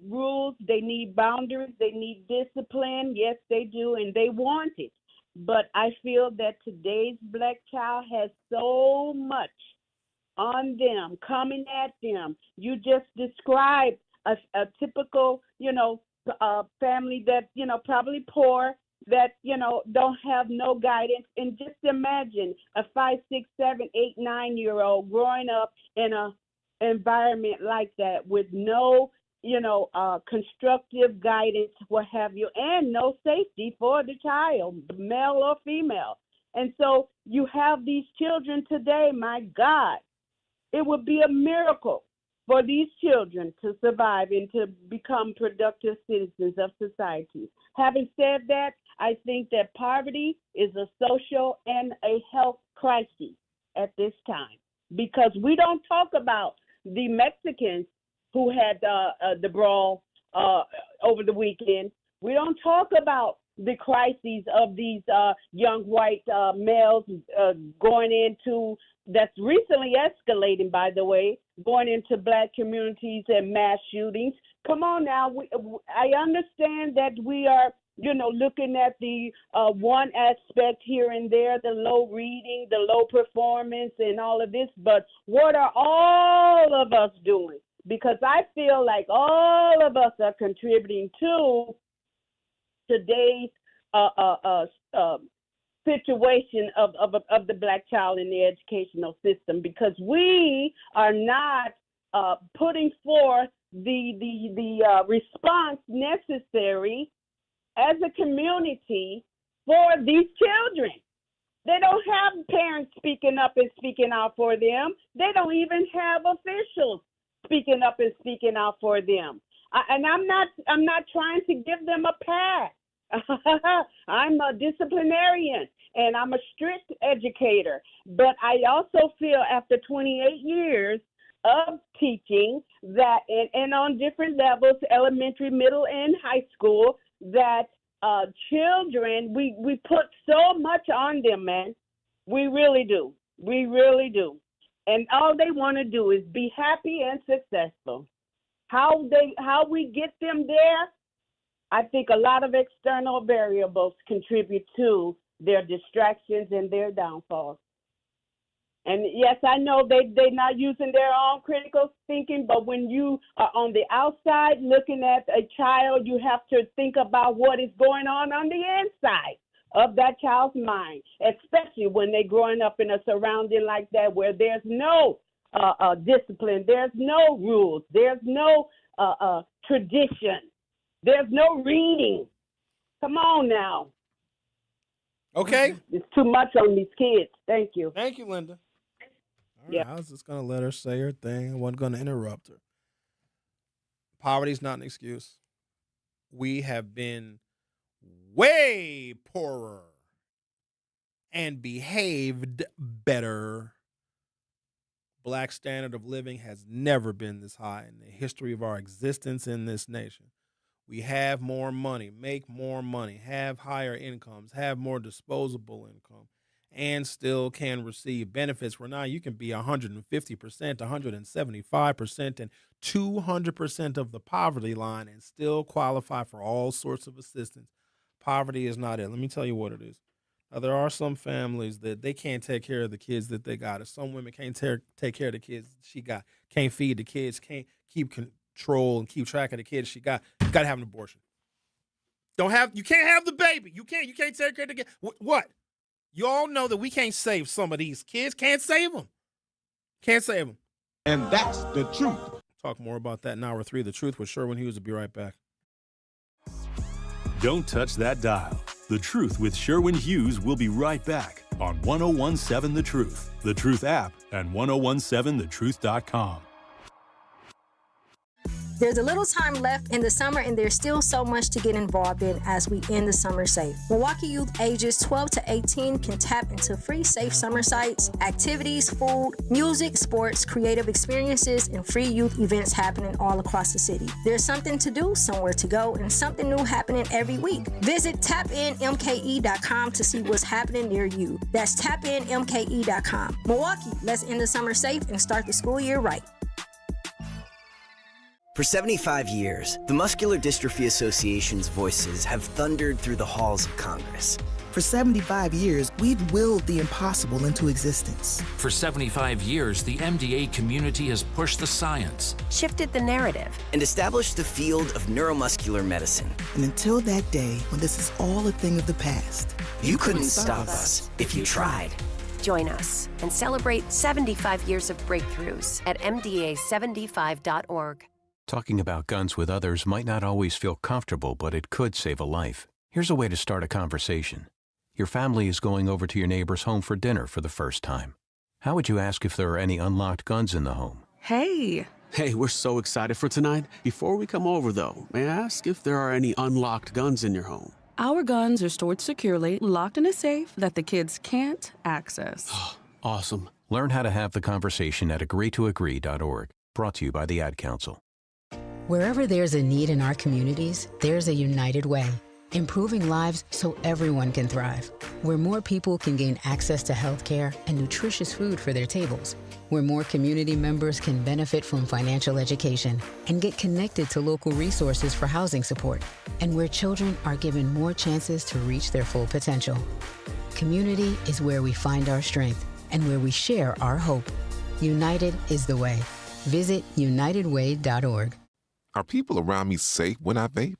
Speaker 30: rules, they need boundaries, they need discipline. Yes, they do, and they want it. But I feel that today's black child has so much on them, coming at them. You just described a typical, family that, probably poor, that, don't have no guidance. And just imagine a 5, 6, 7, 8, 9-year-old growing up in a environment like that with no, constructive guidance, what have you, and no safety for the child, male or female. And so you have these children today, my God. It would be a miracle for these children to survive and to become productive citizens of society. Having said that, I think that poverty is a social and a health crisis. at this time, because we don't talk about the Mexicans who had the brawl over the weekend. We don't talk about the crises of these young white males going into, that's recently escalating, by the way, going into black communities and mass shootings. Come on now. I understand that we are, looking at the one aspect here and there, the low reading, the low performance and all of this, but what are all of us doing? Because I feel like all of us are contributing to today's situation of the black child in the educational system, because we are not putting forth the response necessary as a community for these children. They don't have parents speaking up and speaking out for them. They don't even have officials speaking up and speaking out for them. And I'm not trying to give them a pass. I'm a disciplinarian and I'm a strict educator, but I also feel after 28 years of teaching that, and on different levels, elementary, middle, and high school, that children, we put so much on them, man. We really do. We really do. And all they want to do is be happy and successful. How we get them there, I think a lot of external variables contribute to their distractions and their downfalls. And yes, I know they're not using their own critical thinking, but when you are on the outside looking at a child, you have to think about what is going on the inside of that child's mind, especially when they're growing up in a surrounding like that where there's no discipline, there's no rules, there's no tradition, there's no reading. Come on now.
Speaker 1: Okay.
Speaker 30: It's too much on these kids. Thank you.
Speaker 1: Thank you, Linda. All right, I was just going to let her say her thing. I wasn't going to interrupt her. Poverty's not an excuse. We have been way poorer and behaved better. Black standard of living has never been this high in the history of our existence in this nation. We have more money, make more money, have higher incomes, have more disposable income, and still can receive benefits where now you can be 150%, 175%, and 200% of the poverty line and still qualify for all sorts of assistance. Poverty is not it. Let me tell you what it is. Now, there are some families that they can't take care of the kids that they got. Or some women can't take care of the kids she got, can't feed the kids, can't keep control and keep track of the kids she got. You got to have an abortion. You can't have the baby. You can't take care of the kid. What? You all know that we can't save some of these kids. Can't save them. Can't save them.
Speaker 29: And that's the truth.
Speaker 1: Talk more about that in Hour 3 of The Truth with Sherwin Hughes. Will be right back.
Speaker 3: Don't touch that dial. The Truth with Sherwin Hughes will be right back on 1017 The Truth, The Truth app, and 1017thetruth.com.
Speaker 2: There's a little time left in the summer, and there's still so much to get involved in as we end the summer safe. Milwaukee youth ages 12 to 18 can tap into free safe summer sites, activities, food, music, sports, creative experiences, and free youth events happening all across the city. There's something to do, somewhere to go, and something new happening every week. Visit tapinmke.com to see what's happening near you. That's tapinmke.com. Milwaukee, let's end the summer safe and start the school year right.
Speaker 5: For 75 years, the Muscular Dystrophy Association's voices have thundered through the halls of Congress.
Speaker 6: For 75 years, we've willed the impossible into existence.
Speaker 15: For 75 years, the MDA community has pushed the science,
Speaker 5: shifted the narrative, and established the field of neuromuscular medicine.
Speaker 6: And until that day when this is all a thing of the past,
Speaker 5: you couldn't stop us if you tried.
Speaker 16: Join us and celebrate 75 years of breakthroughs at MDA75.org.
Speaker 17: Talking about guns with others might not always feel comfortable, but it could save a life. Here's a way to start a conversation. Your family is going over to your neighbor's home for dinner for the first time. How would you ask if there are any unlocked guns in the home?
Speaker 18: Hey, we're so excited for tonight. Before we come over, though, may I ask if there are any unlocked guns in your home?
Speaker 19: Our guns are stored securely, locked in a safe that the kids can't access.
Speaker 18: Awesome.
Speaker 17: Learn how to have the conversation at agreetoagree.org. Brought to you by the Ad Council.
Speaker 7: Wherever there's a need in our communities, there's a United Way, improving lives so everyone can thrive. Where more people can gain access to health care and nutritious food for their tables. Where more community members can benefit from financial education and get connected to local resources for housing support. And where children are given more chances to reach their full potential. Community is where we find our strength and where we share our hope. United is the way. Visit unitedway.org.
Speaker 8: Are people around me safe when I vape?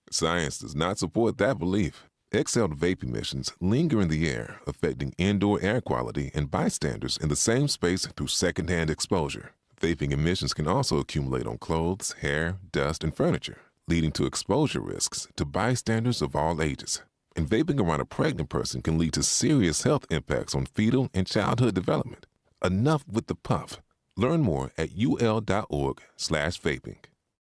Speaker 8: Science does not support that belief. Exhaled vape emissions linger in the air, affecting indoor air quality and bystanders in the same space through secondhand exposure. Vaping emissions can also accumulate on clothes, hair, dust, and furniture, leading to exposure risks to bystanders of all ages. And vaping around a pregnant person can lead to serious health impacts on fetal and childhood development. Enough with the puff. Learn more at ul.org/vaping.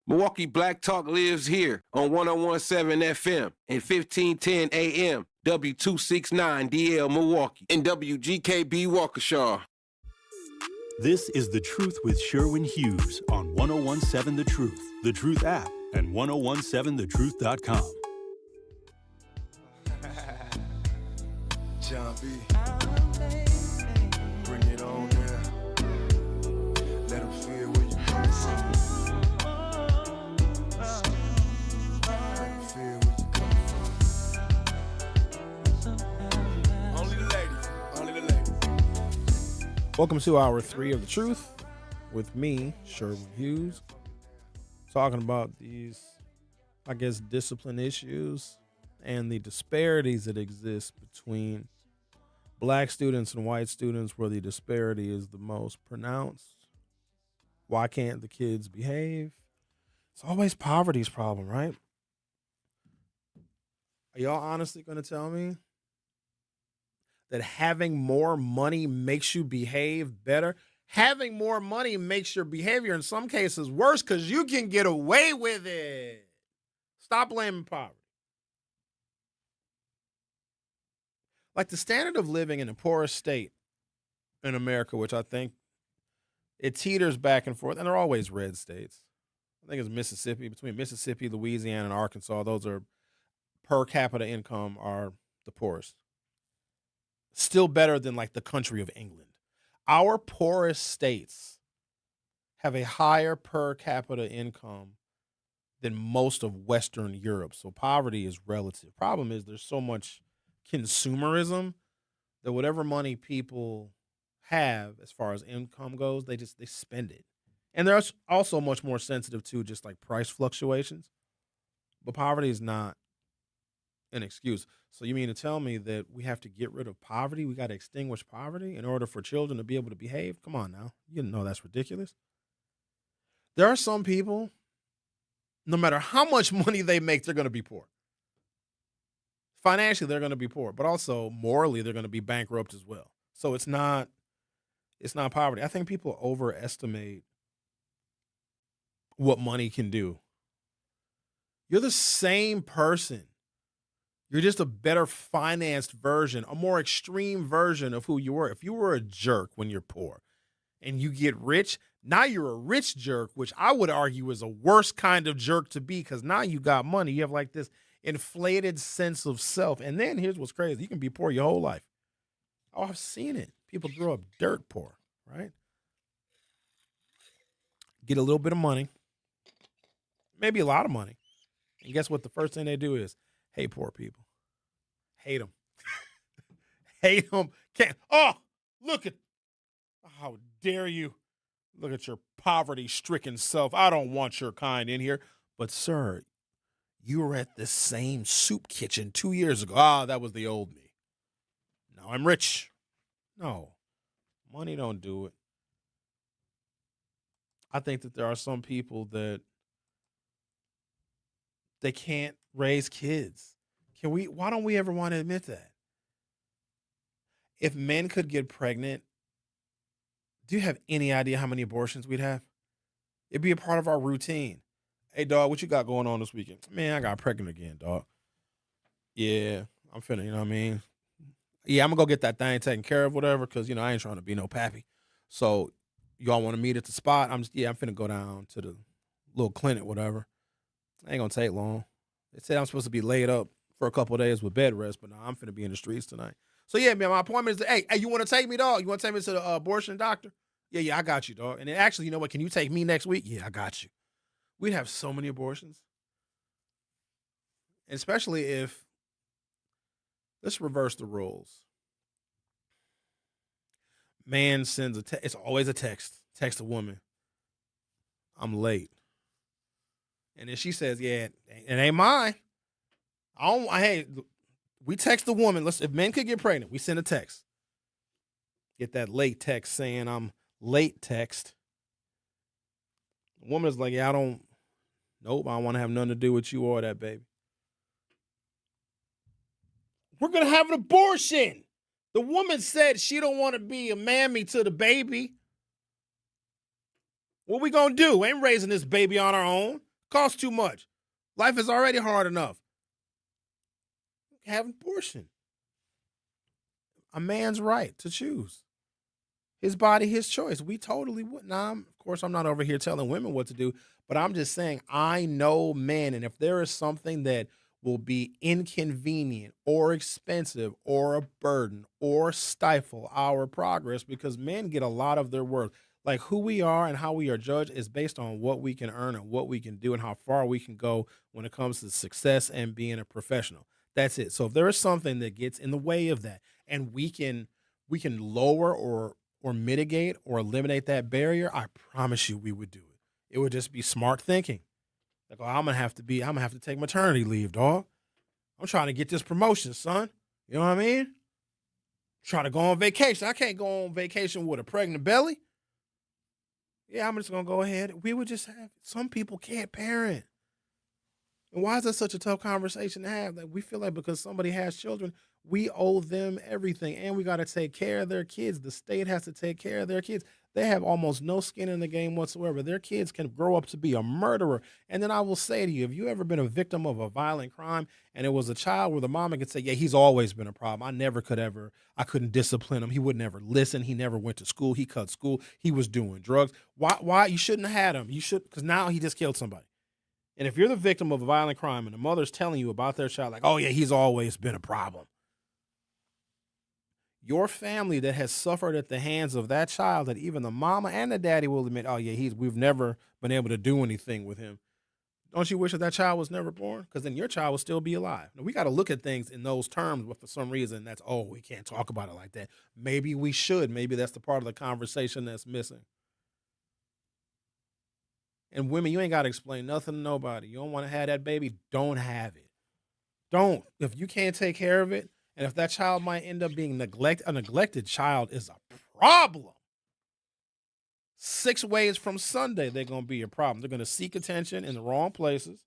Speaker 9: Milwaukee Black Talk lives here on 101.7 FM and 1510 AM, W269DL Milwaukee, and WGKB Waukesha.
Speaker 3: This is The Truth with Sherwin Hughes on 101.7 The Truth app, and 1017thetruth.com.
Speaker 29: John B. Bring it on now. Let them feel where you come from. Let them feel where you come from. Only the ladies. Only the ladies.
Speaker 1: Welcome to hour 3 of The Truth with me, Sherwin Hughes. Talking about these, I guess, discipline issues and the disparities that exist between black students and white students, where the disparity is the most pronounced. Why can't the kids behave? It's always poverty's problem, right? Are y'all honestly going to tell me that having more money makes you behave better? Having more money makes your behavior in some cases worse because you can get away with it. Stop blaming poverty. Like the standard of living in the poorest state in America, which I think it teeters back and forth, and they're always red states. I think it's Mississippi. Between Mississippi, Louisiana, and Arkansas, those are per capita income are the poorest. Still better than like the country of England. Our poorest states have a higher per capita income than most of Western Europe. So poverty is relative. Problem is there's so much consumerism that whatever money people have as far as income goes, they spend it. And they're also much more sensitive to just like price fluctuations. But poverty is not an excuse. So you mean to tell me that we have to get rid of poverty? We got to extinguish poverty in order for children to be able to behave? Come on now. You know that's ridiculous. There are some people, no matter how much money they make, they're going to be poor. Financially, they're going to be poor, but also morally, they're going to be bankrupt as well. So it's not poverty. I think people overestimate what money can do. You're the same person. You're just a better financed version, a more extreme version of who you were. If you were a jerk when you're poor and you get rich, now you're a rich jerk, which I would argue is a worse kind of jerk to be because now you got money. You have like this inflated sense of self. And then here's what's crazy. You can be poor your whole life. Oh, I've seen it. People grow up dirt poor, right? Get a little bit of money, maybe a lot of money. And guess what? The first thing they do is hate poor people. Hate them. Hate them. Can't. Oh, look at, how dare you? Look at your poverty-stricken self. I don't want your kind in here. But, sir, you were at the same soup kitchen 2 years ago. Ah, that was the old me. Now I'm rich. No, money don't do it. I think that there are some people that they can't raise kids. Why don't we ever want to admit that? If men could get pregnant, do you have any idea how many abortions we'd have? It'd be a part of our routine. Hey, dog, what you got going on this weekend? Man, I got pregnant again, dog. Yeah, I'm finna, you know what I mean? Yeah, I'm gonna go get that thing taken care of, whatever, because I ain't trying to be no pappy. So y'all want to meet at the spot? I'm finna go down to the little clinic, whatever. Ain't gonna take long. They said I'm supposed to be laid up for a couple of days with bed rest, but no, I'm finna be in the streets tonight. So yeah, man, my appointment is hey, you want to take me, dog? You want to take me to the abortion doctor? Yeah, I got you, dog. And then actually, you know what? Can you take me next week? Yeah, I got you. We'd have so many abortions, especially if let's reverse the roles. Man sends it's always a text. Text a woman. I'm late. And then she says, yeah, it ain't mine. Hey, we text the woman. If men could get pregnant, we send a text. Get that late text saying I'm late text. The woman's like, yeah, I don't want to have nothing to do with you or that baby. We're going to have an abortion. The woman said she don't want to be a mammy to the baby. What we going to do? We ain't raising this baby on our own. Costs too much. Life is already hard enough. Have an abortion. A man's right to choose. His body, his choice. We totally would. Now, of course, I'm not over here telling women what to do, but I'm just saying I know men, and if there is something that will be inconvenient or expensive or a burden or stifle our progress, because men get a lot of their worth. Like who we are and how we are judged is based on what we can earn and what we can do and how far we can go when it comes to success and being a professional. That's it. So if there is something that gets in the way of that and we can lower or mitigate or eliminate that barrier, I promise you we would do it. It would just be smart thinking. Like, oh, I'm gonna have to take maternity leave, dog. I'm trying to get this promotion, son. You know what I mean? Trying to go on vacation. I can't go on vacation with a pregnant belly. Yeah, I'm just gonna go ahead. We would just have some people can't parent. And why is that such a tough conversation to have? Like we feel like because somebody has children, we owe them everything, and we got to take care of their kids. The state has to take care of their kids. They have almost no skin in the game whatsoever. Their kids can grow up to be a murderer. And then I will say to you, have you ever been a victim of a violent crime and it was a child where the mama could say, yeah, he's always been a problem. I couldn't discipline him. He would never listen. He never went to school. He cut school. He was doing drugs. Why? You shouldn't have had him. You should, because now he just killed somebody. And if you're the victim of a violent crime and the mother's telling you about their child, like, oh yeah, he's always been a problem. Your family that has suffered at the hands of that child, that even the mama and the daddy will admit, oh yeah, we've never been able to do anything with him. Don't you wish that child was never born? Because then your child will still be alive. Now, we got to look at things in those terms, but for some reason we can't talk about it like that. Maybe we should. Maybe that's the part of the conversation that's missing. And women, you ain't got to explain nothing to nobody. You don't want to have that baby, don't have it. Don't. If you can't take care of it, and if that child might end up being a neglected child is a problem. 6 ways from Sunday, they're going to be a problem. They're going to seek attention in the wrong places.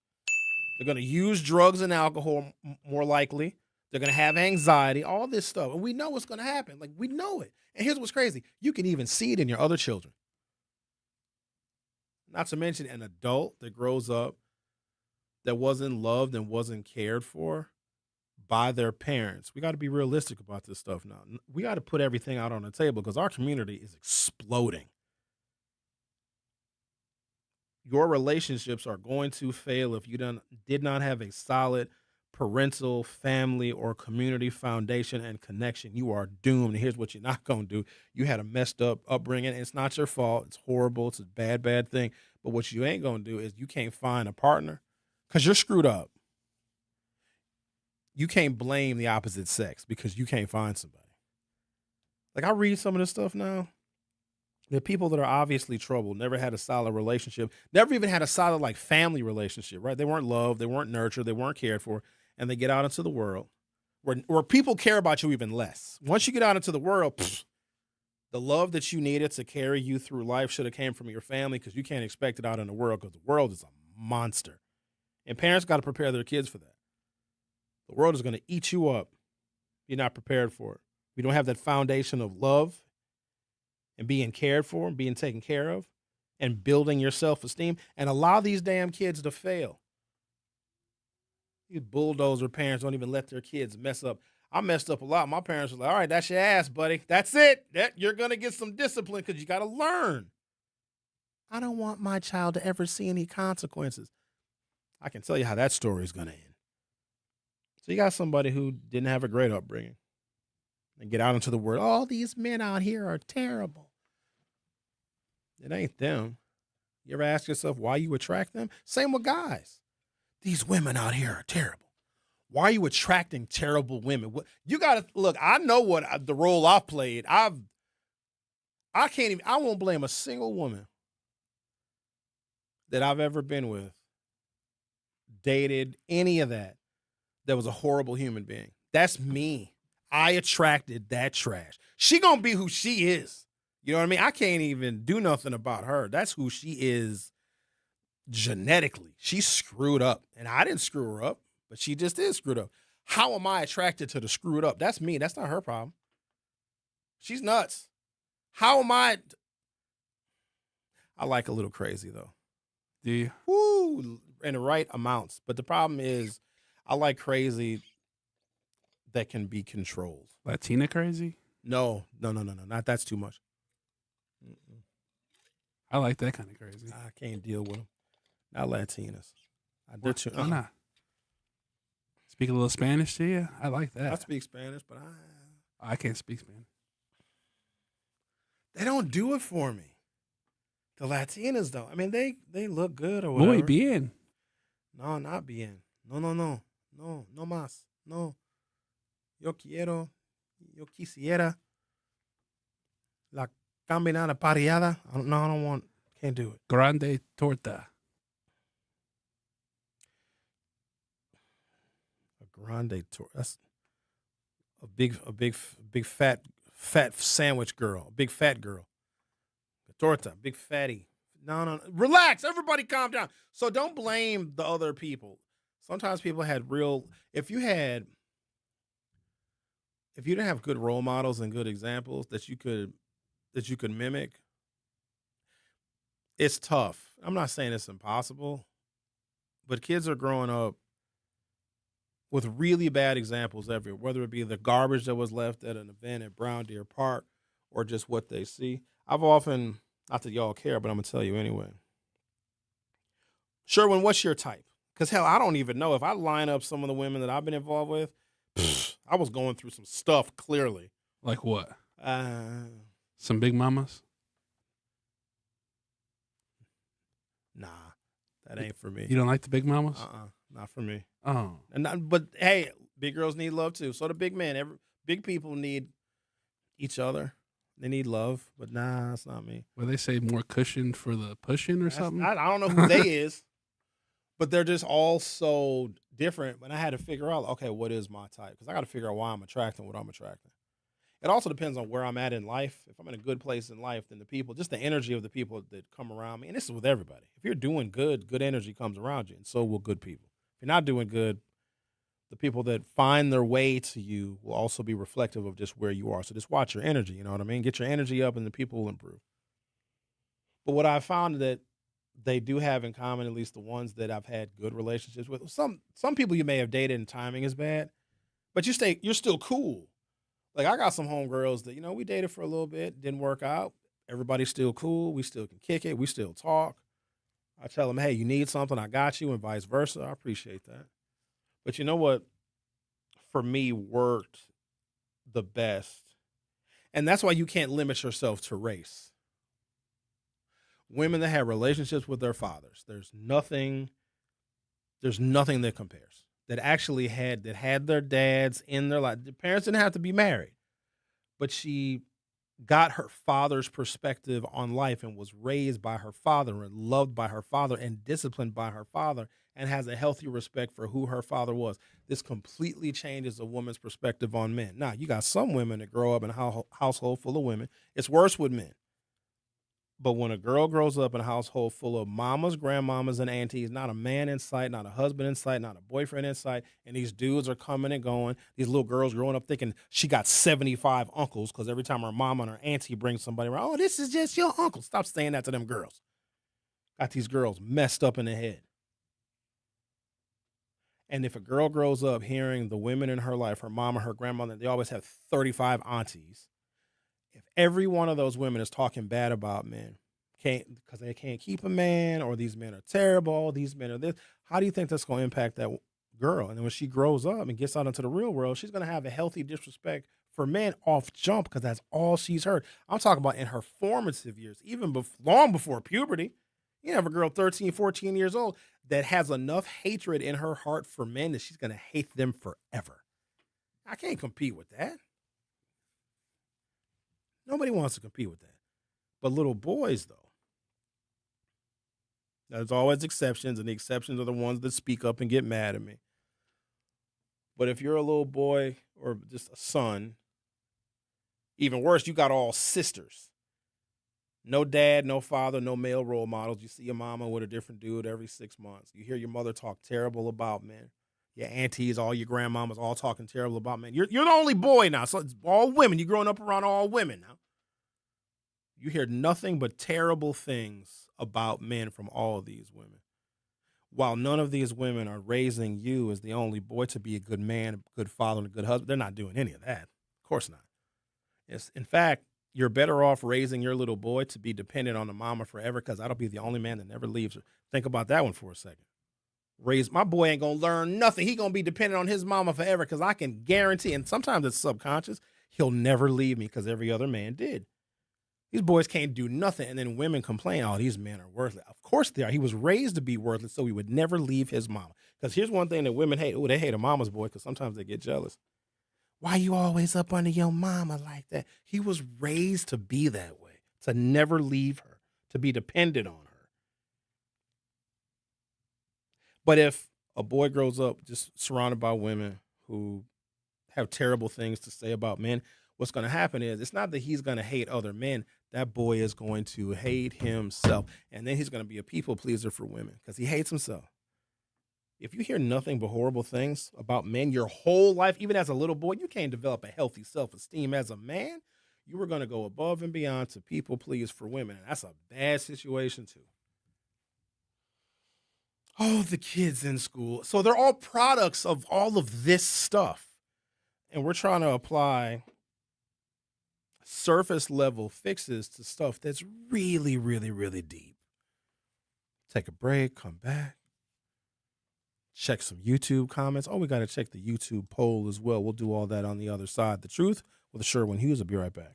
Speaker 1: They're going to use drugs and alcohol more likely. They're going to have anxiety, all this stuff. And we know what's going to happen. Like, we know it. And here's what's crazy. You can even see it in your other children. Not to mention an adult that grows up that wasn't loved and wasn't cared for by their parents. We got to be realistic about this stuff now. We got to put everything out on the table because our community is exploding. Your relationships are going to fail if you did not have a solid parental, family, or community foundation and connection. You are doomed. And here's what you're not going to do. You had a messed up upbringing. It's not your fault. It's horrible. It's a bad, bad thing. But what you ain't going to do is you can't find a partner because you're screwed up. You can't blame the opposite sex because you can't find somebody. Like I read some of this stuff now. The people that are obviously troubled, never had a solid relationship, never even had a solid family relationship, right? They weren't loved, they weren't nurtured, they weren't cared for, and they get out into the world where people care about you even less. Once you get out into the world, the love that you needed to carry you through life should have came from your family because you can't expect it out in the world because the world is a monster. And parents got to prepare their kids for that. The world is going to eat you up. You're not prepared for it. You don't have that foundation of love and being cared for and being taken care of and building your self-esteem, and allow these damn kids to fail. These bulldozer parents don't even let their kids mess up. I messed up a lot. My parents were like, all right, that's your ass, buddy. That's it. You're going to get some discipline because you got to learn. I don't want my child to ever see any consequences. I can tell you how that story is going to end. So you got somebody who didn't have a great upbringing and get out into the world. All these men out here are terrible. It ain't them. You ever ask yourself why you attract them? Same with guys. These women out here are terrible. Why are you attracting terrible women? You got to look. I know what the role I've played. I won't blame a single woman that I've ever been with, dated, any of that was a horrible human being. That's me. I attracted that trash. She gonna be who she is. You know what I mean? I can't even do nothing about her. That's who she is genetically. She's screwed up. And I didn't screw her up, but she just is screwed up. How am I attracted to the screwed up? That's me. That's not her problem. She's nuts. How am I like a little crazy, though.
Speaker 4: Do you?
Speaker 1: Woo! In the right amounts. But the problem is I like crazy that can be controlled.
Speaker 4: Latina crazy?
Speaker 1: No. Not that's too much. Mm-mm.
Speaker 4: I like that kind of crazy.
Speaker 1: I can't deal with them. Not Latinas.
Speaker 4: Why not? Speak a little Spanish to you? I like that.
Speaker 1: I speak Spanish, but
Speaker 4: I can't speak Spanish.
Speaker 1: They don't do it for me. The Latinas don't. I mean, they look good or whatever.
Speaker 4: Muy bien.
Speaker 1: No, not bien. No. No más. No. Yo quisiera la caminada pareada. I don't want, can't do it.
Speaker 4: Grande torta.
Speaker 1: A grande torta. That's a big fat sandwich girl. A big fat girl. A torta, big fatty. No. Relax. Everybody calm down. So don't blame the other people. Sometimes people had if you didn't have good role models and good examples that you could mimic, it's tough. I'm not saying it's impossible, but kids are growing up with really bad examples everywhere, whether it be the garbage that was left at an event at Brown Deer Park or just what they see. I've often, not that y'all care, but I'm going to tell you anyway. Sherwin, what's your type? Because, hell, I don't even know. If I line up some of the women that I've been involved with, I was going through some stuff, clearly.
Speaker 4: Like what? Some big mamas?
Speaker 1: Nah, that ain't for me.
Speaker 4: You don't like the big mamas?
Speaker 1: Not for me.
Speaker 4: Oh.
Speaker 1: But, hey, big girls need love, too. So do big men. Big people need each other. They need love. But, nah, that's not me.
Speaker 4: Well, they say more cushion for the pushing or something?
Speaker 1: I don't know who they is. But they're just all so different. But I had to figure out, okay, what is my type? Because I got to figure out why I'm attracting what I'm attracting. It also depends on where I'm at in life. If I'm in a good place in life, then the people, just the energy of the people that come around me. And this is with everybody. If you're doing good energy comes around you. And so will good people. If you're not doing good, the people that find their way to you will also be reflective of just where you are. So just watch your energy. You know what I mean? Get your energy up and the people will improve. But what I found that they do have in common, at least the ones that I've had good relationships with. Some people you may have dated and timing is bad, but you're still cool. Like I got some homegirls that, we dated for a little bit, didn't work out. Everybody's still cool. We still can kick it. We still talk. I tell them, hey, you need something, I got you, and vice versa. I appreciate that. But you know what, for me, worked the best? And that's why you can't limit yourself to race. Women that have relationships with their fathers, there's nothing that compares. That actually had their dads in their life. The parents didn't have to be married, but she got her father's perspective on life and was raised by her father and loved by her father and disciplined by her father and has a healthy respect for who her father was. This completely changes a woman's perspective on men. Now, you got some women that grow up in a household full of women. It's worse with men. But when a girl grows up in a household full of mamas, grandmamas, and aunties, not a man in sight, not a husband in sight, not a boyfriend in sight, and these dudes are coming and going, these little girls growing up thinking she got 75 uncles because every time her mama and her auntie brings somebody around, oh, this is just your uncle. Stop saying that to them girls. Got these girls messed up in the head. And if a girl grows up hearing the women in her life, her mama, her grandmother, they always have 35 aunties. If every one of those women is talking bad about men, because they can't keep a man, or these men are terrible, these men are this, how do you think that's going to impact that girl? And then when she grows up and gets out into the real world, she's going to have a healthy disrespect for men off jump, because that's all she's heard. I'm talking about in her formative years, even long before puberty. You have a girl 13, 14 years old that has enough hatred in her heart for men that she's going to hate them forever. I can't compete with that. Nobody wants to compete with that. But little boys, though, there's always exceptions, and the exceptions are the ones that speak up and get mad at me. But if you're a little boy or just a son, even worse, you got all sisters. No dad, no father, no male role models. You see your mama with a different dude every 6 months. You hear your mother talk terrible about men. Your aunties, all your grandmamas, all talking terrible about men. You're the only boy now, so it's all women. You're growing up around all women now. You hear nothing but terrible things about men from all of these women. While none of these women are raising you as the only boy to be a good man, a good father, and a good husband, they're not doing any of that. Of course not. In fact, you're better off raising your little boy to be dependent on the mama forever, because that'll be the only man that never leaves her. Think about that one for a second. My boy ain't going to learn nothing. He going to be dependent on his mama forever, because I can guarantee, and sometimes it's subconscious, he'll never leave me, because every other man did. These boys can't do nothing, and then women complain, oh, these men are worthless. Of course they are. He was raised to be worthless, so he would never leave his mama. Because here's one thing that women hate. Oh, they hate a mama's boy, because sometimes they get jealous. Why you always up under your mama like that? He was raised to be that way, to never leave her, to be dependent on her. But if a boy grows up just surrounded by women who have terrible things to say about men, what's going to happen is it's not that he's going to hate other men. That boy is going to hate himself. And then he's going to be a people pleaser for women, because he hates himself. If you hear nothing but horrible things about men your whole life, even as a little boy, you can't develop a healthy self-esteem as a man. You were going to go above and beyond to people please for women. And that's a bad situation too. Oh, the kids in school. So they're all products of all of this stuff. And we're trying to apply surface level fixes to stuff that's really, really, really deep. Take a break, come back. Check some YouTube comments. Oh, we got to check the YouTube poll as well. We'll do all that on the other side. The Truth with Sherwin Hughes. I'll be right back.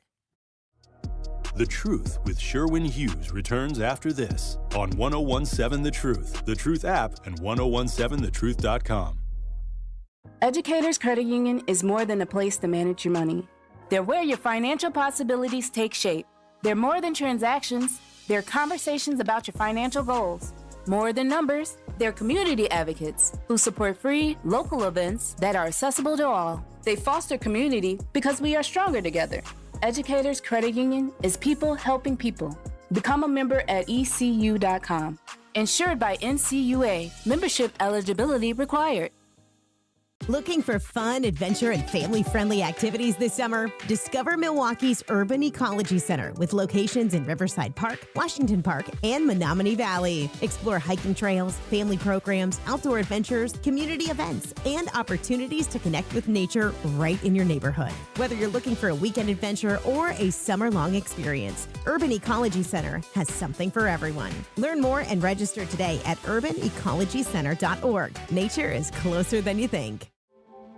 Speaker 3: The Truth with Sherwin Hughes returns after this on 1017 The Truth app, and 1017thetruth.com.
Speaker 10: Educators Credit Union is more than a place to manage your money. They're where your financial possibilities take shape. They're more than transactions. They're conversations about your financial goals. More than numbers, they're community advocates who support free, local events that are accessible to all. They foster community because we are stronger together. Educators Credit Union is people helping people. Become a member at ECU.com. Insured by NCUA. Membership eligibility required.
Speaker 11: Looking for fun, adventure, and family-friendly activities this summer? Discover Milwaukee's Urban Ecology Center with locations in Riverside Park, Washington Park, and Menominee Valley. Explore hiking trails, family programs, outdoor adventures, community events, and opportunities to connect with nature right in your neighborhood. Whether you're looking for a weekend adventure or a summer-long experience, Urban Ecology Center has something for everyone. Learn more and register today at urbanecologycenter.org. Nature is closer than you think.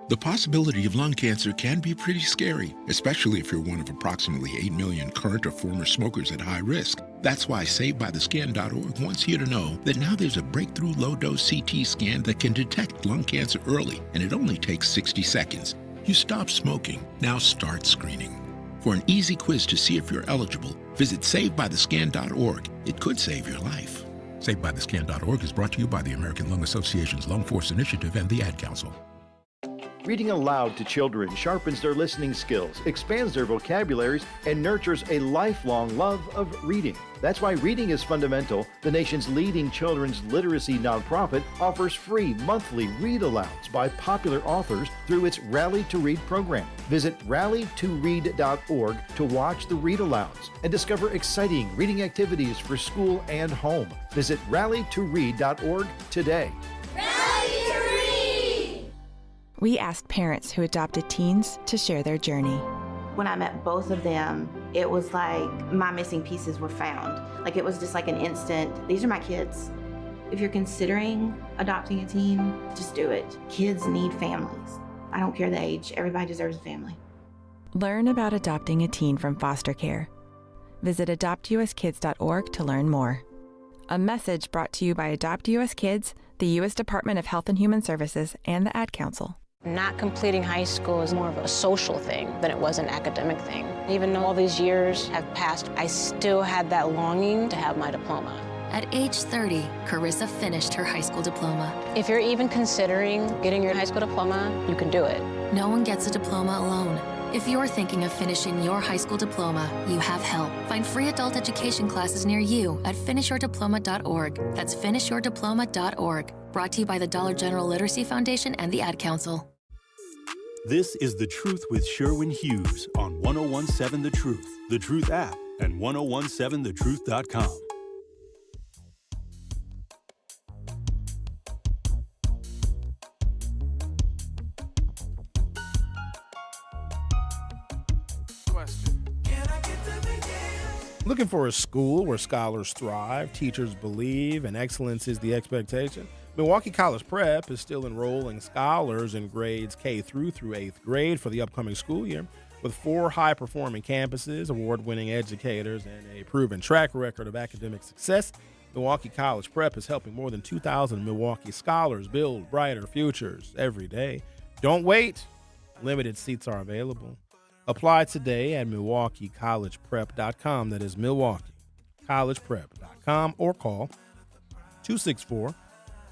Speaker 12: The possibility of lung cancer can be pretty scary, especially if you're one of approximately 8 million current or former smokers at high risk. That's why SaveByTheScan.org wants you to know that now there's a breakthrough low-dose CT scan that can detect lung cancer early, and it only takes 60 seconds. You stop smoking, now start screening. For an easy quiz to see if you're eligible, visit SaveByTheScan.org. It could save your life. SaveByTheScan.org is brought to you by the American Lung Association's Lung Force Initiative and the Ad Council.
Speaker 19: Reading aloud to children sharpens their listening skills, expands their vocabularies, and nurtures a lifelong love of reading. That's why Reading is Fundamental, the nation's leading children's literacy nonprofit, offers free monthly read-alouds by popular authors through its Rally to Read program. Visit rallytoread.org to watch the read-alouds and discover exciting reading activities for school and home. Visit rallytoread.org today.
Speaker 20: Rally to Read!
Speaker 13: We asked parents who adopted teens to share their journey.
Speaker 14: When I met both of them, it was like my missing pieces were found. Like it was just like an instant, these are my kids. If you're considering adopting a teen, just do it. Kids need families. I don't care the age, everybody deserves a family.
Speaker 13: Learn about adopting a teen from foster care. Visit adoptuskids.org to learn more. A message brought to you by Adopt US Kids, the U.S. Department of Health and Human Services, and the Ad Council.
Speaker 20: Not completing high school is more of a social thing than it was an academic thing. Even though all these years have passed, I still had that longing to have my diploma.
Speaker 21: At age 30, Carissa finished her high school diploma.
Speaker 20: If you're even considering getting your high school diploma, you can do it.
Speaker 21: No one gets a diploma alone. If you're thinking of finishing your high school diploma, you have help. Find free adult education classes near you at finishyourdiploma.org. That's finishyourdiploma.org. Brought to you by the Dollar General Literacy Foundation and the Ad Council.
Speaker 3: This is The Truth with Sherwin Hughes on 1017 The Truth app, and 1017thetruth.com.
Speaker 1: Looking for a school where scholars thrive, teachers believe, and excellence is the expectation? Milwaukee College Prep is still enrolling scholars in grades K through 8th grade for the upcoming school year. With 4 high-performing campuses, award-winning educators, and a proven track record of academic success, Milwaukee College Prep is helping more than 2,000 Milwaukee scholars build brighter futures every day. Don't wait. Limited seats are available. Apply today at MilwaukeeCollegePrep.com. That is MilwaukeeCollegePrep.com, or call 264-6000,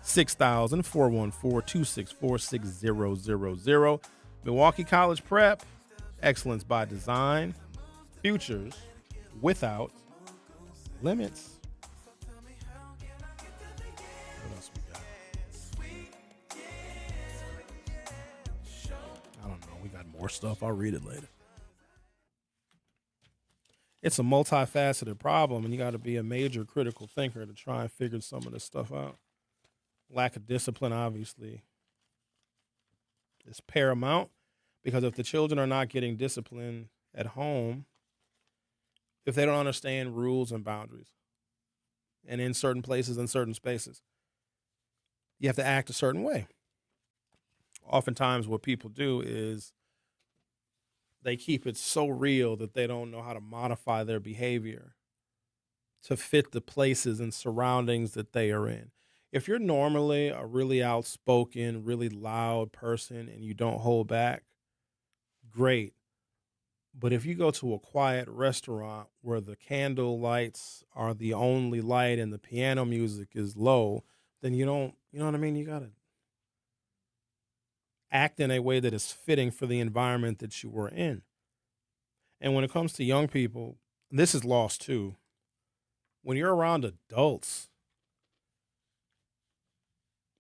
Speaker 1: 414-264-6000. Milwaukee College Prep, excellence by design, futures without limits. What else we got? I don't know. We got more stuff. I'll read it later. It's a multifaceted problem, and you got to be a major critical thinker to try and figure some of this stuff out. Lack of discipline, obviously, is paramount, because if the children are not getting discipline at home, if they don't understand rules and boundaries, and in certain places and certain spaces, you have to act a certain way. Oftentimes what people do is they keep it so real that they don't know how to modify their behavior to fit the places and surroundings that they are in. If you're normally a really outspoken, really loud person and you don't hold back, great. But if you go to a quiet restaurant where the candle lights are the only light and the piano music is low, then you know what I mean? You got to act in a way that is fitting for the environment that you were in. And when it comes to young people, this is lost too. When you're around adults,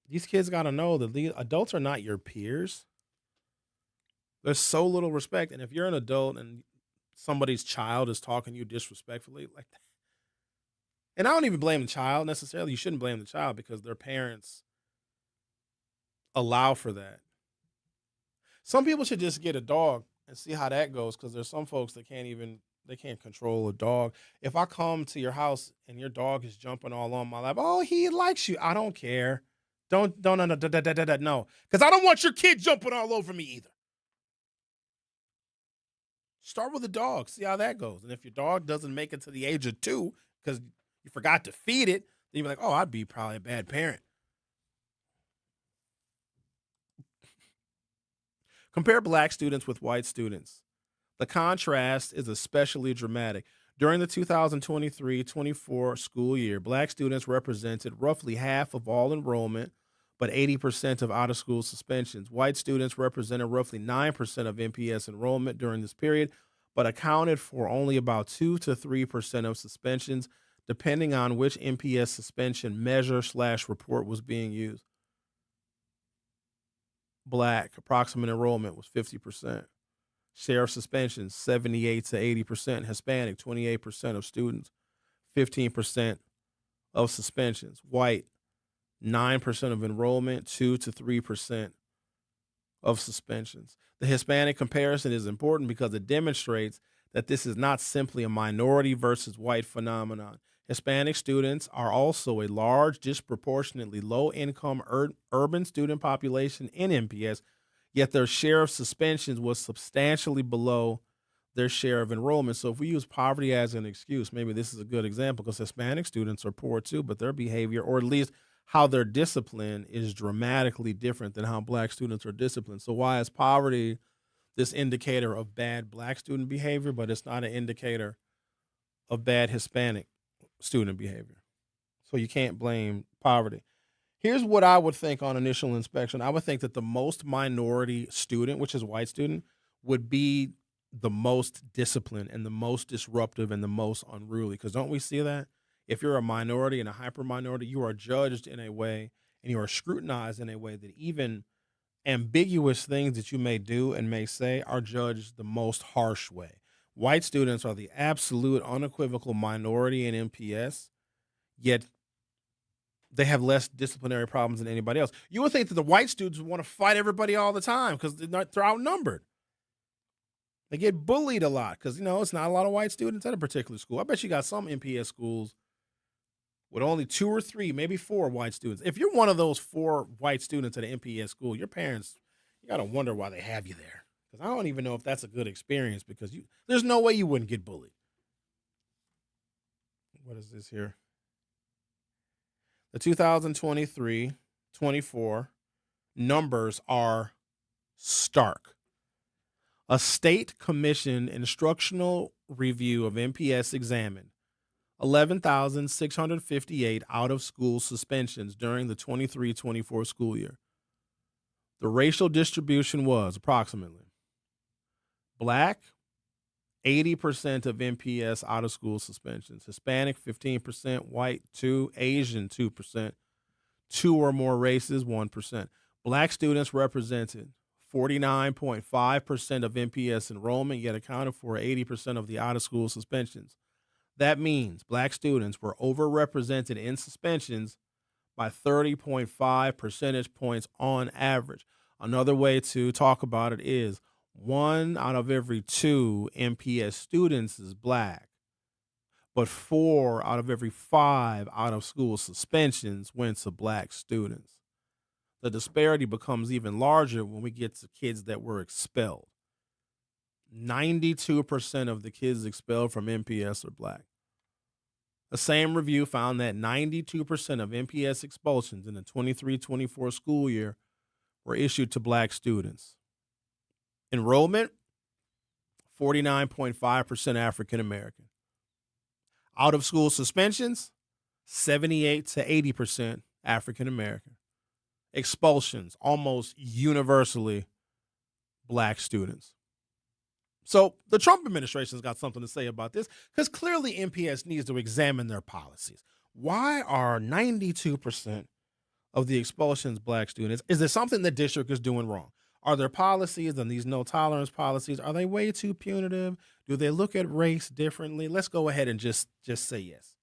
Speaker 1: these kids got to know that the adults are not your peers. There's so little respect. And if you're an adult and somebody's child is talking to you disrespectfully like that, and I don't even blame the child necessarily. You shouldn't blame the child because their parents allow for that. Some people should just get a dog and see how that goes, because there's some folks that they can't control a dog. If I come to your house and your dog is jumping all on my lap, oh, he likes you. I don't care. No, because I don't want your kid jumping all over me either. Start with a dog, see how that goes. And if your dog doesn't make it to the age of 2 because you forgot to feed it, then you're like, oh, I'd be probably a bad parent. Compare black students with white students. The contrast is especially dramatic. During the 2023-24 school year, black students represented roughly half of all enrollment, but 80% of out-of-school suspensions. White students represented roughly 9% of MPS enrollment during this period, but accounted for only about 2 to 3% of suspensions, depending on which MPS suspension measure/report was being used. Black, approximate enrollment was 50%. Share of suspensions, 78 to 80%. Hispanic, 28% of students, 15% of suspensions. White, 9% of enrollment, 2 to 3% of suspensions. The Hispanic comparison is important because it demonstrates that this is not simply a minority versus white phenomenon. Hispanic students are also a large, disproportionately low-income urban student population in MPS, yet their share of suspensions was substantially below their share of enrollment. So if we use poverty as an excuse, maybe this is a good example because Hispanic students are poor too, but their behavior, or at least how they're disciplined, is dramatically different than how black students are disciplined. So why is poverty this indicator of bad black student behavior, but it's not an indicator of bad Hispanic student behavior? So you can't blame poverty. Here's what I would think on initial inspection. I would think that the most minority student, which is white student, would be the most disciplined and the most disruptive and the most unruly. Because don't we see that? If you're a minority and a hyper minority, you are judged in a way and you are scrutinized in a way that even ambiguous things that you may do and may say are judged the most harsh way. White students are the absolute unequivocal minority in MPS, yet they have less disciplinary problems than anybody else. You would think that the white students would want to fight everybody all the time because they're outnumbered. They get bullied a lot because, it's not a lot of white students at a particular school. I bet you got some MPS schools with only 2 or 3, maybe 4 white students. If you're one of those 4 white students at an MPS school, your parents, you got to wonder why they have you there. Because I don't even know if that's a good experience because there's no way you wouldn't get bullied. What is this here? The 2023-24 numbers are stark. A state-commissioned instructional review of MPS examined 11,658 out-of-school suspensions during the 23-24 school year. The racial distribution was approximately black, 80% of MPS out-of-school suspensions, Hispanic, 15%, white, 2%, Asian, 2%, 2 or more races, 1%. Black students represented 49.5% of MPS enrollment, yet accounted for 80% of the out-of-school suspensions. That means black students were overrepresented in suspensions by 30.5 percentage points on average. Another way to talk about it is 1 out of every 2 MPS students is black, but 4 out of every 5 out-of-school suspensions went to black students. The disparity becomes even larger when we get to kids that were expelled. 92% of the kids expelled from MPS are black. The same review found that 92% of MPS expulsions in the 23-24 school year were issued to black students. Enrollment, 49.5% African American. Out of school suspensions, 78 to 80% African American. Expulsions, almost universally black students. So the Trump administration's got something to say about this because clearly MPS needs to examine their policies. Why are 92% of the expulsions black students? Is there something the district is doing wrong? Are their policies and these no tolerance policies, are they way too punitive? Do they look at race differently? Let's go ahead and just say yes.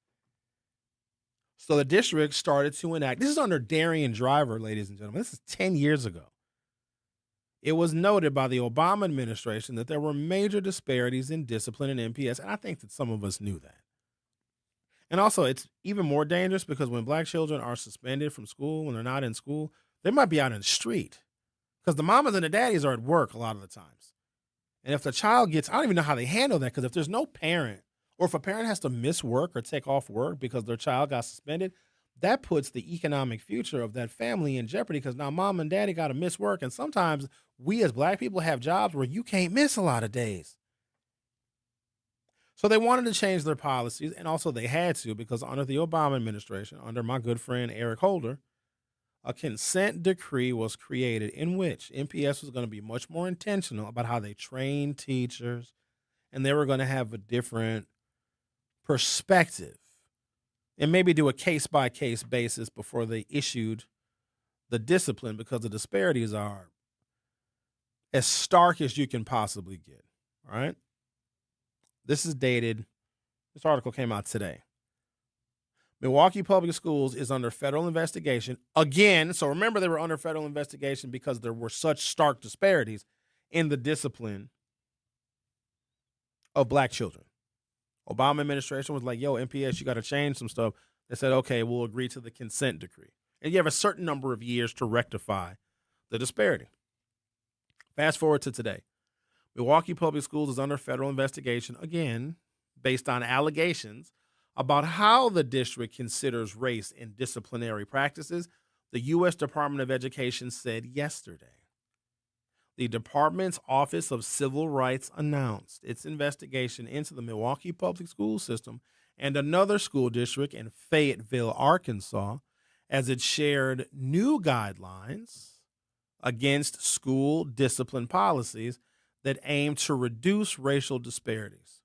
Speaker 1: So the district started to enact, this is under Darian Driver, ladies and gentlemen. This is 10 years ago. It was noted by the Obama administration that there were major disparities in discipline in MPS, and I think that some of us knew that. And also, it's even more dangerous because when black children are suspended from school, when they're not in school, they might be out in the street because the mamas and the daddies are at work a lot of the times. And if the child gets, I don't even know how they handle that because if there's no parent, or if a parent has to miss work or take off work because their child got suspended, that puts the economic future of that family in jeopardy because now mom and daddy got to miss work. And sometimes we as black people have jobs where you can't miss a lot of days. So they wanted to change their policies, and also they had to because under the Obama administration, under my good friend Eric Holder, a consent decree was created in which MPS was going to be much more intentional about how they train teachers, and they were going to have a different perspective and maybe do a case-by-case basis before they issued the discipline because the disparities are as stark as you can possibly get, all right? This is dated, this article came out today. Milwaukee Public Schools is under federal investigation again. So remember, they were under federal investigation because there were such stark disparities in the discipline of black children. Obama administration was like, yo, MPS, you got to change some stuff. They said, okay, we'll agree to the consent decree. And you have a certain number of years to rectify the disparity. Fast forward to today. Milwaukee Public Schools is under federal investigation, again, based on allegations about how the district considers race in disciplinary practices, the U.S. Department of Education said yesterday. The department's Office of Civil Rights announced its investigation into the Milwaukee Public School System and another school district in Fayetteville, Arkansas, as it shared new guidelines against school discipline policies that aim to reduce racial disparities.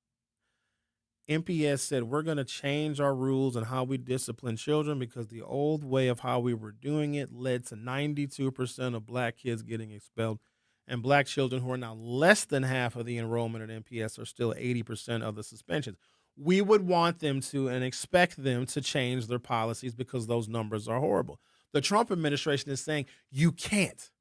Speaker 1: MPS said, we're going to change our rules and how we discipline children because the old way of how we were doing it led to 92% of black kids getting expelled, and black children who are now less than half of the enrollment at MPS are still 80% of the suspensions. We would want them to and expect them to change their policies because those numbers are horrible. The Trump administration is saying you can't.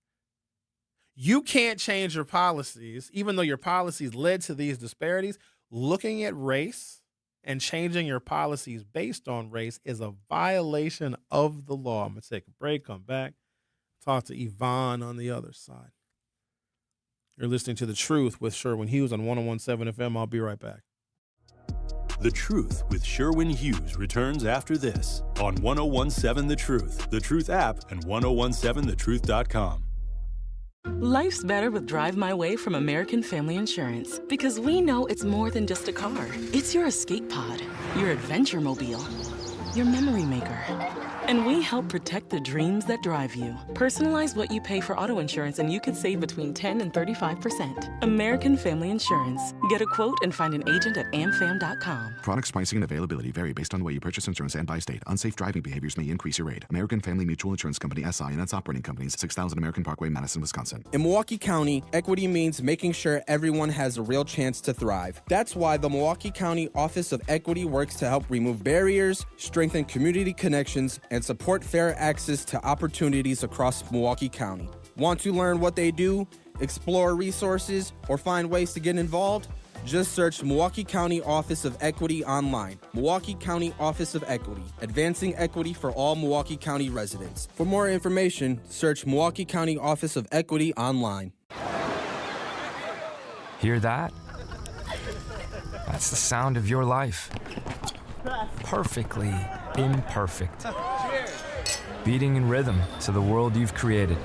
Speaker 1: You can't change your policies, even though your policies led to these disparities. Looking at race and changing your policies based on race is a violation of the law. I'm going to take a break, come back, talk to Yvonne on the other side. You're listening to The Truth with Sherwin Hughes on 101.7 FM. I'll be right back.
Speaker 3: The Truth with Sherwin Hughes returns after this on 101.7 The Truth app, and 1017thetruth.com.
Speaker 2: Life's better with Drive My Way from American Family Insurance because we know it's more than just a car. It's your escape pod, your adventure mobile, your memory maker. And we help protect the dreams that drive you. Personalize what you pay for auto insurance and you could save between 10 and 35%. American Family Insurance. Get a quote and find an agent at amfam.com.
Speaker 15: Products, pricing, and availability vary based on the way you purchase insurance and by state. Unsafe driving behaviors may increase your rate. American Family Mutual Insurance Company, SI, and its operating companies, 6000 American Parkway, Madison, Wisconsin.
Speaker 22: In Milwaukee County, equity means making sure everyone has a real chance to thrive. That's why the Milwaukee County Office of Equity works to help remove barriers, strengthen community connections, and support fair access to opportunities across Milwaukee County. Want to learn what they do, explore resources, or find ways to get involved? Just search Milwaukee County Office of Equity online. Milwaukee County Office of Equity, advancing equity for all Milwaukee County residents. For more information, search Milwaukee County Office of Equity online.
Speaker 23: Hear that? That's the sound of your life. Perfectly imperfect. Beating in rhythm to the world you've created.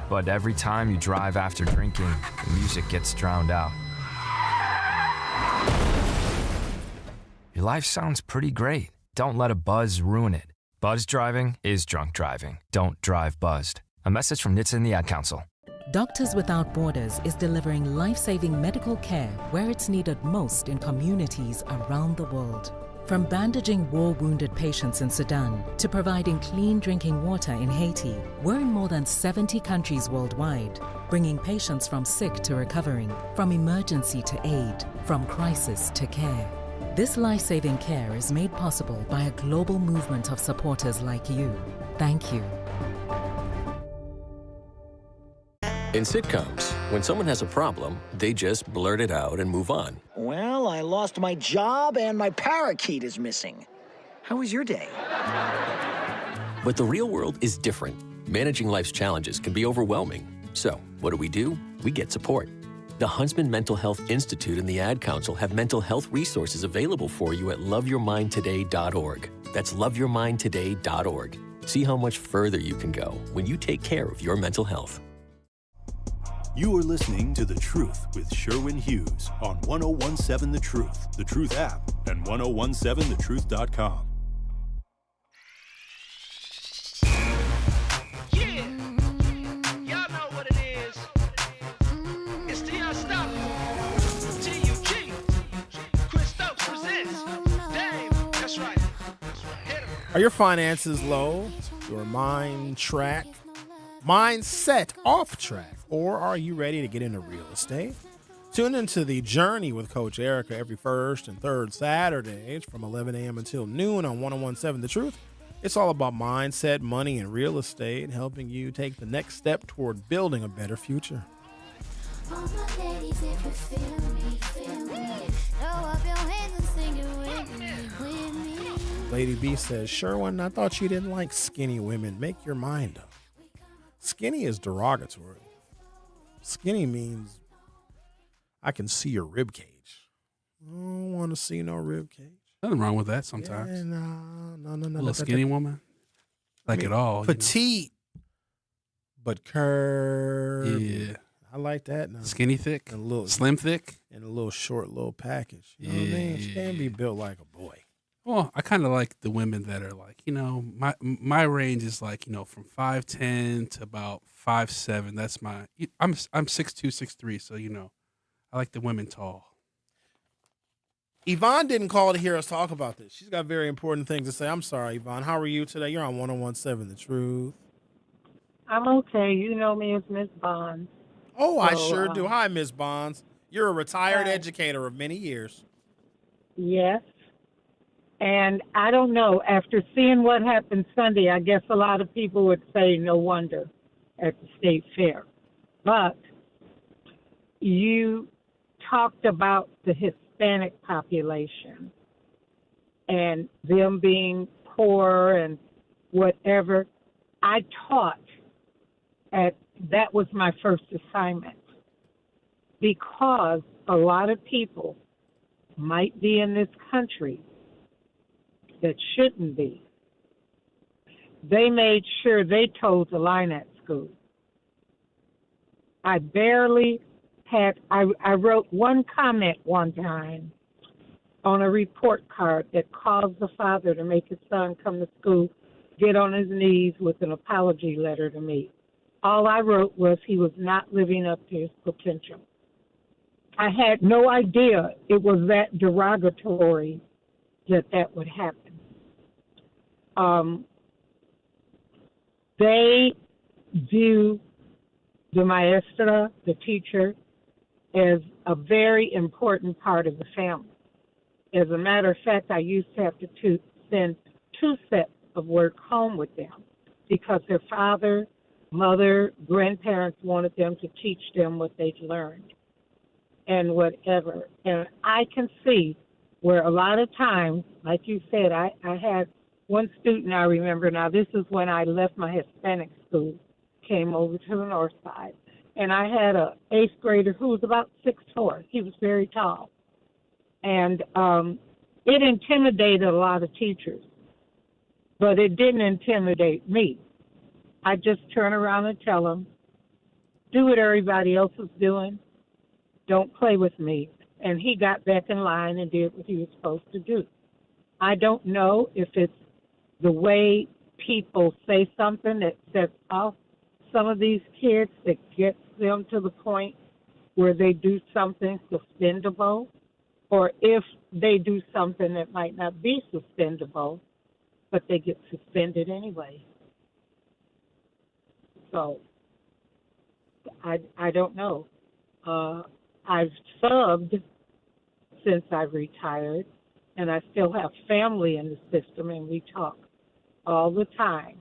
Speaker 23: But every time you drive after drinking, the music gets drowned out. Your life sounds pretty great. Don't let a buzz ruin it. Buzz driving is drunk driving. Don't drive buzzed. A message from NHTSA and the Ad Council.
Speaker 24: Doctors Without Borders is delivering life-saving medical care where it's needed most in communities around the world. From bandaging war-wounded patients in Sudan to providing clean drinking water in Haiti, we're in more than 70 countries worldwide, bringing patients from sick to recovering, from emergency to aid, from crisis to care. This life-saving care is made possible by a global movement of supporters like you. Thank you.
Speaker 25: In sitcoms, when someone has a problem, they just blurt it out and move on.
Speaker 26: Well, I lost my job and my parakeet is missing. How was your day?
Speaker 25: But the real world is different. Managing life's challenges can be overwhelming. So, what do? We get support. The Huntsman Mental Health Institute and the Ad Council have mental health resources available for you at loveyourmindtoday.org. That's loveyourmindtoday.org. See how much further you can go when you take care of your mental health.
Speaker 3: You are listening to The Truth with Sherwin Hughes on 1017 The Truth app, and 1017thetruth.com.
Speaker 27: Yeah, y'all know what it is. It's the unstoppable TUG. Chris Stokes presents Dame. That's right.
Speaker 1: Are your finances low? Your mindset off track? Or are you ready to get into real estate? Tune into The Journey with Coach Erica every first and third Saturdays from 11 a.m. until noon on 1017 The Truth. It's all about mindset, money, and real estate, helping you take the next step toward building a better future. Lady B says, Sherwin, I thought you didn't like skinny women. Make your mind up. Skinny is derogatory. Skinny means I can see your rib cage. I don't want to see no rib cage.
Speaker 4: Nothing wrong with that sometimes.
Speaker 1: Yeah, no.
Speaker 4: A little skinny woman. Like it all.
Speaker 1: Petite, but curved.
Speaker 4: Yeah.
Speaker 1: I like that now.
Speaker 4: Skinny thick.
Speaker 1: And a little,
Speaker 4: slim thick.
Speaker 1: And a little short little package. You know what I mean? She can't be built like a boy.
Speaker 4: Well, I kind of like the women that are like, my range is like, from 5'10" to about 5'7". That's I'm 6'2", 6'3", so I like the women tall.
Speaker 1: Yvonne didn't call to hear us talk about this. She's got very important things to say. I'm sorry, Yvonne. How are you today? You're on 1017 The Truth.
Speaker 5: I'm okay. You know me as Miss Bonds.
Speaker 1: Oh, I sure do. Hi, Miss Bonds. You're a retired educator of many years.
Speaker 5: Yes. And I don't know, after seeing what happened Sunday, I guess a lot of people would say no wonder at the state fair. But you talked about the Hispanic population and them being poor and whatever. I taught that was my first assignment because a lot of people might be in this country that shouldn't be. They made sure they toed the line at school. I wrote one comment one time on a report card that caused the father to make his son come to school, get on his knees with an apology letter to me. All I wrote was he was not living up to his potential. I had no idea it was that derogatory that would happen. They view the maestra, the teacher, as a very important part of the family. As a matter of fact, I used to have to send 2 sets of work home with them because their father, mother, grandparents wanted them to teach them what they'd learned and whatever. And I can see where a lot of times, like you said, I had one student I remember. Now, this is when I left my Hispanic school, came over to the north side, and I had a 8th grader who was about 6'4". He was very tall. And it intimidated a lot of teachers, but it didn't intimidate me. I just turn around and tell them, do what everybody else is doing. Don't play with me. And he got back in line and did what he was supposed to do. I don't know if it's the way people say something that sets off some of these kids that gets them to the point where they do something suspendable, or if they do something that might not be suspendable, but they get suspended anyway. So I don't know. I've subbed since I've retired, and I still have family in the system, and we talk all the time.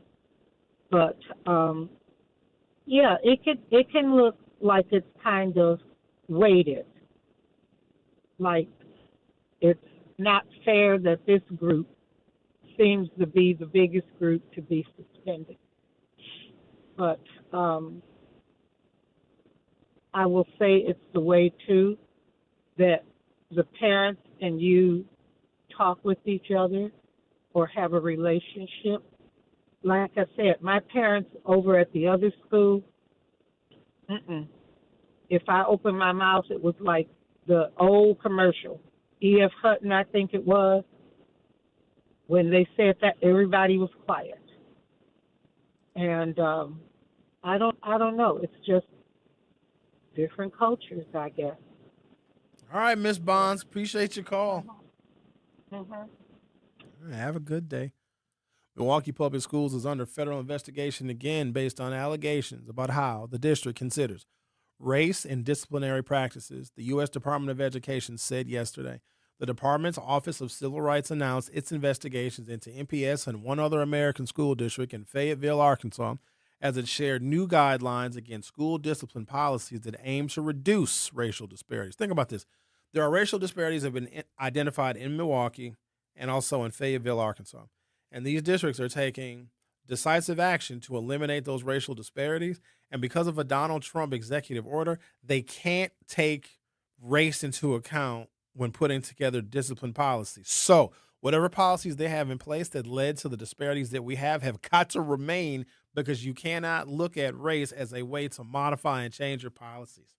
Speaker 5: But yeah, it can look like it's kind of weighted, like it's not fair that this group seems to be the biggest group to be suspended. But I will say it's the way, too, that the parents and you talk with each other or have a relationship. Like I said, my parents over at the other school, if I opened my mouth, it was like the old commercial. E.F. Hutton, I think it was. When they said that, everybody was quiet. And I don't know. It's just different cultures, I guess.
Speaker 1: All right, Miss Bonds. Appreciate your call.
Speaker 5: Mm-hmm.
Speaker 1: All right, have a good day. Milwaukee Public Schools is under federal investigation again based on allegations about how the district considers Race and disciplinary practices. The U.S. Department of Education said yesterday the department's Office of Civil Rights announced its investigations into MPS and one other American school district in Fayetteville, Arkansas, as it shared new guidelines against school discipline policies that aim to reduce racial disparities. Think about this. There are racial disparities that have been identified in Milwaukee and also in Fayetteville, Arkansas. And these districts are taking decisive action to eliminate those racial disparities. And because of a Donald Trump executive order, they can't take race into account when putting together discipline policies. So whatever policies they have in place that led to the disparities that we have got to remain, because you cannot look at race as a way to modify and change your policies.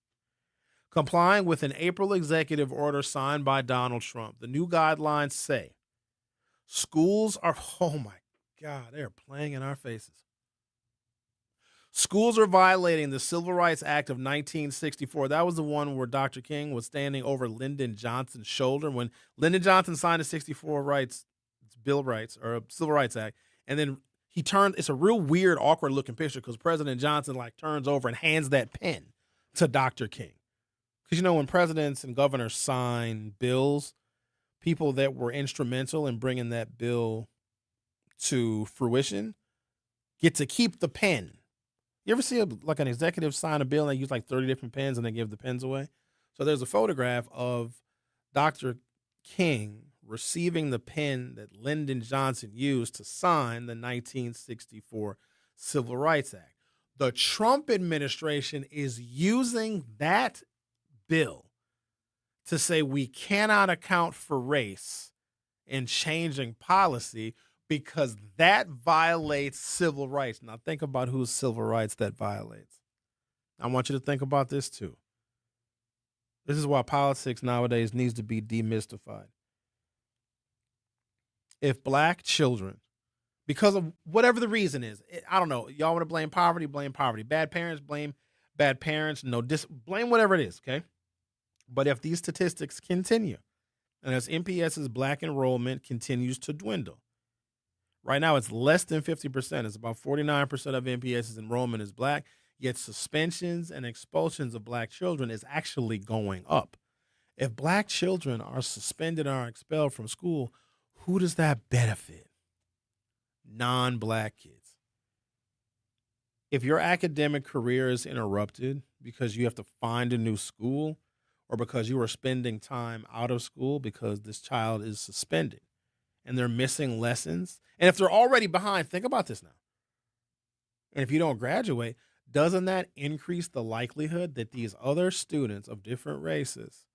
Speaker 1: Complying with an April executive order signed by Donald Trump, the new guidelines say schools are, oh my God, they're playing in our faces. Schools are violating the Civil Rights Act of 1964. That was the one where Dr. King was standing over Lyndon Johnson's shoulder when Lyndon Johnson signed the 64 rights, Bill Rights, or Civil Rights Act. And then he turned, it's a real weird, awkward looking picture because President Johnson turns over and hands that pen to Dr. King. Because, when presidents and governors sign bills, people that were instrumental in bringing that bill to fruition get to keep the pen. You ever see an executive sign a bill and they use 30 different pens and they give the pens away? So there's a photograph of Dr. King receiving the pen that Lyndon Johnson used to sign the 1964 Civil Rights Act. The Trump administration is using that bill to say we cannot account for race in changing policy because that violates civil rights. Now think about whose civil rights that violates. I want you to think about this too. This is why politics nowadays needs to be demystified. If black children, because of whatever the reason is, I don't know, y'all want to blame poverty, blame poverty. Bad parents, blame bad parents. Blame whatever it is, okay? But if these statistics continue, and as MPS's black enrollment continues to dwindle, right now it's less than 50%. It's about 49% of MPS's enrollment is black, yet suspensions and expulsions of black children is actually going up. If black children are suspended or expelled from school, who does that benefit? Non-black kids. If your academic career is interrupted because you have to find a new school or because you are spending time out of school because this child is suspended and they're missing lessons, and if they're already behind, think about this now. And if you don't graduate, doesn't that increase the likelihood that these other students of different races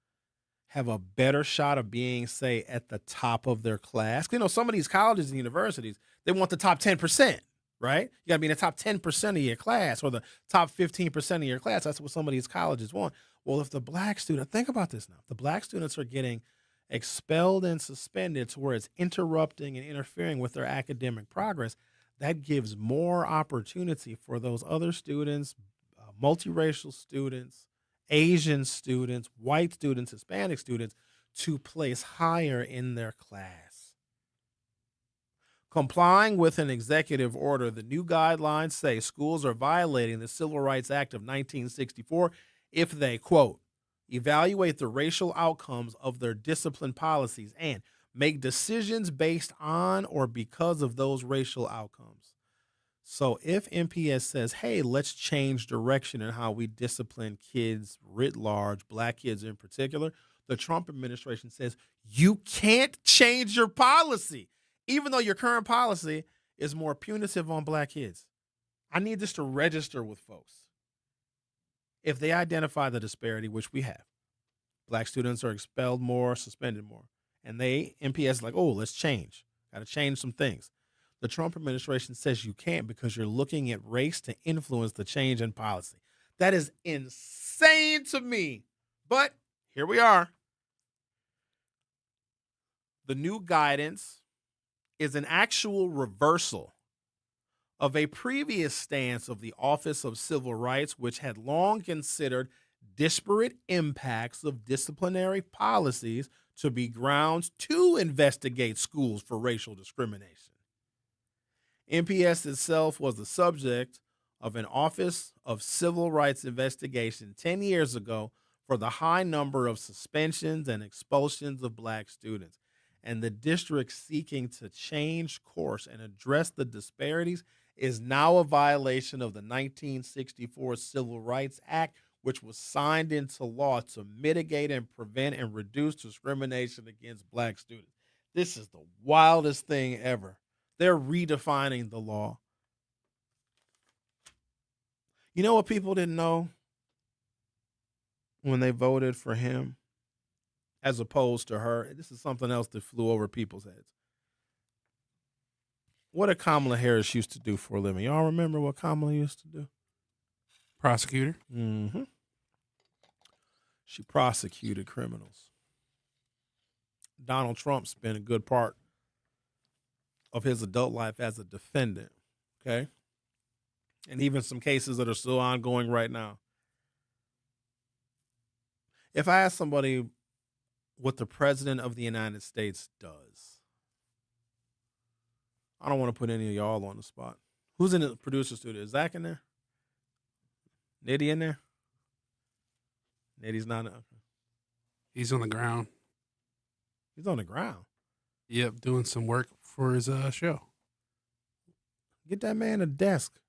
Speaker 1: have a better shot of being, say, at the top of their class? Some of these colleges and universities, they want the top 10%, right? You got to be in the top 10% of your class or the top 15% of your class. That's what some of these colleges want. Well, if the black student, think about this now, the black students are getting expelled and suspended to where it's interrupting and interfering with their academic progress, that gives more opportunity for those other students, multiracial students, Asian students, white students, Hispanic students, to place higher in their class. Complying with an executive order, the new guidelines say schools are violating the Civil Rights Act of 1964 if they, quote, evaluate the racial outcomes of their discipline policies and make decisions based on or because of those racial outcomes. So if MPS says, hey, let's change direction in how we discipline kids writ large, black kids in particular, the Trump administration says, you can't change your policy, even though your current policy is more punitive on black kids. I need this to register with folks. If they identify the disparity, which we have, black students are expelled more, suspended more, and MPS is like, oh, let's change. Got to change some things. The Trump administration says you can't because you're looking at race to influence the change in policy. That is insane to me. But here we are. The new guidance is an actual reversal of a previous stance of the Office of Civil Rights, which had long considered disparate impacts of disciplinary policies to be grounds to investigate schools for racial discrimination. MPS itself was the subject of an Office of Civil Rights investigation 10 years ago for the high number of suspensions and expulsions of black students. And the district seeking to change course and address the disparities is now a violation of the 1964 Civil Rights Act, which was signed into law to mitigate and prevent and reduce discrimination against black students. This is the wildest thing ever. They're redefining the law. You know what people didn't know when they voted for him as opposed to her? This is something else that flew over people's heads. What did Kamala Harris used to do for a living? Y'all remember what Kamala used to do?
Speaker 4: Prosecutor.
Speaker 1: Mm-hmm. She prosecuted criminals. Donald Trump spent a good part of his adult life as a defendant, okay? And even some cases that are still ongoing right now. If I ask somebody what the President of the United States does, I don't want to put any of y'all on the spot. Who's in the producer studio? Is Zach in there? Nitty in there? Nitty's not.
Speaker 4: He's on the ground.
Speaker 1: He's on the ground.
Speaker 4: Yep, doing some work for his show.
Speaker 1: Get that man a desk.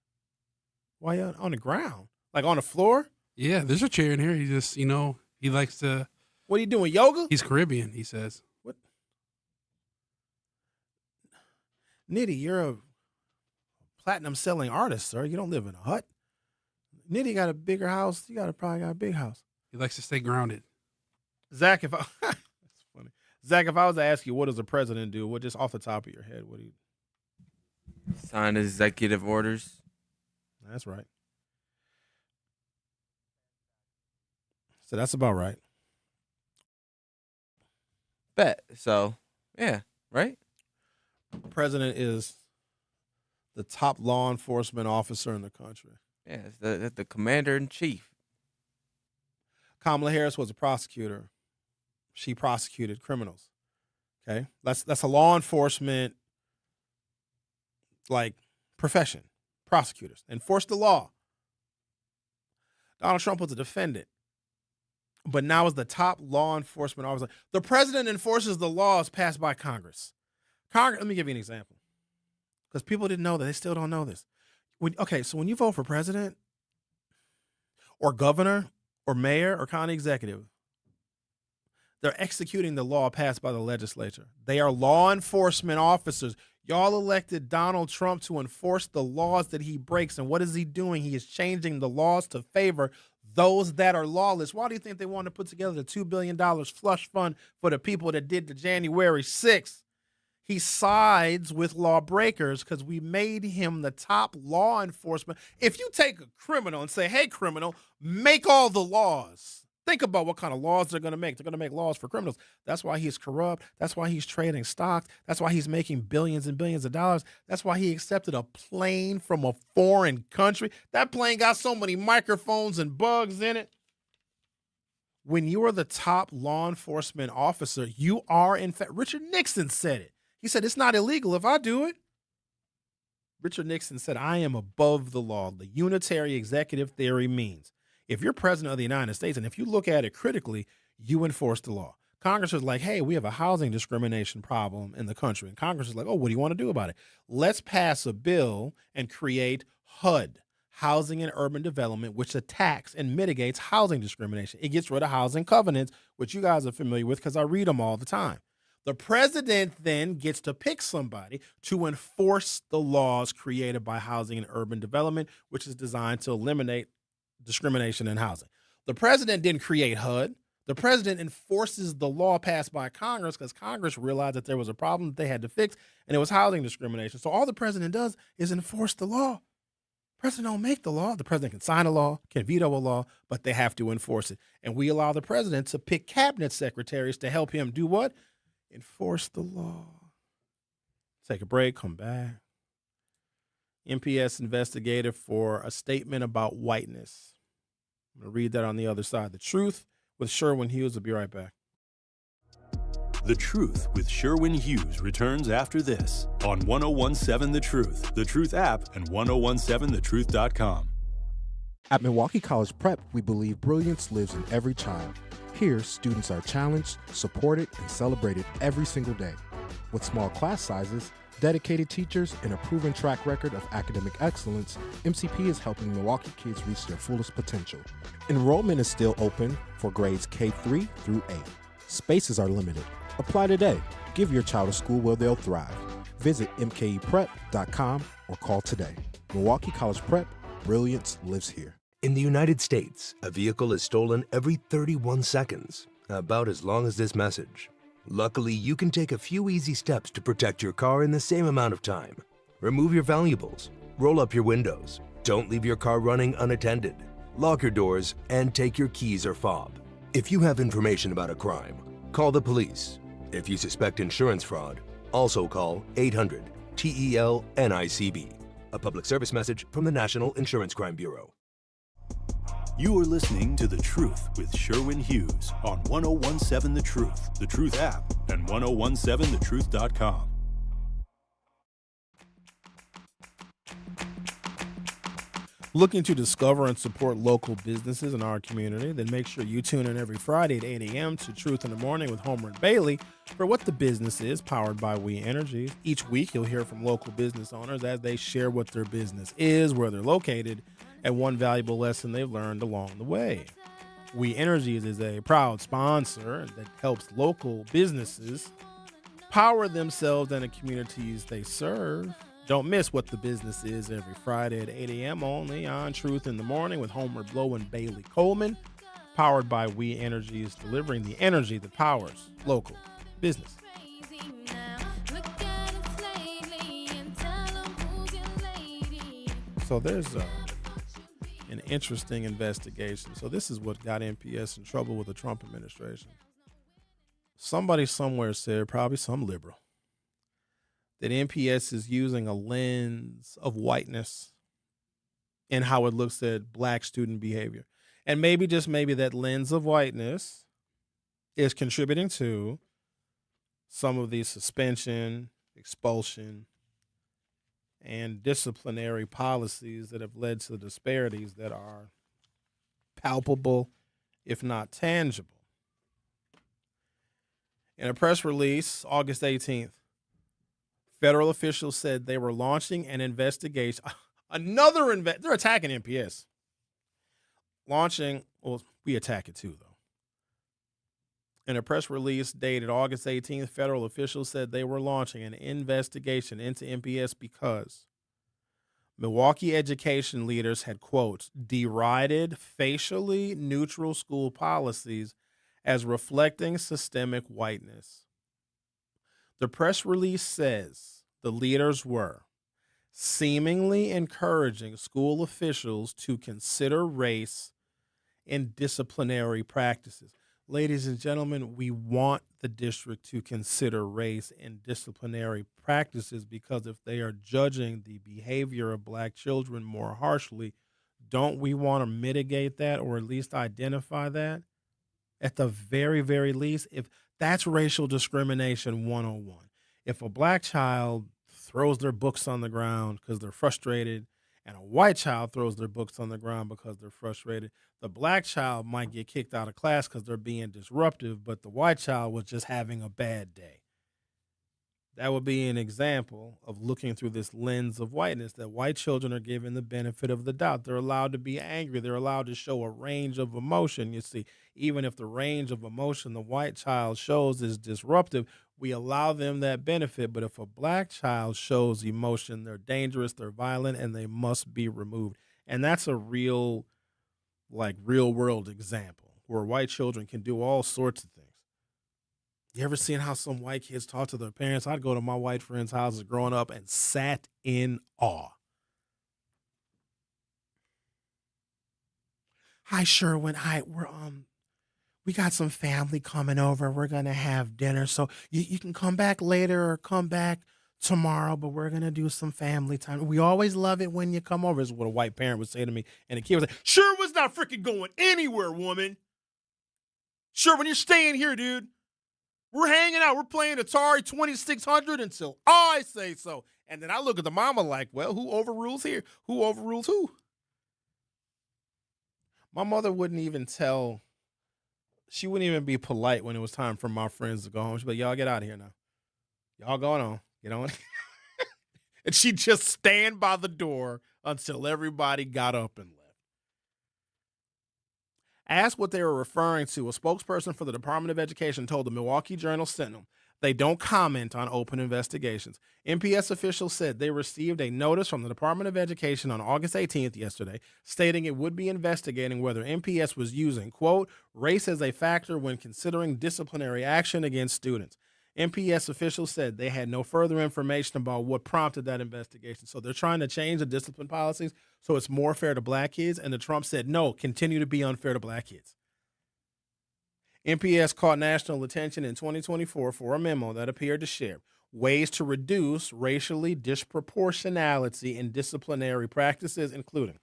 Speaker 1: Why you on the ground? Like on the floor?
Speaker 4: Yeah, there's a chair in here. He just, he likes to.
Speaker 1: What are you doing, yoga?
Speaker 4: He's Caribbean, he says.
Speaker 1: What? Nitty, you're a platinum selling artist, sir. You don't live in a hut. Nitty got a bigger house. You probably got a big house.
Speaker 4: He likes to stay grounded.
Speaker 1: Zach, that's funny. Zach, if I was to ask you, what does the president do? What, just off the top of your head, what do you?
Speaker 6: Sign executive orders.
Speaker 1: That's right. So that's about right.
Speaker 6: Bet. So, yeah, right?
Speaker 1: President is the top law enforcement officer in the country.
Speaker 6: Yeah, it's the commander-in-chief.
Speaker 1: Kamala Harris was a prosecutor. She prosecuted criminals. Okay? That's a law enforcement profession. Prosecutors enforce the law. Donald Trump was a defendant, but now is the top law enforcement officer. The president enforces the laws passed by Congress. Let me give you an example, because people didn't know that. They still don't know this. So when you vote for president or governor or mayor or county executive, they're executing the law passed by the legislature. They are law enforcement officers. Y'all elected Donald Trump to enforce the laws that he breaks. And what is he doing? He is changing the laws to favor those that are lawless. Why do you think they want to put together the $2 billion flush fund for the people that did the January 6th? He sides with lawbreakers because we made him the top law enforcement. If you take a criminal and say, hey, criminal, make all the laws. Think about what kind of laws they're going to make. They're going to make laws for criminals. That's why he's corrupt. That's why he's trading stocks. That's why he's making billions and billions of dollars. That's why he accepted a plane from a foreign country. That plane got so many microphones and bugs in it. When you are the top law enforcement officer, you are, in fact, Richard Nixon said it. He said, it's not illegal if I do it. Richard Nixon said, I am above the law. The unitary executive theory means if you're president of the United States, and if you look at it critically, you enforce the law. Congress is like, hey, we have a housing discrimination problem in the country. And Congress is like, oh, what do you want to do about it? Let's pass a bill and create HUD, Housing and Urban Development, which attacks and mitigates housing discrimination. It gets rid of housing covenants, which you guys are familiar with because I read them all the time. The president then gets to pick somebody to enforce the laws created by Housing and Urban Development, which is designed to eliminate discrimination in housing. The president didn't create HUD. The president enforces the law passed by Congress because Congress realized that there was a problem that they had to fix, and it was housing discrimination. So all the president does is enforce the law. The president don't make the law. The president can sign a law, can veto a law, but they have to enforce it. And we allow the president to pick cabinet secretaries to help him do what? Enforce the law. Take a break, come back. MPS investigated for a statement about whiteness. I'm going to read that on the other side. The Truth with Sherwin Hughes. Will be right back.
Speaker 3: The Truth with Sherwin Hughes returns after this on 1017 The Truth app, and 1017thetruth.com.
Speaker 7: At Milwaukee College Prep, we believe brilliance lives in every child. Here, students are challenged, supported, and celebrated every single day. With small class sizes, dedicated teachers, and a proven track record of academic excellence, MCP is helping Milwaukee kids reach their fullest potential. Enrollment is still open for grades K-3 through 8. Spaces are limited. Apply today. Give your child a school where they'll thrive. Visit mkeprep.com or call today. Milwaukee College Prep, brilliance lives here.
Speaker 8: In the United States, a vehicle is stolen every 31 seconds, about as long as this message. Luckily, you can take a few easy steps to protect your car in the same amount of time. Remove your valuables, roll up your windows, don't leave your car running unattended, lock your doors, and take your keys or fob. If you have information about a crime, call the police. If you suspect insurance fraud, also call 800-TEL-NICB. A public service message from the National Insurance Crime Bureau.
Speaker 3: You are listening to The Truth with Sherwin Hughes on 1017 The Truth app, and 1017thetruth.com.
Speaker 1: Looking to discover and support local businesses in our community? Then make sure you tune in every Friday at 8 a.m. to Truth in the Morning with Homer and Bailey for What the Business Is, powered by We Energies. Each week, you'll hear from local business owners as they share what their business is, where they're located, and one valuable lesson they've learned along the way. We Energies is a proud sponsor that helps local businesses power themselves and the communities they serve. Don't miss What the Business Is every Friday at 8 a.m. only on Truth in the Morning with Homer Blow and Bailey Coleman, powered by We Energies, delivering the energy that powers local business. So there's an interesting investigation. So this is what got MPS in trouble with the Trump administration. Somebody somewhere said, probably some liberal, that MPS is using a lens of whiteness in how it looks at black student behavior. And maybe, just maybe, that lens of whiteness is contributing to some of the suspension, expulsion, and disciplinary policies that have led to the disparities that are palpable, if not tangible. In a press release, August 18th, federal officials said they were launching an investigation. They're attacking MPS. We attack it too, though. In a press release dated August 18th, federal officials said they were launching an investigation into MPS because Milwaukee education leaders had, quote, derided facially neutral school policies as reflecting systemic whiteness. The press release says the leaders were seemingly encouraging school officials to consider race in disciplinary practices. Ladies and gentlemen, we want the district to consider race in disciplinary practices, because if they are judging the behavior of black children more harshly, don't we want to mitigate that, or at least identify that? At the very, very least, if that's racial discrimination 101. If a black child throws their books on the ground because they're frustrated, and a white child throws their books on the ground because they're frustrated, the black child might get kicked out of class because they're being disruptive, but the white child was just having a bad day. That would be an example of looking through this lens of whiteness, that white children are given the benefit of the doubt. They're allowed to be angry. They're allowed to show a range of emotion. You see, even if the range of emotion the white child shows is disruptive, we allow them that benefit. But if a black child shows emotion, they're dangerous, they're violent, and they must be removed. And that's a real world example where white children can do all sorts of things. You ever seen how some white kids talk to their parents? I'd go to my white friends' houses growing up and sat in awe. Hi, Sherwin. We got some family coming over. We're gonna have dinner, so you can come back later or come back tomorrow, but we're gonna do some family time. We always love it when you come over, is what a white parent would say to me. And the kid was like, Sherwin's not freaking going anywhere, woman. Sherwin, you're staying here, dude. We're hanging out. We're playing Atari 2600 until I say so. And then I look at the mama like, well, who overrules here? Who overrules who? My mother wouldn't even tell. She wouldn't even be polite when it was time for my friends to go home. She'd be like, y'all get out of here now. Y'all going on. Get on. And she'd just stand by the door until everybody got up and left. Asked what they were referring to, a spokesperson for the Department of Education told the Milwaukee Journal-Sentinel they don't comment on open investigations. MPS officials said they received a notice from the Department of Education on August 18th, yesterday, stating it would be investigating whether MPS was using, quote, race as a factor when considering disciplinary action against students. MPS officials said they had no further information about what prompted that investigation. So they're trying to change the discipline policies so it's more fair to black kids. And the Trump said, no, continue to be unfair to black kids. MPS caught national attention in 2024 for a memo that appeared to share ways to reduce racially disproportionality in disciplinary practices, including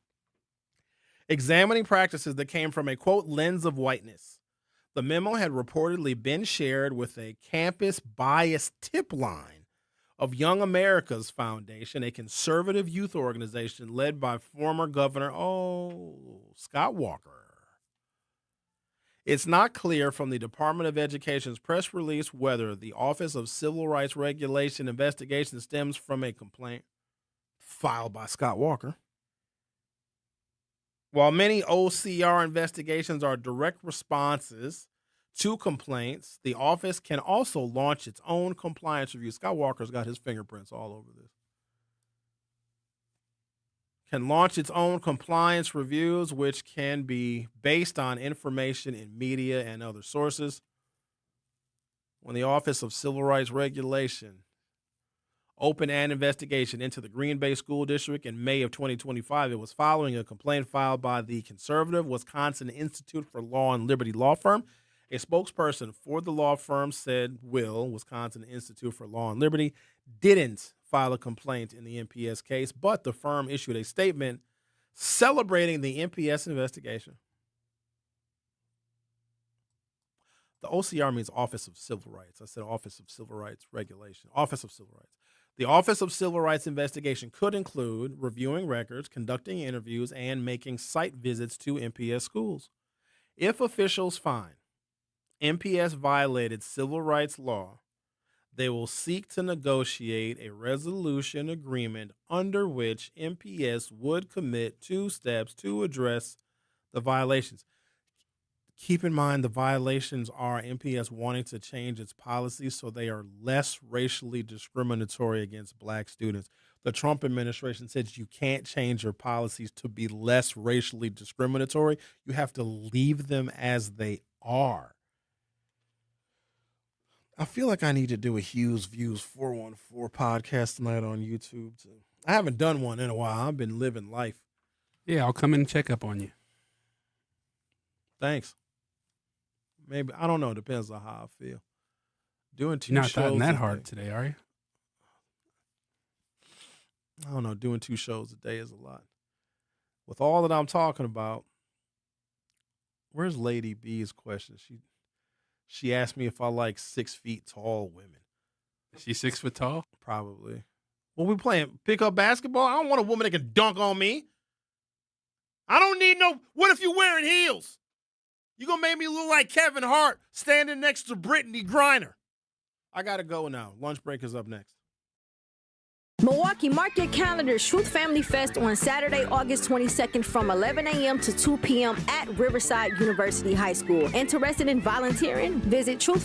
Speaker 1: examining practices that came from a, quote, lens of whiteness. The memo had reportedly been shared with a campus bias tip line of Young America's Foundation, a conservative youth organization led by former Governor, Scott Walker. It's not clear from the Department of Education's press release whether the Office of Civil Rights Regulation investigation stems from a complaint filed by Scott Walker. While many OCR investigations are direct responses to complaints, the office can also launch its own compliance review. Scott Walker's got his fingerprints all over this. Can launch its own compliance reviews, which can be based on information in media and other sources. When the Office of Civil Rights Regulation opened an investigation into the Green Bay School District in May of 2025, it was following a complaint filed by the conservative Wisconsin Institute for Law and Liberty law firm. A spokesperson for the law firm said Wisconsin Institute for Law and Liberty, didn't file a complaint in the MPS case, but the firm issued a statement celebrating the MPS investigation. The OCR means Office of Civil Rights. I said Office of Civil Rights Regulation. Office of Civil Rights. The Office of Civil Rights investigation could include reviewing records, conducting interviews, and making site visits to MPS schools. If officials find MPS violated civil rights law, they will seek to negotiate a resolution agreement under which MPS would commit 2 steps to address the violations. Keep in mind the violations are MPS wanting to change its policies so they are less racially discriminatory against black students. The Trump administration says you can't change your policies to be less racially discriminatory. You have to leave them as they are. I feel like I need to do a Hughes Views 414 podcast tonight on YouTube too. I haven't done one in a while. I've been living life.
Speaker 4: Yeah, I'll come in and check up on you.
Speaker 1: Thanks. Maybe, I don't know. Depends on how I feel. Doing 2
Speaker 4: You're not
Speaker 1: shows
Speaker 4: that
Speaker 1: a
Speaker 4: hard
Speaker 1: day.
Speaker 4: today, are you?
Speaker 1: I don't know. Doing 2 shows a day is a lot. With all that I'm talking about, where's Lady B's question? She asked me if I like 6 feet tall women.
Speaker 4: Is she 6 foot tall?
Speaker 1: Probably. Well, we playing pickup basketball. I don't want a woman that can dunk on me. I don't need no. What if you're wearing heels? You gonna make me look like Kevin Hart standing next to Brittany Griner. I gotta go now. Lunch break is up next.
Speaker 9: Milwaukee, mark your calendars. Truth Family Fest on Saturday, August 22nd from 11 a.m. to 2 p.m. at Riverside University High School. Interested in volunteering? Visit Truth